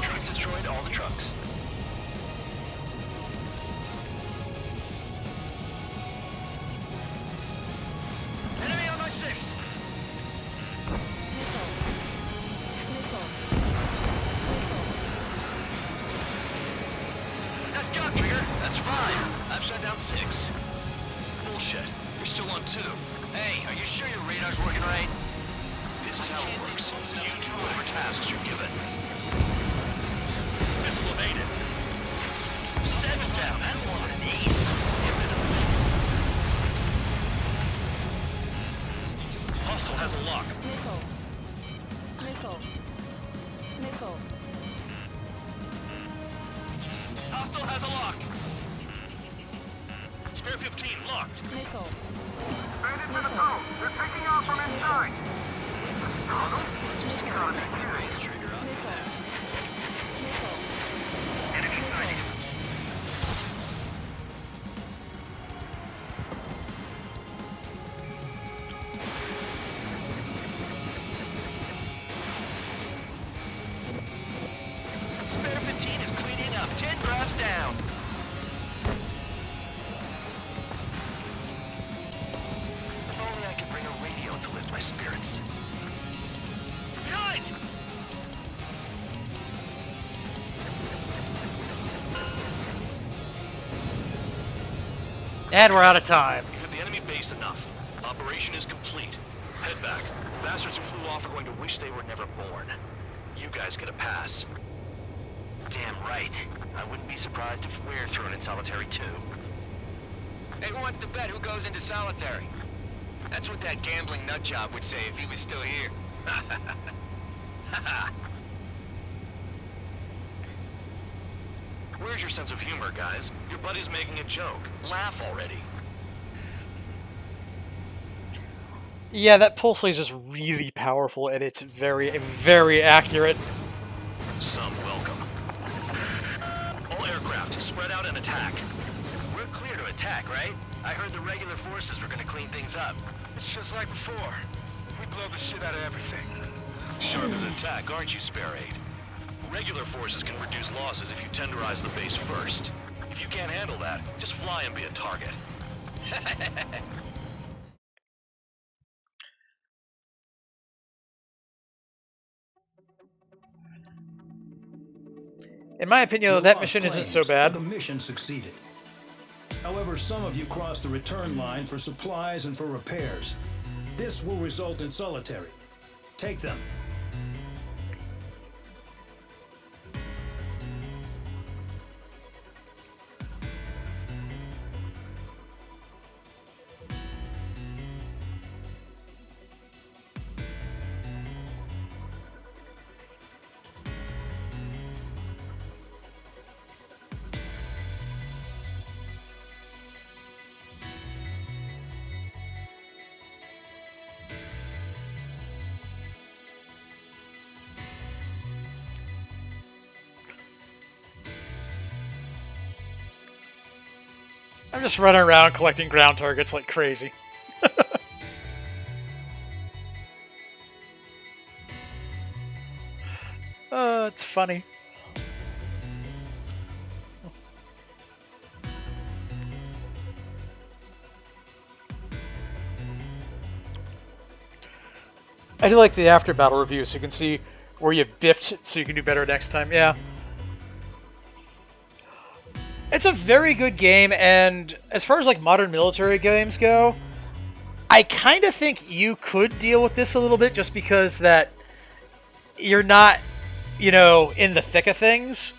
Speaker 12: Trucks destroyed all the trucks.
Speaker 5: Enemy on my 6!
Speaker 2: Missile. Missile.
Speaker 12: That's got Trigger. That's 5. I've shut down 6.
Speaker 3: Bullshit. You're still on 2.
Speaker 12: Hey, are you sure your radar's working right?
Speaker 3: This is how it works. You do whatever tasks you're given. Missile evaded.
Speaker 12: 7 down. That's more than an ace.
Speaker 3: Hostile has a lock.
Speaker 2: Missile. Missile. Missile.
Speaker 5: Hostile has a lock!
Speaker 3: Spare 15, locked.
Speaker 2: Missile.
Speaker 11: Bandits in the tunnel! They're taking off from inside! Tunnel? You gotta be kidding.
Speaker 2: Missile. Missile.
Speaker 11: Enemy sighted.
Speaker 12: Spare 15 is cleaning up. 10 crafts down. If only I could bring a radio to lift my spirits.
Speaker 5: Behind!
Speaker 1: And we're out of time.
Speaker 3: You've hit the enemy base enough. Operation is complete. Head back. Bastards who flew off are going to wish they were never born. You guys get a pass.
Speaker 12: Damn right. I wouldn't be surprised if we're thrown in solitary too.
Speaker 6: Hey, who wants to bet who goes into solitary? That's what that gambling nutjob would say if he was still here.
Speaker 3: Where's your sense of humor, guys? Your buddy's making a joke. Laugh already.
Speaker 1: Yeah, that pulse laser is really powerful and it's very, very accurate.
Speaker 3: Some welcome. Spread out and attack.
Speaker 12: We're clear to attack, right? I heard the regular forces were gonna clean things up.
Speaker 11: It's just like before. We blow the shit out of everything.
Speaker 3: Sharp as attack, aren't you, Spare 8? Regular forces can reduce losses if you tenderize the base first. If you can't handle that, just fly and be a target.
Speaker 1: In my opinion, though, that mission isn't so bad.
Speaker 13: The mission succeeded. However, some of you crossed the return line for supplies and for repairs. This will result in solitary. Take them.
Speaker 1: I'm just running around collecting ground targets like crazy. It's funny. I do like the after battle review so you can see where you biffed so you can do better next time. Yeah. It's a very good game, and as far as like modern military games go, I kind of think you could deal with this a little bit just because that you're not, you know, in the thick of things.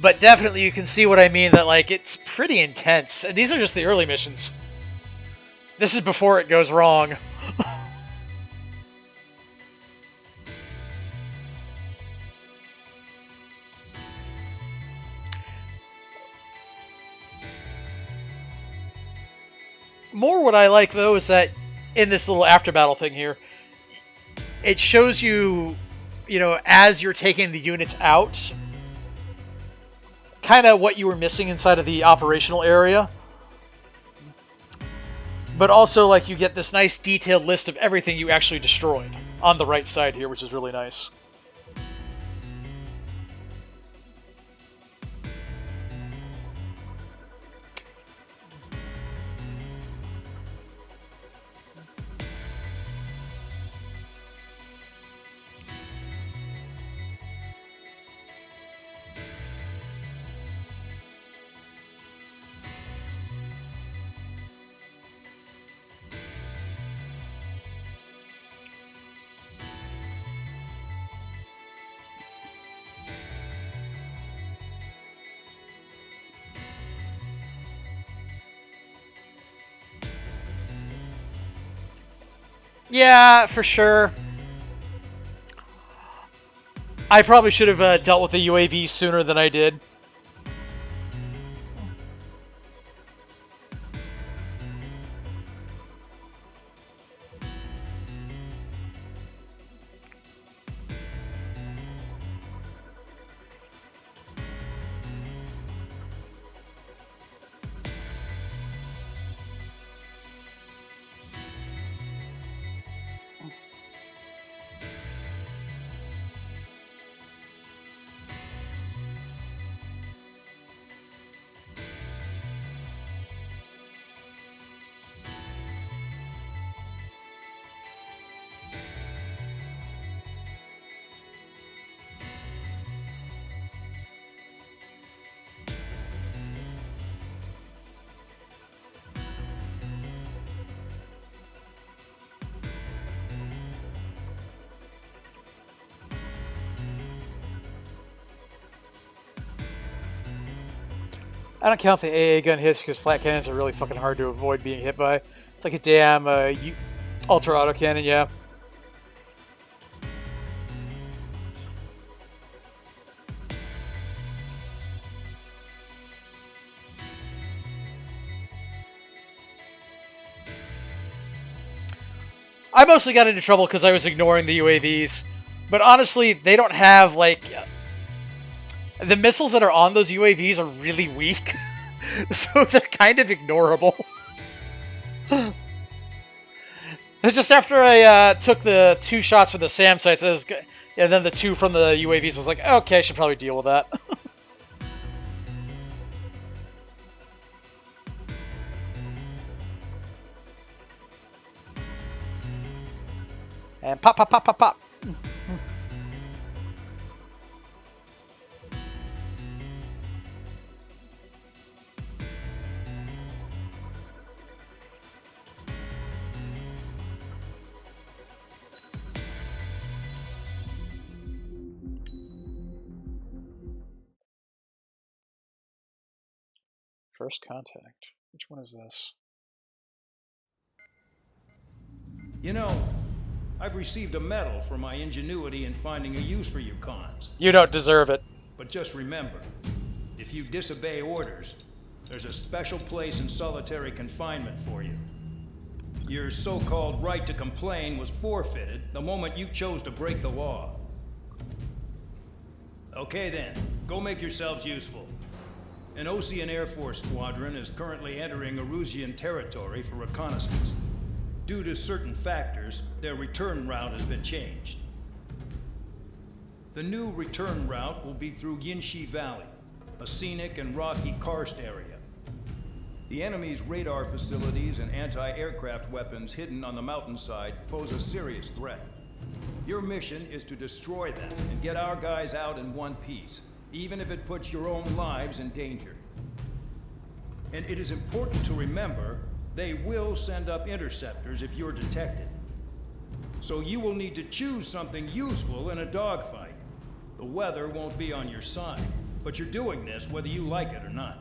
Speaker 1: But definitely you can see what I mean, that like it's pretty intense. And these are just the early missions. This is before it goes wrong. More what I like, though, is that in this little after battle thing here, it shows you, you know, as you're taking the units out, kind of what you were missing inside of the operational area. But also, like, you get this nice detailed list of everything you actually destroyed on the right side here, which is really nice. Yeah, for sure. I probably should have dealt with the UAV sooner than I did. I don't count the AA gun hits because flat cannons are really fucking hard to avoid being hit by. It's like a damn ultra auto cannon, yeah. I mostly got into trouble because I was ignoring the UAVs. But honestly, they don't have, like... the missiles that are on those UAVs are really weak, so they're kind of ignorable. It's just after I took the 2 shots from the SAM sites, and then the 2 from the UAVs, I was like, okay, I should probably deal with that. And pop, pop, pop, pop, pop. First contact. Which one is this?
Speaker 13: You know, I've received a medal for my ingenuity in finding a use for you cons.
Speaker 1: You don't deserve it.
Speaker 13: But just remember, if you disobey orders, there's a special place in solitary confinement for you. Your so-called right to complain was forfeited the moment you chose to break the law. Okay then, go make yourselves useful. An Osean Air Force squadron is currently entering Erusian territory for reconnaissance. Due to certain factors, their return route has been changed. The new return route will be through Yinshi Valley, a scenic and rocky karst area. The enemy's radar facilities and anti-aircraft weapons hidden on the mountainside pose a serious threat. Your mission is to destroy them and get our guys out in one piece, even if it puts your own lives in danger. And it is important to remember, they will send up interceptors if you're detected. So you will need to choose something useful in a dogfight. The weather won't be on your side, but you're doing this whether you like it or not.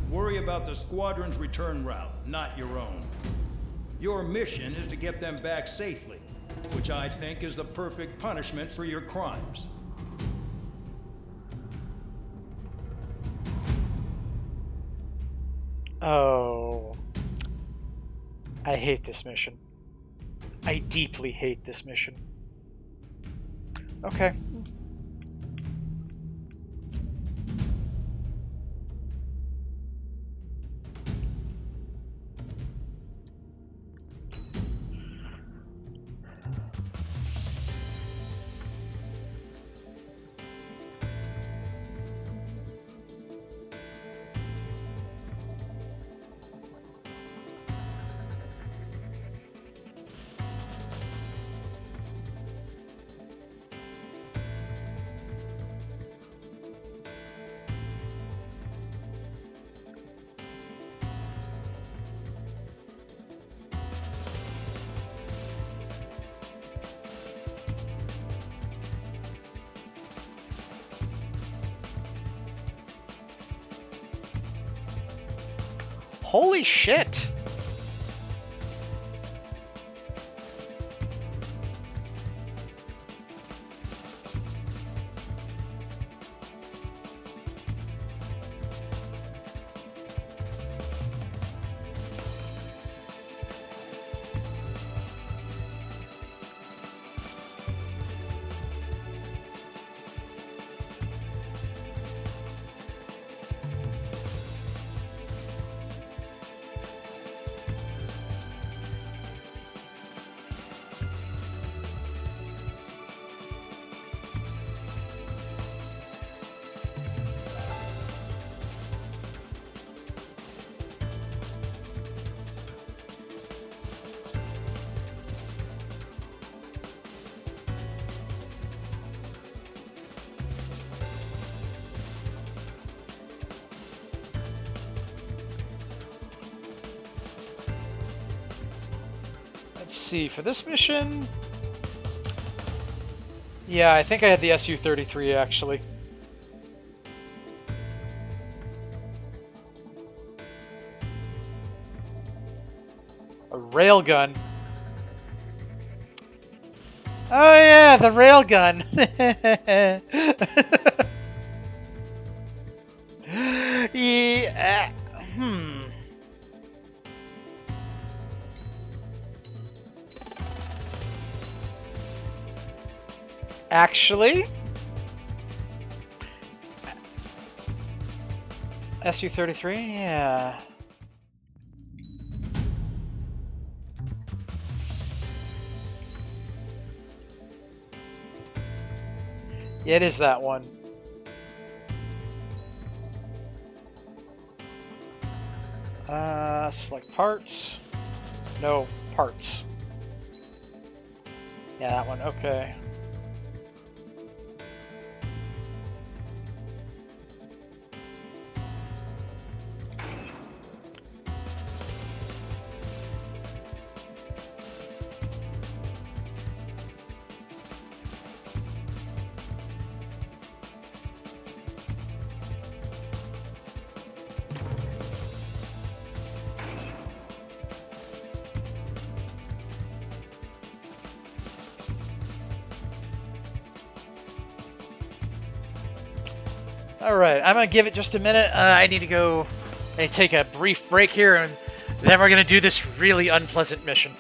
Speaker 13: Worry about the squadron's return route, not your own. Your mission is to get them back safely, which I think is the perfect punishment for your crimes.
Speaker 1: Oh. I hate this mission. I deeply hate this mission. Okay. Holy shit! Let's see, for this mission... Yeah, I think I had the Su-33 actually. A railgun. Oh yeah, the railgun. Yeah. Actually, SU-33, yeah. It is that one. Select parts. No, parts. Yeah, that one, okay. Alright, I'm going to give it just a minute. I need to go and take a brief break here, and then we're going to do this really unpleasant mission.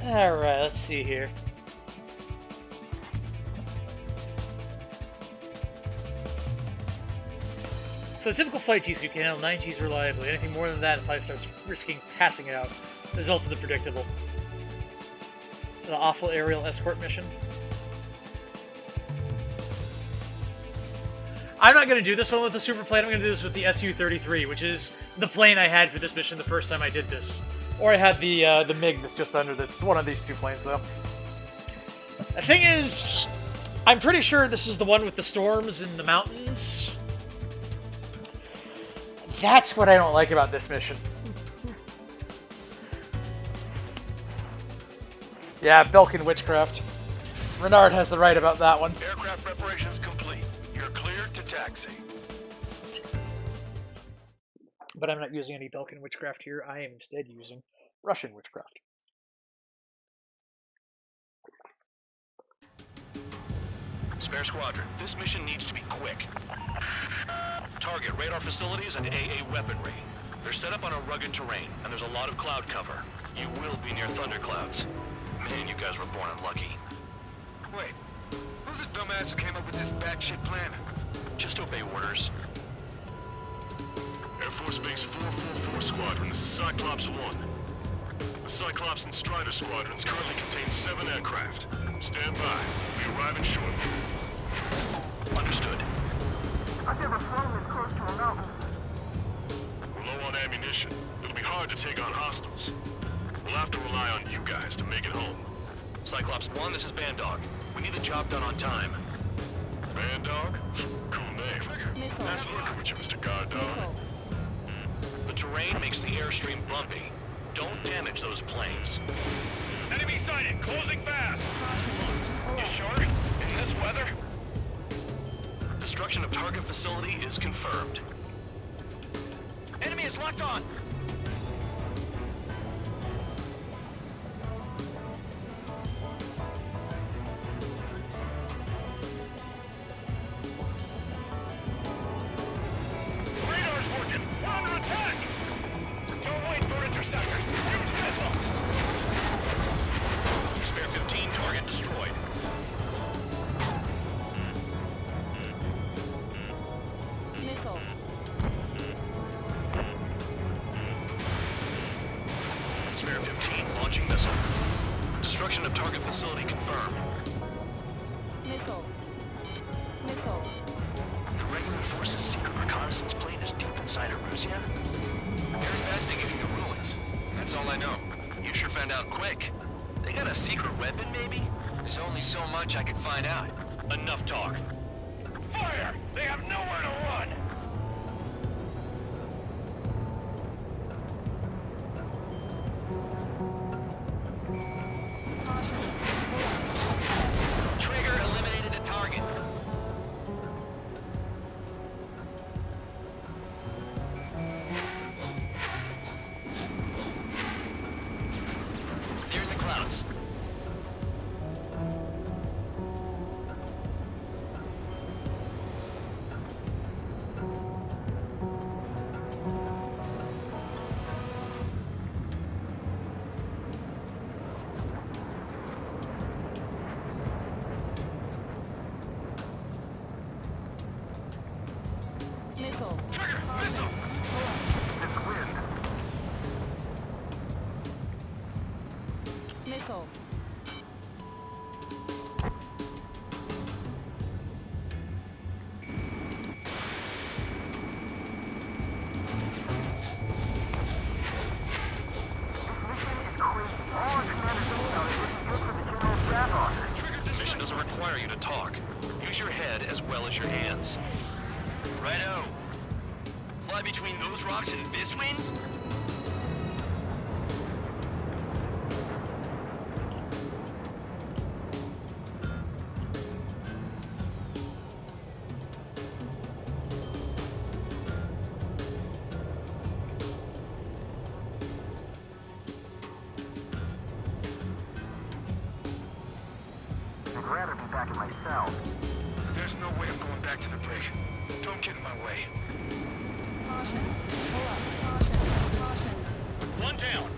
Speaker 1: Alright, let's see here. So the typical flight T-suit can handle 9 Gs reliably. Anything more than that, the pilot starts risking passing out. There's also the predictable. The awful aerial escort mission. I'm not going to do this one with the super plane. I'm going to do this with the Su-33, which is the plane I had for this mission the first time I did this. Or I had the MiG that's just under this. It's one of these two planes, though. The thing is, I'm pretty sure this is the one with the storms in the mountains. That's what I don't like about this mission. Yeah, Belkin Witchcraft. Renard has the right about that one.
Speaker 15: Aircraft preparations complete. You're cleared to taxi.
Speaker 1: But I'm not using any Belkin Witchcraft here. I am instead using Russian Witchcraft.
Speaker 3: Spare Squadron, this mission needs to be quick. Target radar facilities and AA weaponry. They're set up on a rugged terrain, and there's a lot of cloud cover. You will be near thunderclouds. Man, you guys were born unlucky.
Speaker 11: Wait, who's this dumbass who came up with this batshit plan?
Speaker 3: Just obey orders.
Speaker 5: Air Force Base 444 Squadron, this is Cyclops 1. The Cyclops and Strider Squadrons currently contain 7 aircraft. Stand by. We'll be arriving shortly.
Speaker 3: Understood.
Speaker 11: I've never flown this close to a mountain.
Speaker 5: We're low on ammunition. It'll be hard to take on hostiles. We'll have to rely on you guys to make it home.
Speaker 3: Cyclops 1, this is Bandog. We need the job done on time.
Speaker 5: Bandog? Cool name. Nice working with you, Mr. Guard Dog.
Speaker 3: The terrain makes the airstream bumpy. Don't damage those planes.
Speaker 5: Enemy sighted! Closing fast! You sure? In this weather?
Speaker 3: Destruction of target facility is confirmed.
Speaker 12: Enemy is locked on!
Speaker 3: facility confirmed.
Speaker 2: Missile. Missile.
Speaker 12: The regular force's secret reconnaissance plane is deep inside Erusea? They're investigating the ruins. That's all I know. You sure found out quick. They got a secret weapon, maybe? There's only so much I could find out.
Speaker 3: Enough talk.
Speaker 5: Fire! They have nowhere to run!
Speaker 12: Trigger eliminated the target. They're in the clouds.
Speaker 2: Missile.
Speaker 5: Trigger! Missile!
Speaker 11: It's wind.
Speaker 2: Missile.
Speaker 3: Mission doesn't require you to talk. Use your head as well as your hands.
Speaker 12: Righto. Fly between those rocks and this wind?
Speaker 11: I'd rather be back in my cell.
Speaker 3: There's no way I'm going back to the brig. Don't get in my way.
Speaker 2: Caution. Pull up. Caution. Caution.
Speaker 3: One down.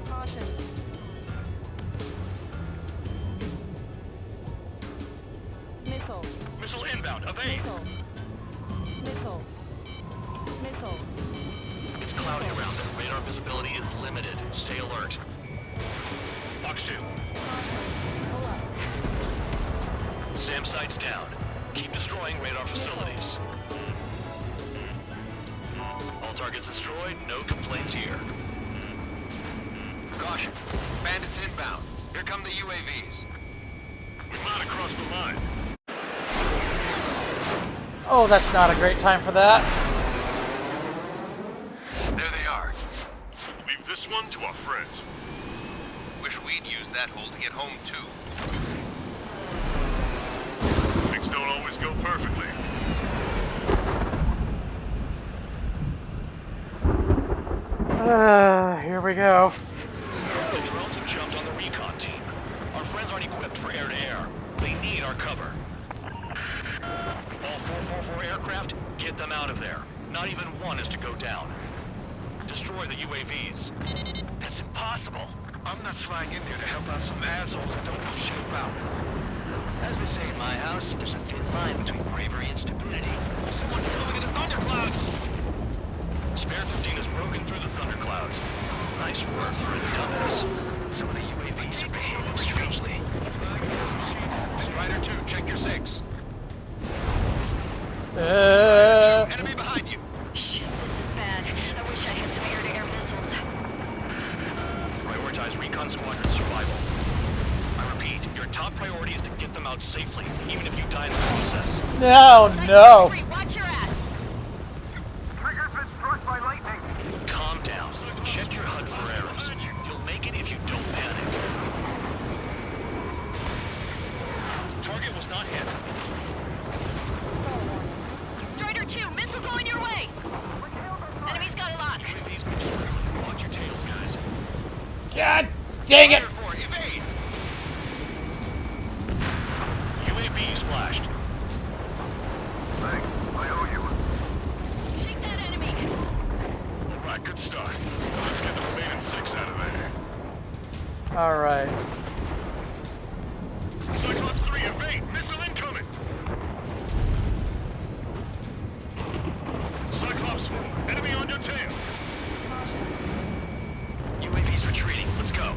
Speaker 2: Caution. Missile.
Speaker 3: Missile inbound. Evade.
Speaker 2: Missile. Missile. Missile.
Speaker 3: It's cloudy around there. Radar visibility is limited. Stay alert. Fox 2.
Speaker 2: Pull up.
Speaker 3: SAM sights down. Keep destroying radar facilities. All targets destroyed. No complaints here.
Speaker 5: Caution. Bandits inbound. Here come the UAVs. We might have crossed the line.
Speaker 1: Oh, that's not a great time for that.
Speaker 5: There they are. Leave this one to our friends. Wish we'd used that hole to get home, too. Things don't always go perfectly.
Speaker 1: Here we go.
Speaker 3: The drones have jumped on the recon team. Our friends aren't equipped for air-to-air. They need our cover. All 444 aircraft, get them out of there. Not even one is to go down. Destroy the UAVs.
Speaker 5: That's impossible. I'm not flying in there to help out some assholes that don't know shit about.
Speaker 12: As they say in my house, there's a thin line between bravery and stupidity.
Speaker 5: Someone filming in the thunderclouds!
Speaker 3: Spare 15 has broken through the thunderclouds. Nice work for the dumbass.
Speaker 12: Some of the UAVs are behaving strangely.
Speaker 5: Strider 2, check your 6.
Speaker 3: Enemy
Speaker 5: behind you.
Speaker 4: Shit, this is bad. I wish I had some air-to-air missiles.
Speaker 3: Prioritize recon squadron survival. I repeat, your top priority is to get them out safely, even if you die in the process.
Speaker 1: No, no.
Speaker 4: Watch your ass.
Speaker 11: Trigger's been struck by lightning.
Speaker 3: Calm down. Check your HUD for errors. You'll make it if you don't panic. Target was not hit.
Speaker 4: Strider 2, missile going your way. Enemy's got a lock.
Speaker 3: UAVs move swiftly. Watch your tails, guys.
Speaker 1: God dang it.
Speaker 3: UAV splashed.
Speaker 11: Thanks. I owe you.
Speaker 4: Shake that enemy.
Speaker 5: All right, good start. Let's get the remaining 6 out of there.
Speaker 1: All right.
Speaker 5: Cyclops 3, evade! Missile incoming! Cyclops 4, enemy on your tail!
Speaker 3: UAV's retreating. Let's go.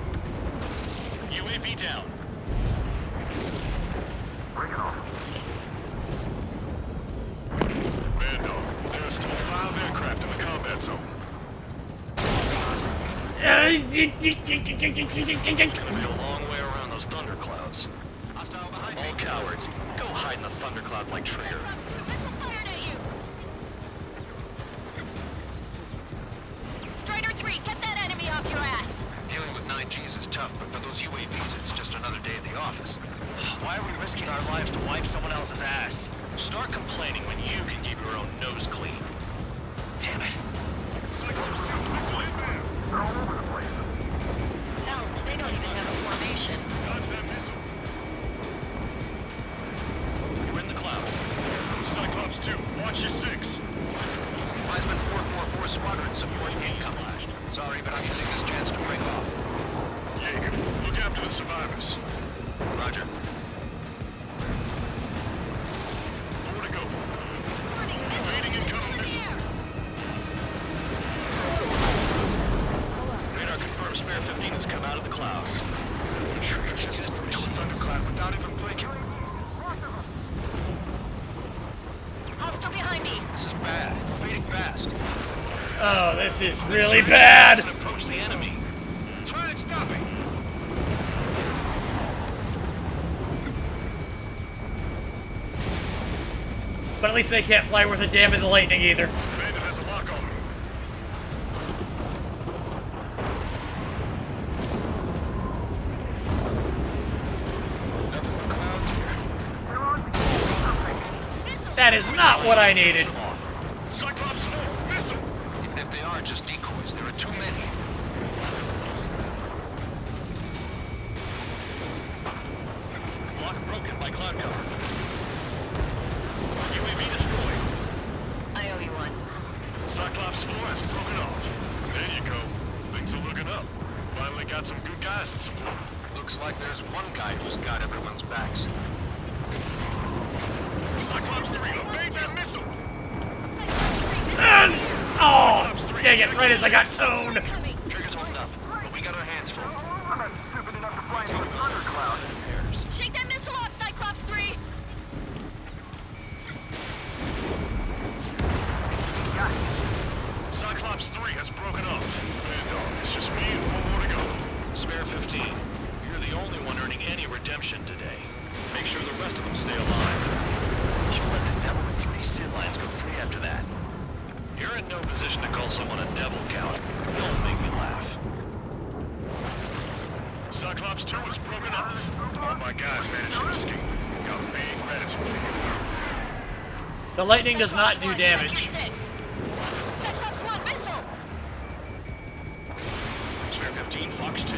Speaker 3: be a long way around those thunderclouds. All cowards, go hide in the thunderclouds like Trigger.
Speaker 4: Strider 3, get that enemy off your ass!
Speaker 12: Dealing with 9Gs is tough, but for those UAVs, it's just another day at the office. Why are we risking our lives to wipe someone else's ass?
Speaker 3: Start complaining when you can keep your own nose clean.
Speaker 12: Damn it.
Speaker 11: They're all over the place.
Speaker 2: Hell, they don't even have a formation.
Speaker 3: You're in the clouds.
Speaker 5: Cyclops 2, watch your 6.
Speaker 12: Wiseman 444 Squadron support incoming. Sorry, but I'm using this chance to break off.
Speaker 5: Jaeger, look after the survivors.
Speaker 12: Roger.
Speaker 5: Nowhere to go. Evading incoming missile.
Speaker 3: Radar confirms Spare 15 has come out of the clouds.
Speaker 5: Trigger just approached the thundercloud without even blinking.
Speaker 4: Hostile behind me!
Speaker 12: This is bad. Fading fast.
Speaker 1: Oh, this is really bad.
Speaker 3: Approach the enemy.
Speaker 5: Try and stop it.
Speaker 1: But at least they can't fly worth a damn in the lightning either.
Speaker 5: Bandit has a lock on him.
Speaker 12: Nothing but clouds here.
Speaker 1: That is not what I needed.
Speaker 5: Cyclops 4, missile.
Speaker 12: Even if they are just decoys, there are too many.
Speaker 3: Block broken by cloud cover. UAV destroyed.
Speaker 2: I owe you one.
Speaker 5: Cyclops 4 has broken off. There you go. Things are looking up. Finally got some good guys in support.
Speaker 12: Looks like there's one guy who's got everyone's backs.
Speaker 5: Cyclops 3, evade that missile.
Speaker 1: Oh, dang it, right as I got toned.
Speaker 12: Trigger's holding up, but we got our hands full.
Speaker 11: I'm not stupid enough to fly into a thundercloud.
Speaker 4: Shake that missile off, Cyclops 3!
Speaker 5: Cyclops 3 has broken off. And it's just me and one more to go.
Speaker 3: Spare 15. You're the only one earning any redemption today. Make sure the rest of them stay alive.
Speaker 12: You let the devil with 3 Sid lines go free after that.
Speaker 3: You're in no position to call someone a devil, Count. Don't make me laugh.
Speaker 5: Cyclops 2 has broken off. All my guys managed to escape. Got big credits for you.
Speaker 1: The lightning does not do
Speaker 4: Cyclops 1, check
Speaker 1: damage.
Speaker 4: your 6. Cyclops 1, missile!
Speaker 3: Spare 15, Fox 2.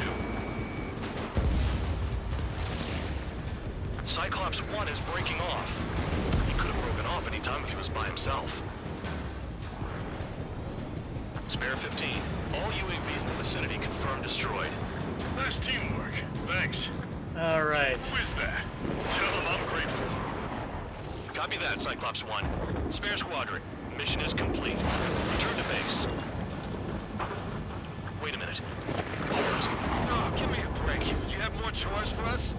Speaker 3: Cyclops 1 is breaking off. He could have broken off any time if he was by himself. Spare 15. All UAVs in the vicinity confirmed destroyed.
Speaker 5: Nice teamwork. Thanks.
Speaker 1: All right.
Speaker 5: Who is that? Tell him I'm grateful.
Speaker 3: Copy that, Cyclops 1. Spare Squadron. Mission is complete. Return to base. Wait a minute. Hold.
Speaker 5: Oh, give me a break. You have more chores for us?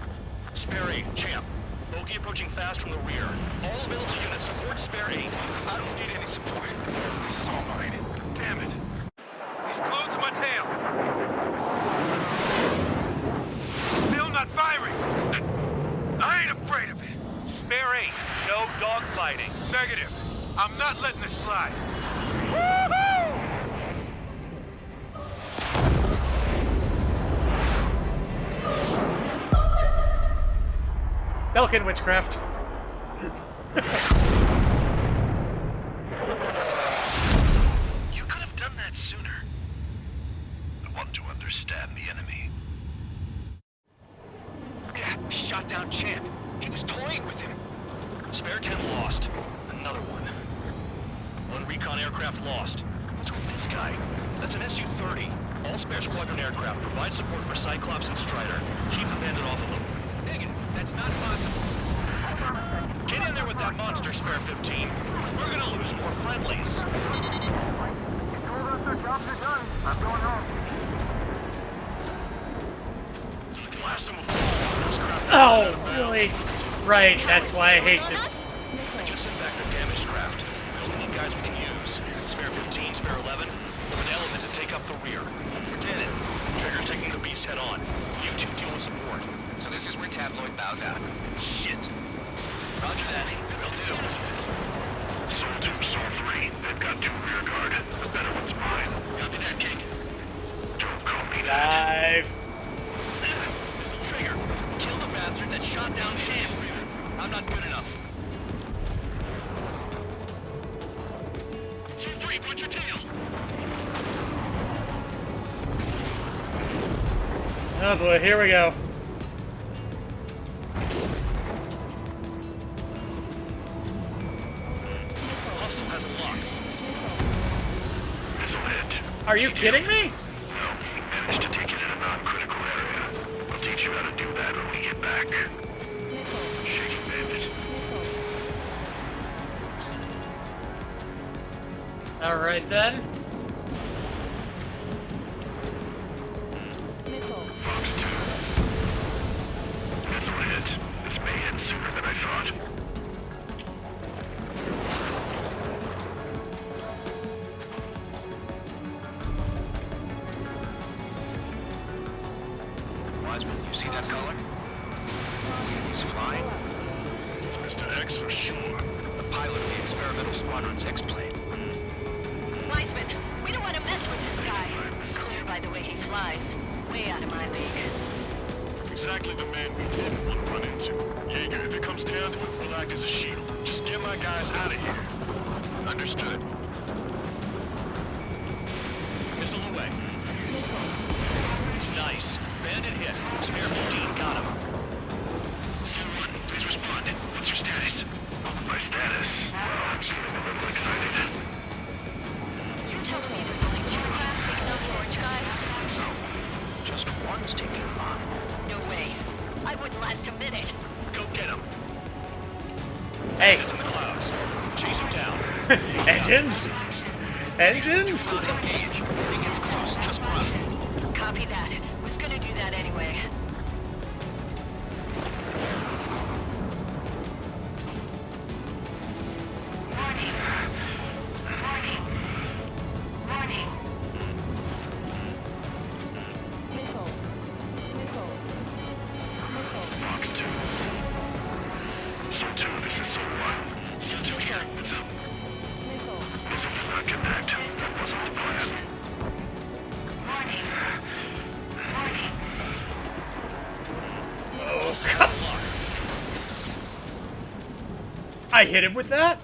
Speaker 3: Spare 8, Champ. Bogey approaching fast from the rear. All available units support Spare 8.
Speaker 5: I don't need any support. This is all mine. Damn it. He's glued to my tail. Still not firing. I ain't afraid of it. Spare 8, no dogfighting. Negative. I'm not letting this slide. Woohoo!
Speaker 1: Belkin witchcraft.
Speaker 5: You could have done that sooner. I want to understand the enemy.
Speaker 12: Yeah, shot down Champ. He was toying with him.
Speaker 3: Spare 10 lost. Another one. One recon aircraft lost. What's with this guy? That's an Su-30. All Spare Squadron aircraft provide support for Cyclops and Strider. Keep the bandit off of them.
Speaker 12: Dang it, that's not possible.
Speaker 3: Get in there with that monster, Spare 15. We're gonna lose more friendlies.
Speaker 11: Told us their jobs are done. I'm going home.
Speaker 5: Blast him with those craft.
Speaker 1: Oh, really? Right, that's why I hate this.
Speaker 3: Just send back the damaged craft. We only need guys we can use. Spare 15, Spare 11. Form an element to take up the rear.
Speaker 12: Forget it.
Speaker 3: Trigger's taking the beast head on. You two deal with support.
Speaker 12: So this is where Tabloid bows out. Shit. Roger that. Will do.
Speaker 11: Soul 2, Soul 3. They've got 2 rear guard. The better one's mine.
Speaker 12: Copy that, King.
Speaker 11: Don't call me that.
Speaker 1: Dive.
Speaker 12: Missile Trigger. Kill the bastard that shot down Sham. I'm not good enough. Soul 3, put your tail.
Speaker 1: Oh boy, here we go.
Speaker 3: Hostile has a lock.
Speaker 11: Missile hit.
Speaker 1: Are you kidding me?
Speaker 11: No, managed to take it in a non-critical area. I'll teach you how to do that when we get back. Shaking bandit.
Speaker 1: All right then.
Speaker 11: Fox 2. Missile hit. This may end sooner than I thought.
Speaker 12: Wiseman, you see that color? He's flying.
Speaker 11: It's Mr. X for sure.
Speaker 12: The pilot of the experimental squadron's X-plane.
Speaker 2: Wiseman, we don't want to mess with this guy. It's clear by the way he flies. Way out of my league.
Speaker 11: Exactly the man we didn't want to run into. Jaeger, if it comes down to it, we'll act as a shield. Just get my guys out of here.
Speaker 12: Understood.
Speaker 3: Missile away. Nice. Bandit hit. Spare 15 got him.
Speaker 11: Someone, please respond. What's your status? My status? Well, I'm feeling a little excited.
Speaker 2: You telling me there's only 2 craft taking on the orange guy?
Speaker 12: No. Just one's taking him on.
Speaker 2: No way. I wouldn't last a minute.
Speaker 3: Go get him.
Speaker 1: Hey.
Speaker 3: Bandit's in the clouds. Chase him down.
Speaker 1: Engines? Engines?
Speaker 12: Not engage. If he gets close, just run.
Speaker 2: Copy that. Was gonna do that anyway.
Speaker 4: Warning. Warning. Warning.
Speaker 11: Fox 2. Soul 2, this is Soul 1.
Speaker 12: Soul 2 here. What's up?
Speaker 11: Missile does not connect. That wasn't the plan.
Speaker 4: Warning. Warning.
Speaker 1: Oh, come on. I hit him with that?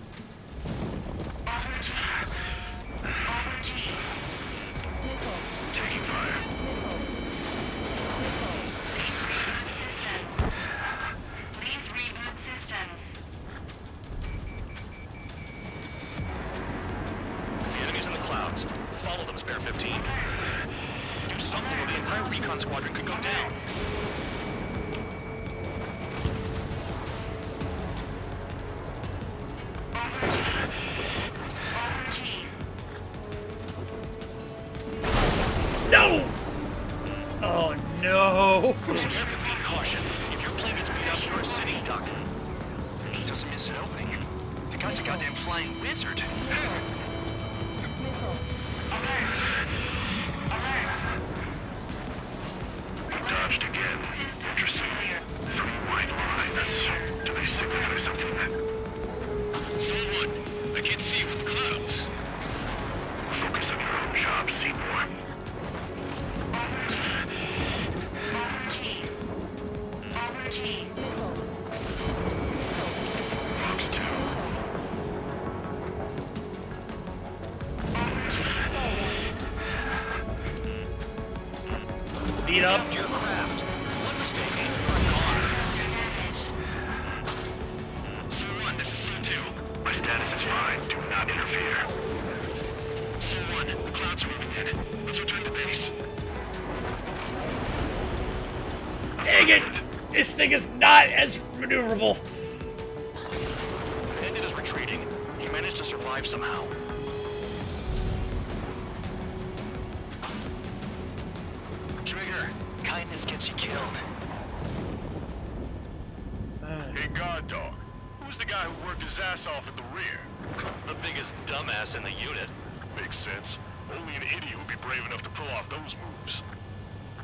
Speaker 11: Taking fire.
Speaker 4: Please reboot systems.
Speaker 3: The enemy's in the clouds. Follow them, Spare 15. Do something or the entire recon squadron could go down.
Speaker 1: No! Oh no!
Speaker 3: Spare 15 caution. If your plane gets beat up, you're a sitting duck.
Speaker 12: He doesn't miss an opening. The guy's a goddamn flying wizard.
Speaker 11: Dodged again. Interesting. 3 white lines. Do they signify something?
Speaker 12: Someone, I can't see you with the clouds.
Speaker 11: Focus on your own job, Seymour. Fox 2.
Speaker 1: Speed up.
Speaker 3: After your craft. One mistake and you're gone.
Speaker 12: Soul 1, this is Soul 2.
Speaker 11: My status is fine. Do not interfere.
Speaker 12: Soul 1, the clouds are moving in. Let's return to base.
Speaker 1: Dang it! This thing is not as maneuverable.
Speaker 3: Bandit is retreating. He managed to survive somehow.
Speaker 12: Trigger, kindness gets you killed.
Speaker 11: Hey, guard dog. Who's the guy who worked his ass off at the rear?
Speaker 3: The biggest dumbass in the unit.
Speaker 11: Makes sense. Only an idiot would be brave enough to pull off those moves.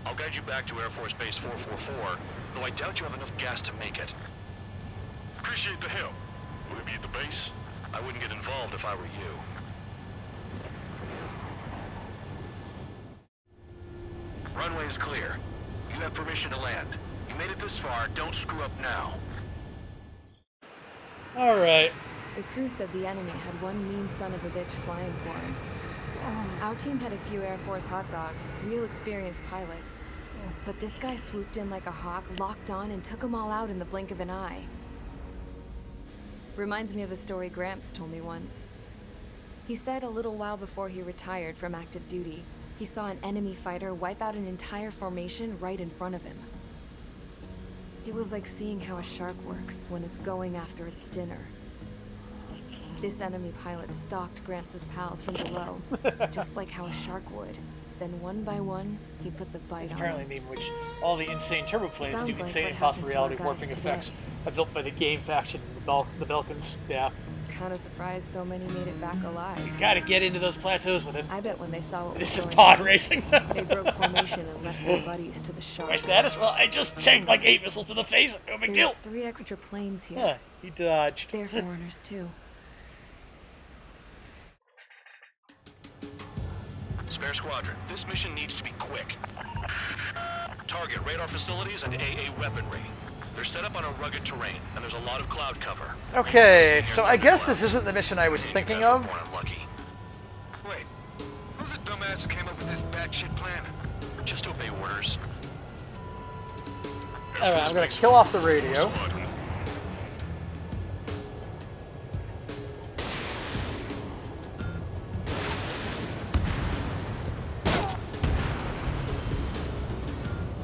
Speaker 3: I'll guide you back to Air Force Base 444, though I doubt you have enough gas to make it.
Speaker 5: Appreciate the help. Will it be at the base?
Speaker 3: I wouldn't get involved if I were you.
Speaker 5: Runway is clear. You have permission to land. You made it this far, don't screw up now.
Speaker 1: Alright.
Speaker 9: The crew said the enemy had one mean son of a bitch flying for him. Our team had a few Air Force hot dogs, real experienced pilots. But this guy swooped in like a hawk, locked on, and took them all out in the blink of an eye. Reminds me of a story Gramps told me once. He said a little while before he retired from active duty, he saw an enemy fighter wipe out an entire formation right in front of him. It was like seeing how a shark works when it's going after its dinner. This enemy pilot stalked Gramps' pals from below, just like how a shark would. Then one by one, he put the bite
Speaker 1: It's
Speaker 9: on
Speaker 1: apparently a
Speaker 9: him.
Speaker 1: meme in which all the insane turboplanes
Speaker 9: Sounds
Speaker 1: do
Speaker 9: like
Speaker 1: insane
Speaker 9: what
Speaker 1: and possible
Speaker 9: happened to our
Speaker 1: reality
Speaker 9: guys
Speaker 1: warping
Speaker 9: today.
Speaker 1: effects built by the game faction, the Belkans. Yeah.
Speaker 9: Kinda surprised so many made it back alive.
Speaker 1: You gotta get into those plateaus with him.
Speaker 9: I bet when they saw what
Speaker 1: This
Speaker 9: was
Speaker 1: is
Speaker 9: going
Speaker 1: pod
Speaker 9: on,
Speaker 1: racing.
Speaker 9: they broke formation and left their buddies to the shark.
Speaker 1: My status? Well, I just tanked like 8 missiles to the face. No big
Speaker 9: There's
Speaker 1: deal.
Speaker 9: 3 extra planes here.
Speaker 1: Yeah, he dodged.
Speaker 9: They're foreigners too.
Speaker 3: Spare Squadron, this mission needs to be quick. Target radar facilities and AA weaponry. They're set up on a rugged terrain, and there's a lot of cloud cover.
Speaker 1: Okay, so I guess this isn't the mission I was thinking of.
Speaker 5: Wait, who's the dumbass who came up with this batshit plan?
Speaker 3: Just obey orders.
Speaker 1: Alright, I'm gonna kill off the radio.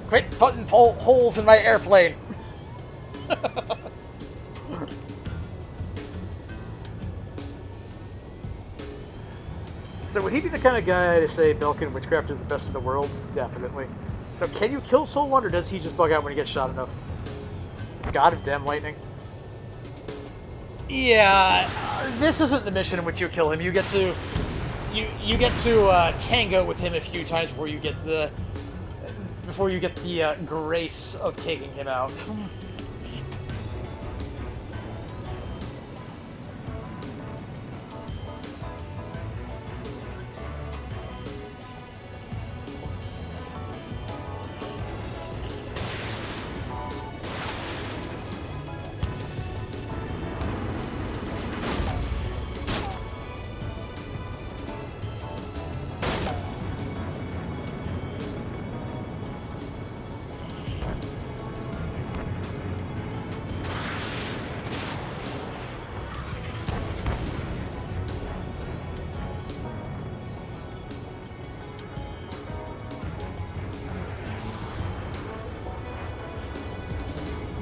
Speaker 1: Quit putting holes in my airplane. So would he be the kind of guy to say Belkan Witchcraft is the best in the world? Definitely. So can you kill Soul One, or does he just bug out when he gets shot enough? He's God of Damn Lightning. Yeah, this isn't the mission in which you kill him. You get to tango with him a few times before you get the grace of taking him out.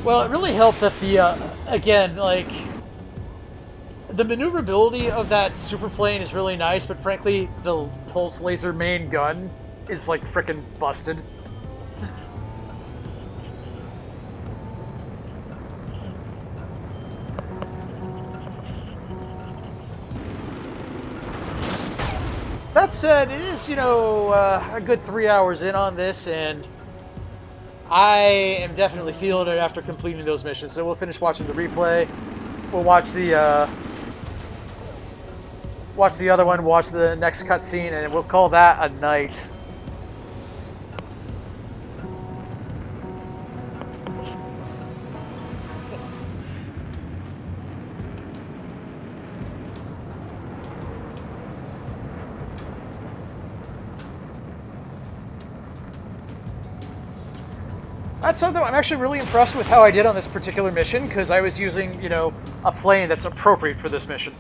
Speaker 1: Well, it really helped that again, like, the maneuverability of that superplane is really nice, but frankly, the pulse laser main gun is, like, frickin' busted. That said, it is, a good 3 hours in on this, and I am definitely feeling it after completing those missions. So we'll finish watching the replay. We'll watch the other one, watch the next cutscene, and we'll call that a night. That's something I'm actually really impressed with how I did on this particular mission, because I was using, a plane that's appropriate for this mission.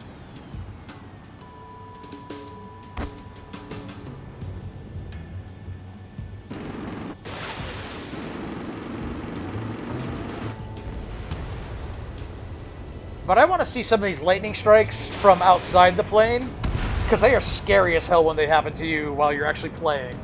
Speaker 1: But I want to see some of these lightning strikes from outside the plane, because they are scary as hell when they happen to you while you're actually playing.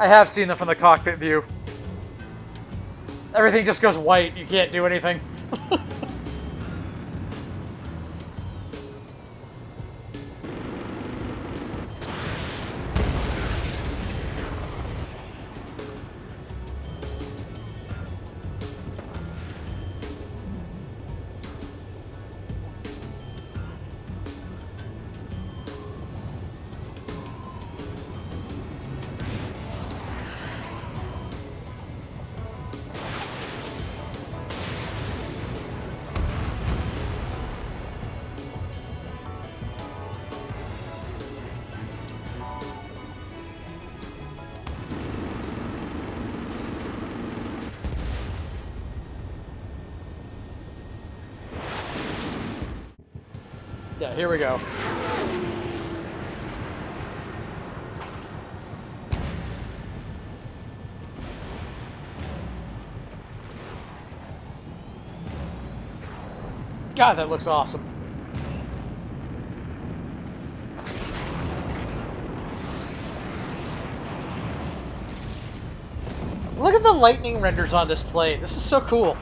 Speaker 1: I have seen them from the cockpit view. Everything just goes white. You can't do anything. Yeah, here we go. God, that looks awesome. Look at the lightning renders on this plane. This is so cool.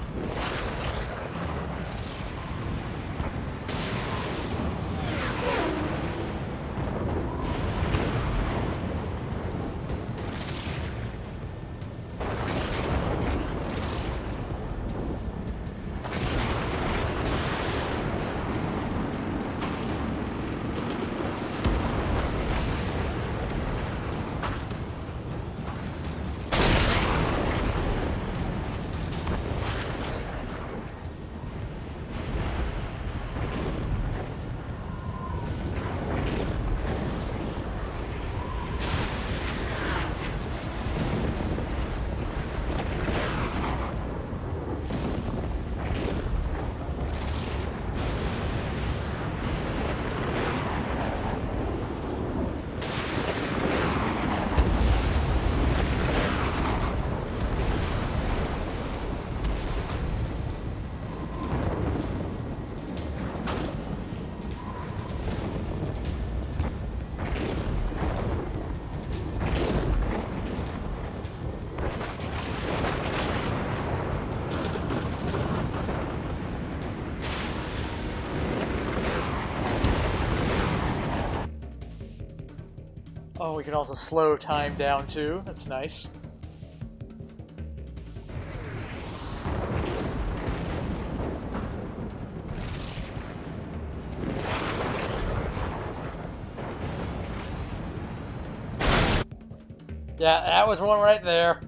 Speaker 1: Oh, we can also slow time down too. That's nice. Yeah, that was one right there.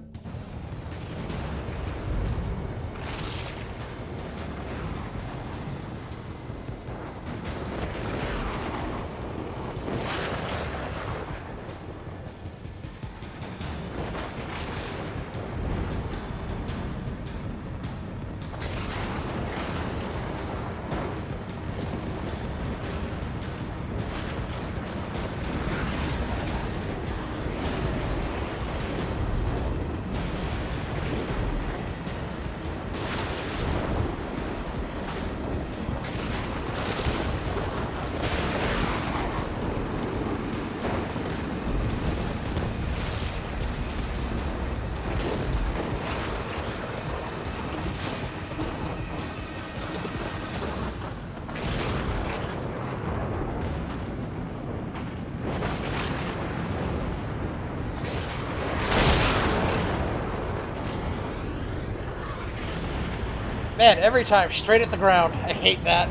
Speaker 1: Man, every time, straight at the ground. I hate that.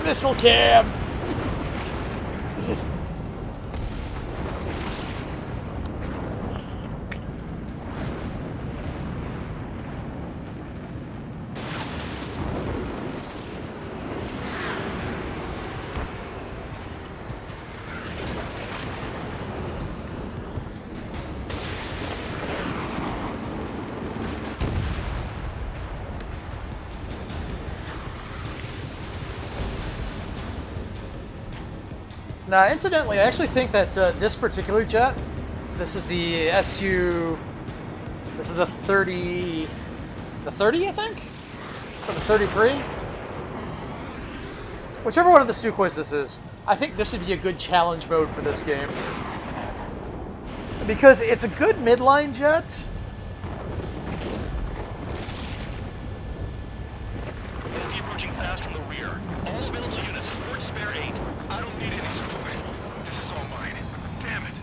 Speaker 1: Missile cam! Now, incidentally, I actually think that this particular jet, this is the SU, this is the 30, I think? Or the 33? Whichever one of the Sukhois this is, I think this would be a good challenge mode for this game. Because it's a good midline jet.
Speaker 3: Enemy approaching fast from the rear. All available units support spare 8.
Speaker 5: I don't need any support. This is all mine. Damn it.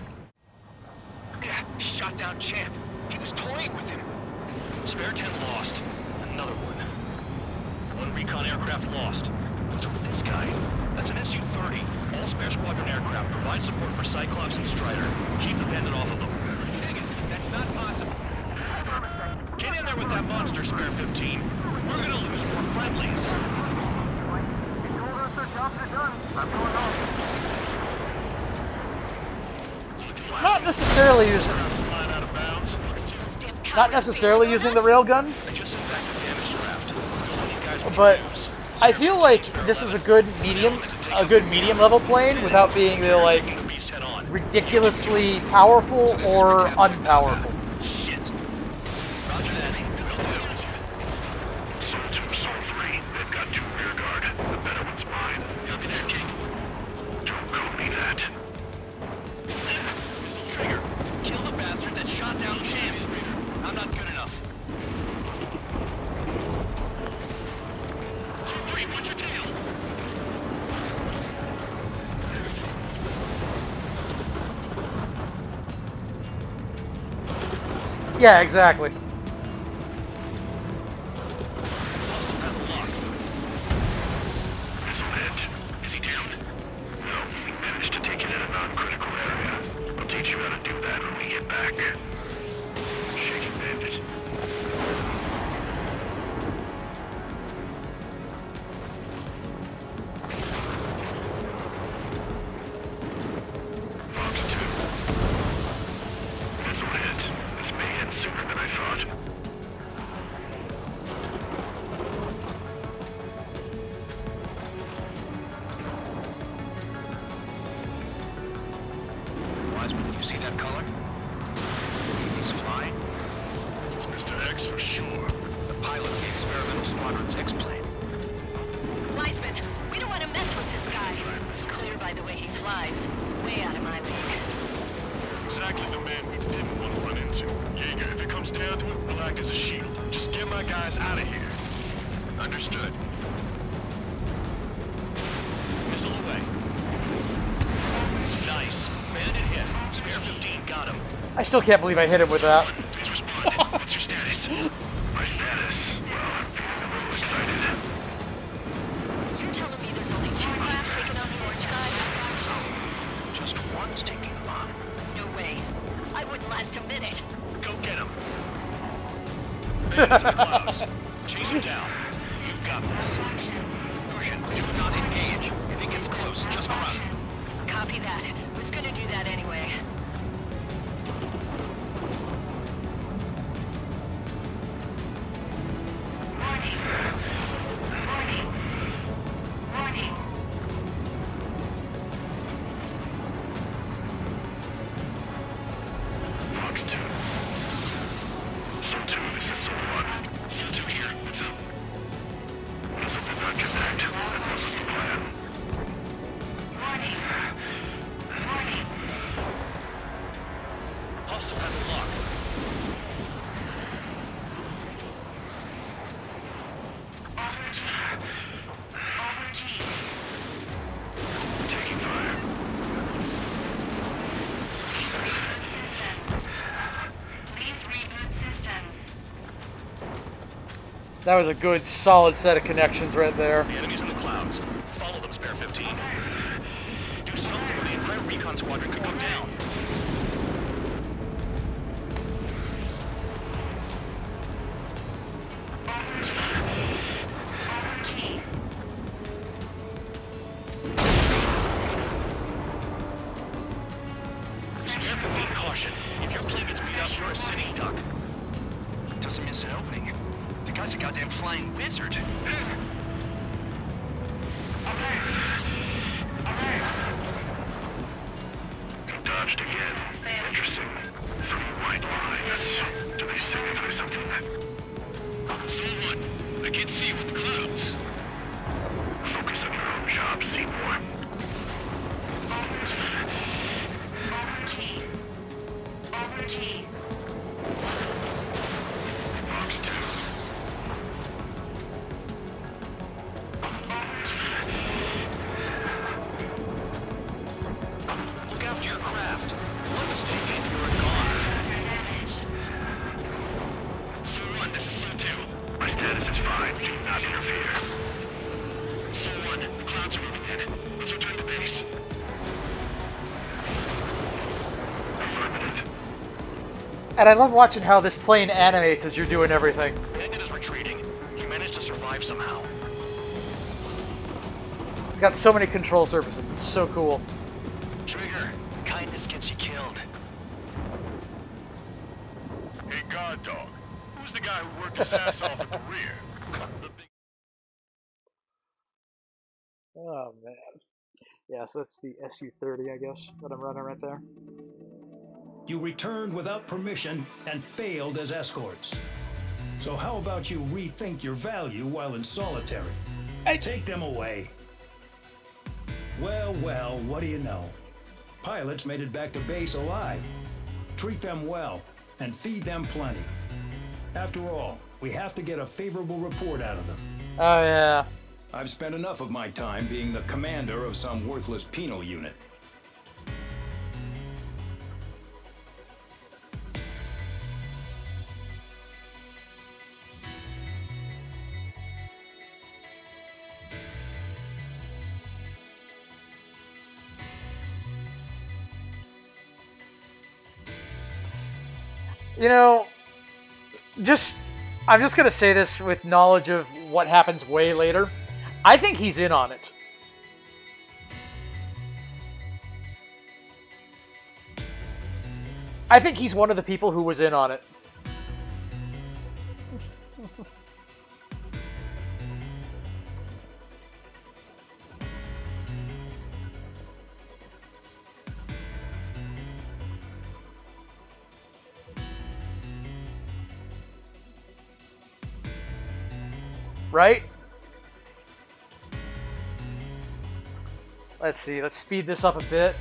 Speaker 5: Yeah, shot down Champ. He was toying with him.
Speaker 3: Spare 10 lost. Another one. One recon aircraft lost. What's with this guy? That's an Su-30. All spare squadron aircraft provide support for Cyclops and Strider. Keep the Bandit off of them.
Speaker 5: Dang it, that's not possible.
Speaker 3: Get in there with that monster, Spare 15. We're gonna lose more friendlies.
Speaker 1: Not necessarily using... Not necessarily using the railgun. But I feel like this is a good medium level plane without being the like ridiculously powerful or unpowerful.
Speaker 5: Shit. Roger that. Will do.
Speaker 11: Soldier Zone 3, they've got 2 rear guard. The better one's mine.
Speaker 5: Copy that, King.
Speaker 11: Don't call me that.
Speaker 5: Missile trigger. Kill the bastard that shot down Champ. I'm not good enough. Zone 3, what's your tail?
Speaker 1: Yeah, exactly.
Speaker 11: Missile hit. Is he down? No, we managed to take it in a non-critical area. I'll teach you how to do that when we get back. Shaking Bandit. Fox 2. Missile hit. This may end sooner than I thought.
Speaker 5: Wiseman, you see that color? He's flying?
Speaker 11: It's Mr. X for sure.
Speaker 5: The pilot of the experimental squadron's X-plane.
Speaker 2: Wiseman, we don't want to mess with this guy. It's clear by the way he flies. Way out of my league.
Speaker 11: Exactly the man we didn't want to run into. Jaeger, if it comes down to it, we'll act as a shield. Just get my guys out of here.
Speaker 5: Understood.
Speaker 3: Missile away. Nice. Bandit hit. Spare 15 got him.
Speaker 1: I still can't believe I hit him with that.
Speaker 11: Please respond. What's your status? My status? Well, I'm feeling a little excited.
Speaker 2: You're telling me there's only 2 craft taking on the orange guy?
Speaker 5: Just one's taking them on.
Speaker 2: No way. I wouldn't last a minute.
Speaker 3: Go get him. Bandit to the clouds. Chase him down. You've got this.
Speaker 5: Lucian, do not engage. If he gets close, just run.
Speaker 2: Copy that. Was gonna do that anyway.
Speaker 11: Fox 2. Zone 2, this is Zone 1. Zone 2 here. What's up? Missile did not connect. That wasn't the plan.
Speaker 3: Hostile has a lock.
Speaker 11: Taking fire.
Speaker 1: That was a good, solid set of connections right there.
Speaker 3: The enemy's in the clouds. Follow them, Spare squadron could go down. Spare 15 caution. If your plane gets beat up, you're a sitting duck.
Speaker 12: Doesn't miss an opening. The guy's a goddamn flying wizard.
Speaker 5: Dodged again. Interesting. 3 white lines. Do they signify something? Someone. I can't see with clouds. Focus on your own job, Seymour. Box 2.
Speaker 3: Look after your craft. One mistake and you're gone.
Speaker 5: Su-1, this is Su-2. My status is fine. Do not interfere. Su-1, the clouds are moving in. Let's return to base. Affirmative.
Speaker 1: And I love watching how this plane animates as you're doing everything.
Speaker 3: Bandit is retreating. He managed to survive somehow.
Speaker 1: It's got so many control surfaces. It's so cool.
Speaker 12: Trigger, kindness gets you killed.
Speaker 5: Hey, guard dog. Who's the guy who worked his ass off at the rear?
Speaker 1: Oh, man. Yeah, so that's the SU-30, I guess, that I'm running right there.
Speaker 13: You returned without permission and failed as escorts. So how about you rethink your value while in solitary? Take them away. Well, what do you know? Pilots made it back to base alive. Treat them well and feed them plenty. After all, we have to get a favorable report out of them.
Speaker 1: Oh, yeah.
Speaker 13: I've spent enough of my time being the commander of some worthless penal unit.
Speaker 1: You know, I'm just going to say this with knowledge of what happens way later. I think he's in on it. I think he's one of the people who was in on it. Right? Let's see. Let's speed this up a bit.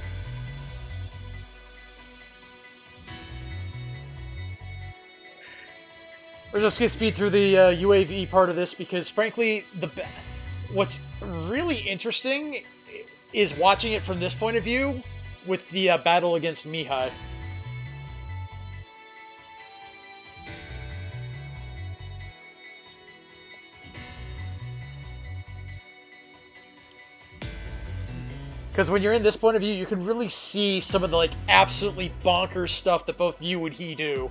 Speaker 1: We're just going to speed through the UAV part of this because, frankly, what's really interesting is watching it from this point of view with the battle against Mihai. Because when you're in this point of view, you can really see some of the like absolutely bonkers stuff that both you and he do.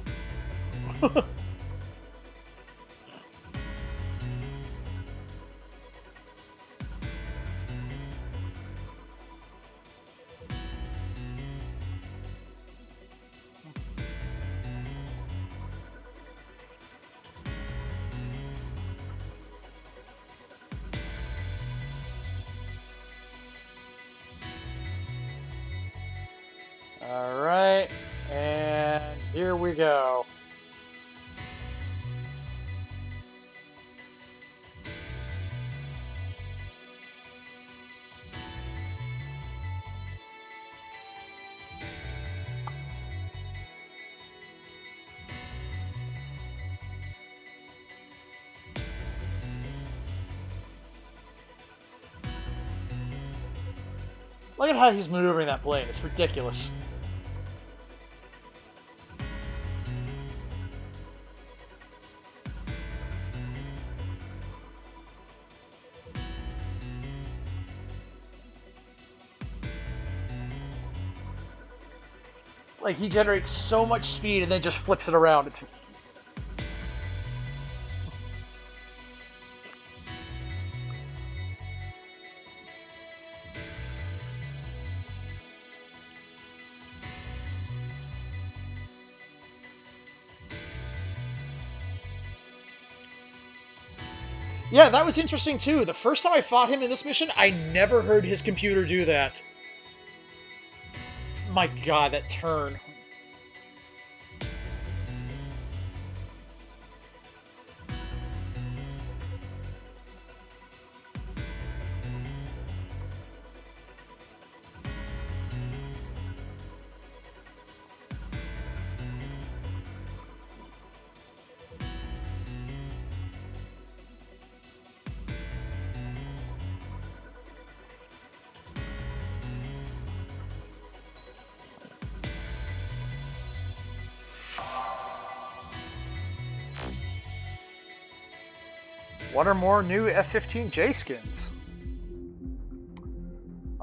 Speaker 1: Alright, and here we go. Look at how he's maneuvering that plane, it's ridiculous. Like, he generates so much speed and then just flips it around. It's... Yeah, that was interesting too. The first time I fought him in this mission, I never heard his computer do that. My god, that turn. One or more new F-15J skins.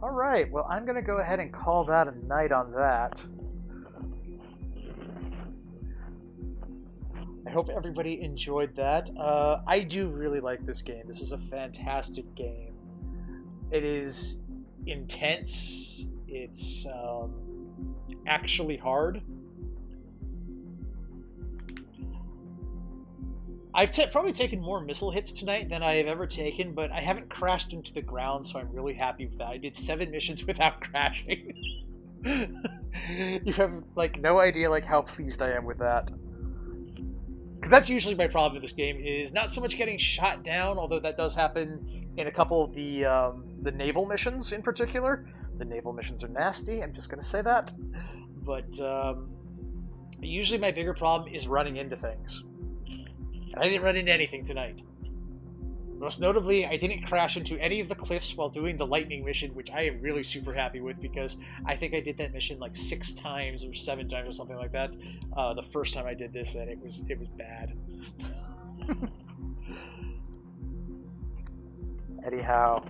Speaker 1: Alright, well, I'm going to go ahead and call that a night on that. I hope everybody enjoyed that. I do really like this game. This is a fantastic game. It is intense. It's actually hard. I've probably taken more missile hits tonight than I have ever taken, but I haven't crashed into the ground, so I'm really happy with that. I did 7 missions without crashing. You have, like, no idea, like, how pleased I am with that. Because that's usually my problem with this game, is not so much getting shot down, although that does happen in a couple of the naval missions in particular. The naval missions are nasty, I'm just going to say that. But usually my bigger problem is running into things. I didn't run into anything tonight. Most notably, I didn't crash into any of the cliffs while doing the lightning mission, which I am really super happy with because I think I did that mission like 6 times or 7 times or something like that the first time I did this, and it was bad. Anyhow.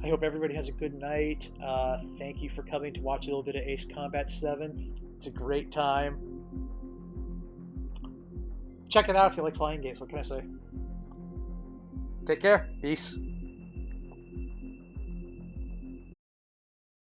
Speaker 1: I hope everybody has a good night. Thank you for coming to watch a little bit of Ace Combat 7. It's a great time. Check it out if you like flying games. What can I say? Take care. Peace.